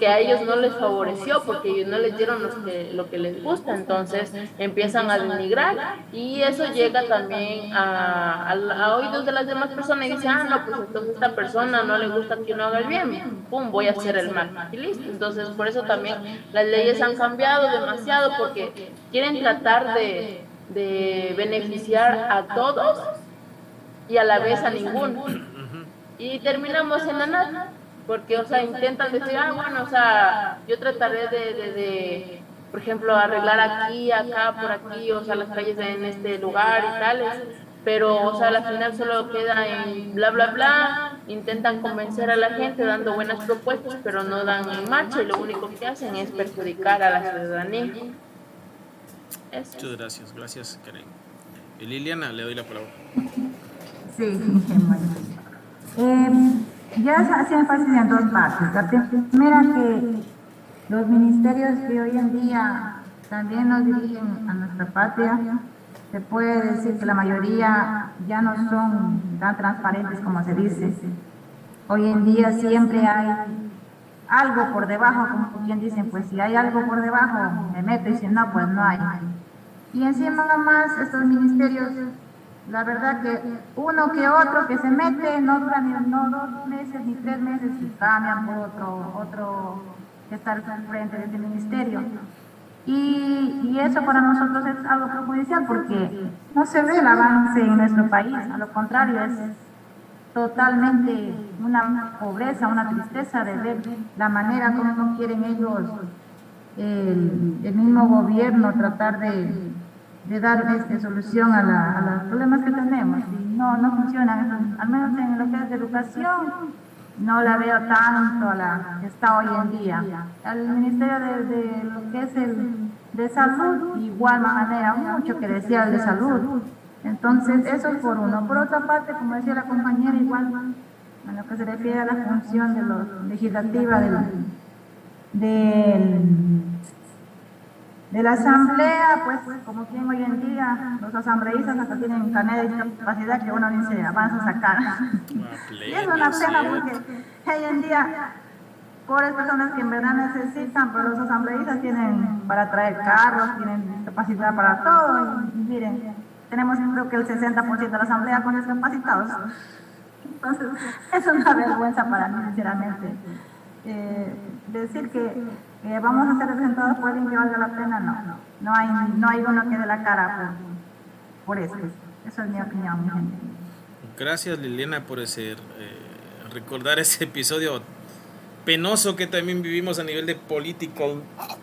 a ellos no les favoreció, porque ellos no les dieron lo que les gusta, entonces empiezan a denigrar, y eso llega también a oídos de las demás personas y dicen, no, pues entonces a esta persona no le gusta que uno haga el bien, pum, voy a hacer el mal, y listo. Entonces por eso también las leyes han cambiado demasiado, porque quieren tratar de beneficiar a todos y a la vez a ninguno, y terminamos en la nada. Porque, o sea, intentan decir, bueno, o sea, yo trataré de, por ejemplo, arreglar aquí, acá, por aquí, o sea, las calles en este lugar y tales, pero, o sea, al final solo queda en bla, bla, bla, intentan convencer a la gente dando buenas propuestas, pero no dan en marcha, y lo único que hacen es perjudicar a la ciudadanía. Eso. Muchas gracias, Karen. Liliana, le doy la palabra. Sí, ya se énfasis en dos partes. La primera, que los ministerios que hoy en día también nos dirigen a nuestra patria, se puede decir que la mayoría ya no son tan transparentes como se dice. Hoy en día siempre hay algo por debajo, como quien dicen, pues si hay algo por debajo, me meto, y si no, pues no hay. Y encima más estos ministerios, la verdad que uno que otro que se mete no dura ni 2 meses ni 3 meses y cambian por otro que está al frente de ese ministerio. Y eso para nosotros es algo perjudicial, porque no se ve el avance en nuestro país, a lo contrario, es totalmente una pobreza, una tristeza de ver la manera como quieren ellos, el mismo gobierno, tratar de dar solución a los problemas que tenemos. Y no funcionan, al menos en lo que es de educación, no la veo tanto a la que está hoy en día. El Ministerio de lo que es de salud, igual manera, mucho que decía el de salud. Entonces, eso es por uno. Por otra parte, como decía la compañera, igual en lo que se refiere a la función de los legislativa de la asamblea, pues como quien hoy en día los asambleístas hasta tienen carnet de discapacidad que uno ni se avanza a sacar. Y es una pena, porque hoy en día pobres personas que en verdad necesitan, pero los asambleístas tienen para traer carros, tienen discapacidad para todo, y miren, tenemos creo que el 60% de la asamblea con discapacitados. Entonces, es una vergüenza para mí, sinceramente. Decir que vamos a ser representados por alguien que valga la pena, no hay uno que dé la cara por eso. Eso es mi opinión, mi gente. Gracias, Liliana, por recordar ese episodio penoso que también vivimos a nivel de política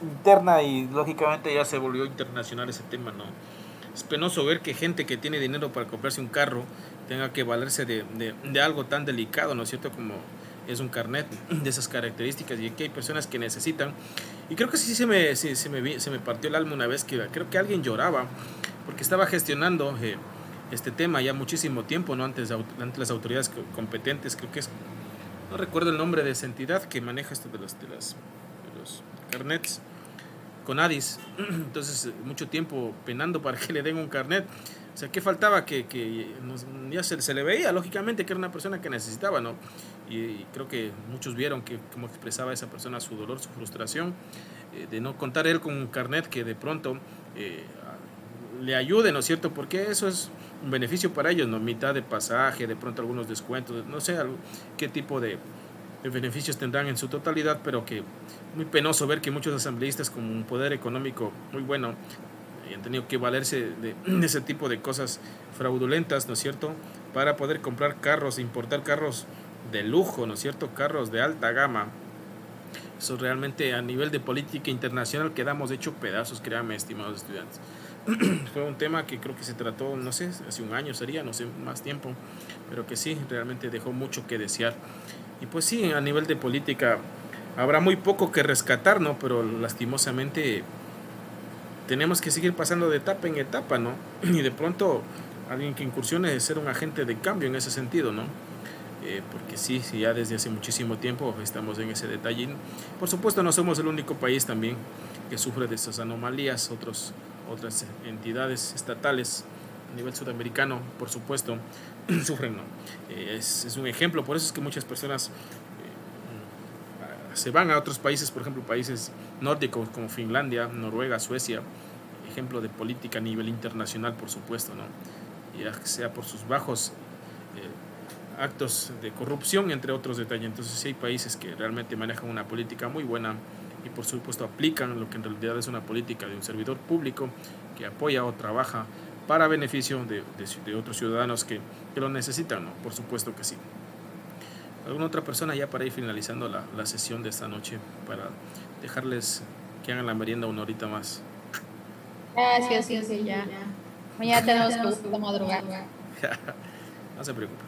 interna, y lógicamente ya se volvió internacional ese tema, ¿no? Es penoso ver que gente que tiene dinero para comprarse un carro tenga que valerse de algo tan delicado, ¿no es cierto?, como es un carnet de esas características, y que hay personas que necesitan. Y creo que sí se me partió el alma una vez, que creo que alguien lloraba porque estaba gestionando este tema ya muchísimo tiempo, ¿no?, ante las autoridades competentes. Creo que es, no recuerdo el nombre de esa entidad que maneja esto de los carnets, Conadis. Entonces, mucho tiempo penando para que le den un carnet. O sea, ¿qué faltaba? Ya se le veía, lógicamente, que era una persona que necesitaba, ¿no? Y creo que muchos vieron cómo expresaba esa persona su dolor, su frustración, de no contar él con un carnet que de pronto le ayude, ¿no es cierto? Porque eso es un beneficio para ellos, ¿no? Mitad de pasaje, de pronto algunos descuentos, no sé qué tipo de beneficios tendrán en su totalidad, pero que muy penoso ver que muchos asambleístas con un poder económico muy bueno han tenido que valerse de ese tipo de cosas fraudulentas, ¿no es cierto?, para poder comprar carros, importar carros de lujo, ¿no es cierto?, carros de alta gama. Eso realmente, a nivel de política internacional, quedamos hecho pedazos, créanme, estimados estudiantes. Fue un tema que creo que se trató, no sé, hace un año sería, no sé, más tiempo, pero que sí, realmente dejó mucho que desear. Y pues sí, a nivel de política habrá muy poco que rescatar, ¿no? Pero lastimosamente tenemos que seguir pasando de etapa en etapa, ¿no? Y de pronto alguien que incursione de ser un agente de cambio en ese sentido, ¿no? Porque sí, ya desde hace muchísimo tiempo estamos en ese detalle. Por supuesto, no somos el único país también que sufre de estas anomalías. Otras entidades estatales a nivel sudamericano, por supuesto, sufren, ¿no? Es un ejemplo. Por eso es que muchas personas se van a otros países, por ejemplo, países nórdicos como Finlandia, Noruega, Suecia, ejemplo de política a nivel internacional, por supuesto, ¿no? Ya sea por sus bajos actos de corrupción, entre otros detalles. Entonces sí hay países que realmente manejan una política muy buena y por supuesto aplican lo que en realidad es una política de un servidor público que apoya o trabaja para beneficio de otros ciudadanos que lo necesitan, ¿no? Por supuesto que sí. ¿Alguna otra persona ya para ir finalizando la sesión de esta noche, para dejarles que hagan la merienda una horita más? Gracias, sí, ya. Mañana tenemos que madrugar. No se preocupe.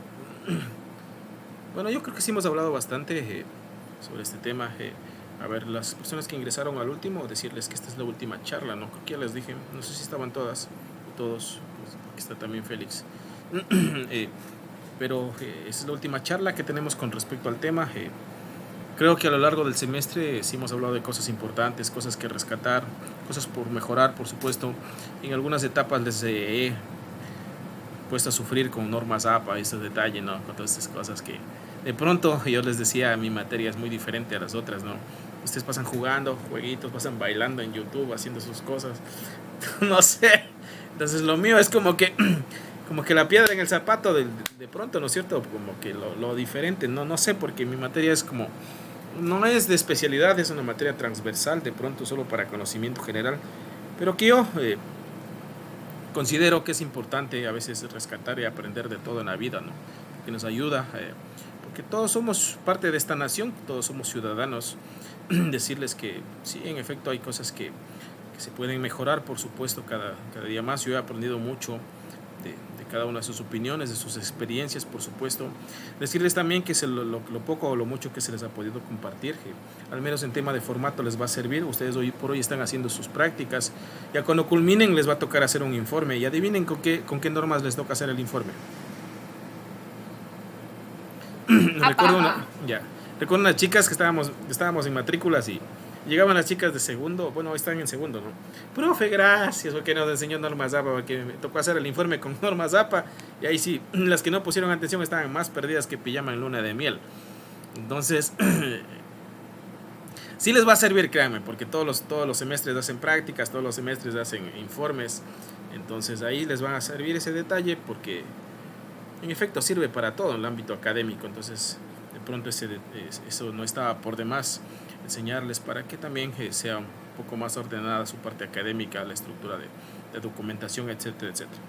Bueno, yo creo que sí hemos hablado bastante sobre este tema. A ver, las personas que ingresaron al último, decirles que esta es la última charla, ¿no? Creo que ya les dije, no sé si estaban todos, pues, aquí está también Félix. Pero es la última charla que tenemos con respecto al tema. Creo que a lo largo del semestre sí hemos hablado de cosas importantes, cosas que rescatar, cosas por mejorar, por supuesto. En algunas etapas les he puesto a sufrir con normas APA, ese detalle, ¿no? Con todas estas cosas que de pronto yo les decía, mi materia es muy diferente a las otras, ¿no? Ustedes pasan jugando jueguitos, pasan bailando en YouTube, haciendo sus cosas, no sé. Entonces lo mío es como que la piedra en el zapato de pronto, ¿no es cierto? Como que lo diferente, no sé, porque mi materia es como, no es de especialidad, es una materia transversal, de pronto solo para conocimiento general, pero que yo considero que es importante a veces rescatar y aprender de todo en la vida, ¿no? Que nos ayuda, porque todos somos parte de esta nación, todos somos ciudadanos. Decirles que sí, en efecto hay cosas que se pueden mejorar, por supuesto, cada día más. Yo he aprendido mucho de cada una de sus opiniones, de sus experiencias, por supuesto. Decirles también que lo poco o lo mucho que se les ha podido compartir, que al menos en tema de formato les va a servir. Ustedes hoy por hoy están haciendo sus prácticas. Ya cuando culminen les va a tocar hacer un informe. Y adivinen con qué normas les toca hacer el informe. Recuerdo unas chicas que estábamos en matrículas y llegaban las chicas de segundo, bueno, están en segundo, ¿no? Profe, gracias, porque nos enseñó normas APA, porque me tocó hacer el informe con normas APA, y ahí sí, las que no pusieron atención estaban más perdidas que pijama en luna de miel. Entonces, sí les va a servir, créanme, porque todos los semestres hacen prácticas, todos los semestres hacen informes, entonces ahí les van a servir ese detalle, porque en efecto sirve para todo en el ámbito académico. Entonces de pronto eso no estaba por demás enseñarles, para que también sea un poco más ordenada su parte académica, la estructura de documentación, etcétera, etcétera.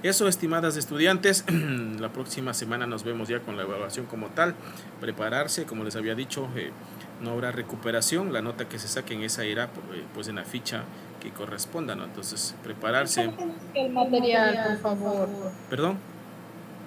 Eso, estimadas estudiantes, la próxima semana nos vemos ya con la evaluación como tal. Prepararse, como les había dicho, no habrá recuperación. La nota que se saquen esa irá pues en la ficha que corresponda, ¿no? Entonces, prepararse. El material, por favor. ¿Perdón?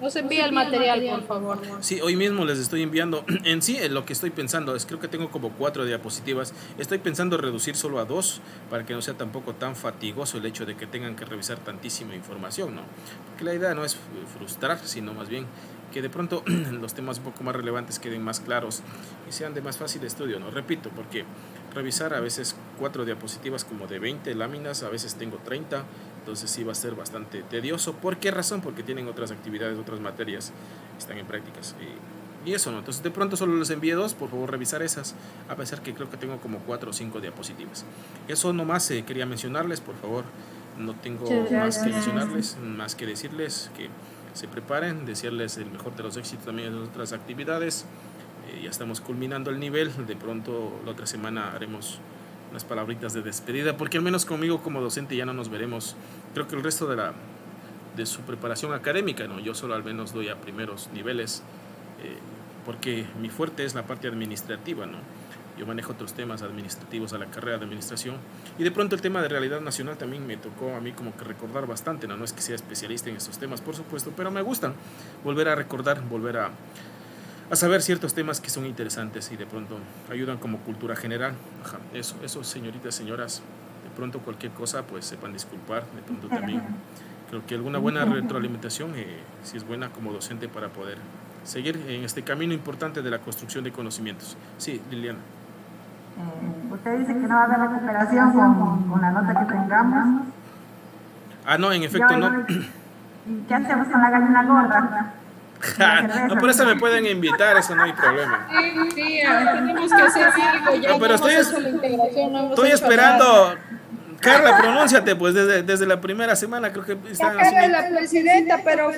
Nos envía el material, por favor. Sí, hoy mismo les estoy enviando. En sí, lo que estoy pensando es, creo que tengo como 4 diapositivas. Estoy pensando reducir solo a 2 para que no sea tampoco tan fatigoso el hecho de que tengan que revisar tantísima información, ¿no? Porque la idea no es frustrar, sino más bien que de pronto los temas un poco más relevantes queden más claros y sean de más fácil estudio, ¿no? Repito, porque revisar a veces 4 diapositivas como de 20 láminas, a veces tengo 30, entonces sí va a ser bastante tedioso. ¿Por qué razón? Porque tienen otras actividades, otras materias, están en prácticas y eso, ¿no? Entonces de pronto solo les envié 2, por favor revisar esas, a pesar que creo que tengo como 4 o 5 diapositivas. Eso nomás quería mencionarles, por favor, no tengo más que mencionarles, más que decirles que se preparen, desearles el mejor de los éxitos también en otras actividades. Ya estamos culminando el nivel, de pronto la otra semana haremos unas palabritas de despedida, porque al menos conmigo como docente ya no nos veremos, creo que el resto de su preparación académica, ¿no? Yo solo al menos doy a primeros niveles, porque mi fuerte es la parte administrativa, ¿no? Yo manejo otros temas administrativos a la carrera de administración y de pronto el tema de realidad nacional también me tocó a mí como que recordar bastante, ¿no? No es que sea especialista en estos temas, por supuesto, pero me gustan volver a recordar, volver a saber ciertos temas que son interesantes y de pronto ayudan como cultura general. Ajá, eso, señoritas, señoras, de pronto cualquier cosa, pues sepan disculpar, de pronto también creo que alguna buena retroalimentación sí es buena como docente para poder seguir en este camino importante de la construcción de conocimientos. Sí, Liliana. Usted dice que no va a haber recuperación con la nota que tengamos. Ah, no, en efecto no. ¿Y qué hacemos con la gallina gorda? No, por eso me pueden invitar, eso no hay problema. Sí, tenemos que hacer algo. Ya no, pero estoy esperando. Carla, pronúnciate, pues desde la primera semana creo que están haciendo. La presidenta, pero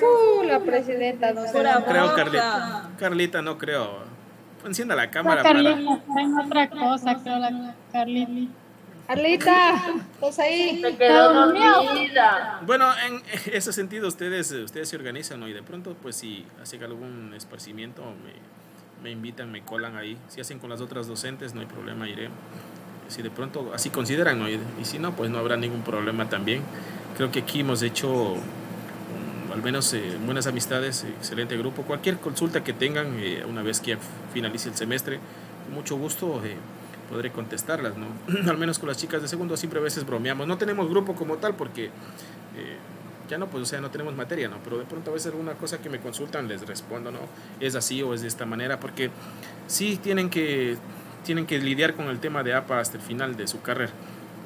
la presidenta no se la creo, Carlita, no creo. Encienda la cámara. Carlita, en otra cosa, creo, la Carlita. Carlita, ¿estás ahí? Se quedó dormida. Bueno, en ese sentido ustedes se organizan, ¿no? Y de pronto, pues si hacen algún esparcimiento, me invitan, me colan ahí. Si hacen con las otras docentes, no hay problema, iré. Si de pronto así consideran, ¿no? Y si no, pues no habrá ningún problema también. Creo que aquí hemos hecho al menos buenas amistades, excelente grupo. Cualquier consulta que tengan, una vez que finalice el semestre, con mucho gusto podré contestarlas, ¿no? Al menos con las chicas de segundo siempre a veces bromeamos. No tenemos grupo como tal porque ya no, pues, o sea, no tenemos materia, ¿no? Pero de pronto a veces alguna cosa que me consultan les respondo, ¿no? Es así o es de esta manera, porque sí tienen que lidiar con el tema de APA hasta el final de su carrera.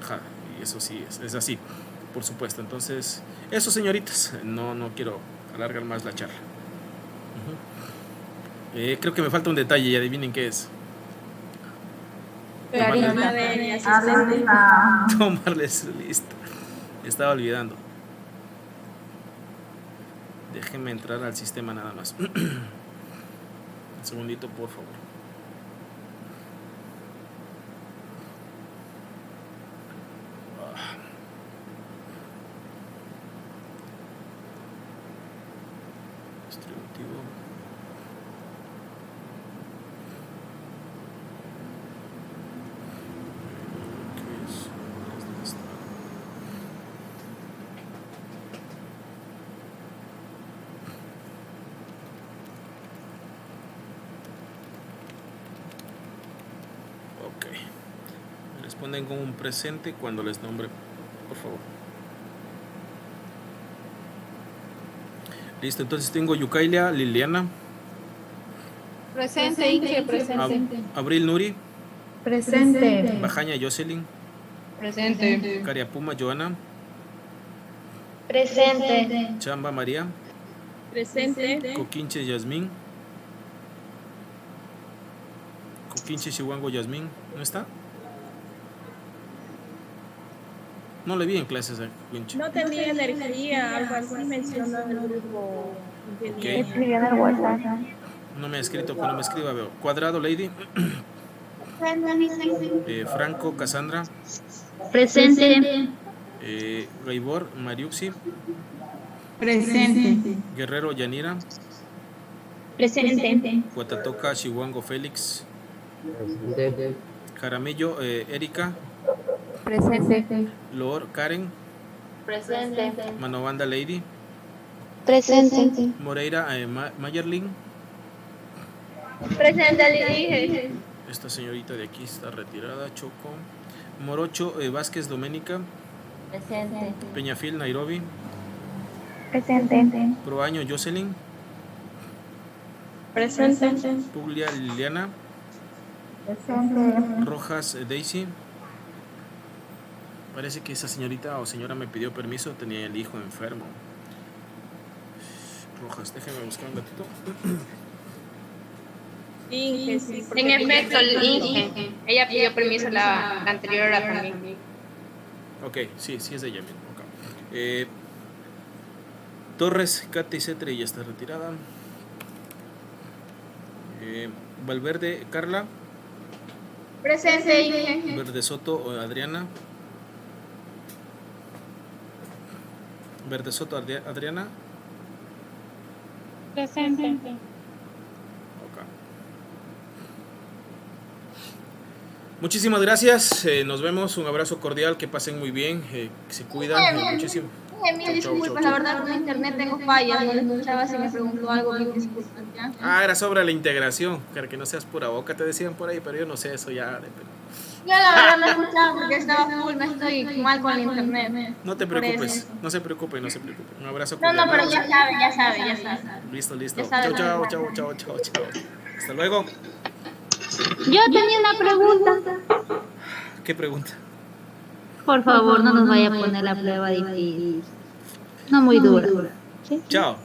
Ajá, y eso sí, es así, por supuesto. Entonces, eso, señoritas, no quiero alargar más la charla. Creo que me falta un detalle y adivinen qué es. Tomarles su lista. Estaba olvidando. Déjenme entrar al sistema nada más. Un segundito, por favor. Distributivo. Ok. Me responden con un presente cuando les nombre, por favor. Listo, entonces tengo Yukailia Liliana. Presente, Inge, presente. Abril Nuri. Presente. Bajaña Jocelyn. Presente. Cariapuma Joana. Presente. Chamba María. Presente. Coquinche Yasmín. Coquinche Chihuango Yasmín. ¿No está? No le vi en clases a Coquinche. No tenía energía, algo así mencionó en el grupo. Okay. Escribió en el WhatsApp. No me ha escrito, cuando me escriba veo. Cuadrado Lady. Franco Cassandra. Presente. Gaibor Mariuxi. Presente. Guerrero Yanira. Presente. Guatatoca Chihuango Félix. Jaramillo Erika. Presente. Lor Karen, Presente. Manobanda Lady, Presente. Moreira Mayerlin. Presente, le dije. Esta señorita de aquí está retirada. Choco. Morocho Vázquez Doménica. Presente. Peñafil Nairobi. Presente. Proaño Jocelyn. Presente. Puglia Liliana. Presente. Rojas Daisy. Parece que esa señorita o señora me pidió permiso, tenía el hijo enfermo. Rojas, déjeme buscar un gatito. Inge, sí, porque En efecto, el Inge. Ella pidió permiso la anterior hora también. Ok, sí, sí es de ella misma. Okay. Torres Katy Cetre ya está retirada. Valverde Carla. Presente, Inge. Verde Soto Adriana. Verde Soto Adriana. Presente. Okay. Muchísimas gracias. Nos vemos. Un abrazo cordial. Que pasen muy bien. Se cuidan muchísimo. Mil disculpas, la verdad con internet tengo fallas, no le escuchaba si me preguntó algo, mil disculpas, ¿ya? Ah, era sobre la integración, para que no seas pura boca, te decían por ahí, pero yo no sé eso ya. Yo la verdad no escuchaba porque estaba full, no estoy mal con el internet. No te preocupes, no se preocupe. Un abrazo. No, pero ya sabe. Listo. Ya sabe. Chao. Hasta luego. Yo tenía una pregunta. ¿Qué pregunta? Por favor, no nos vaya a poner la prueba difícil. No muy dura. ¿Sí? Chao.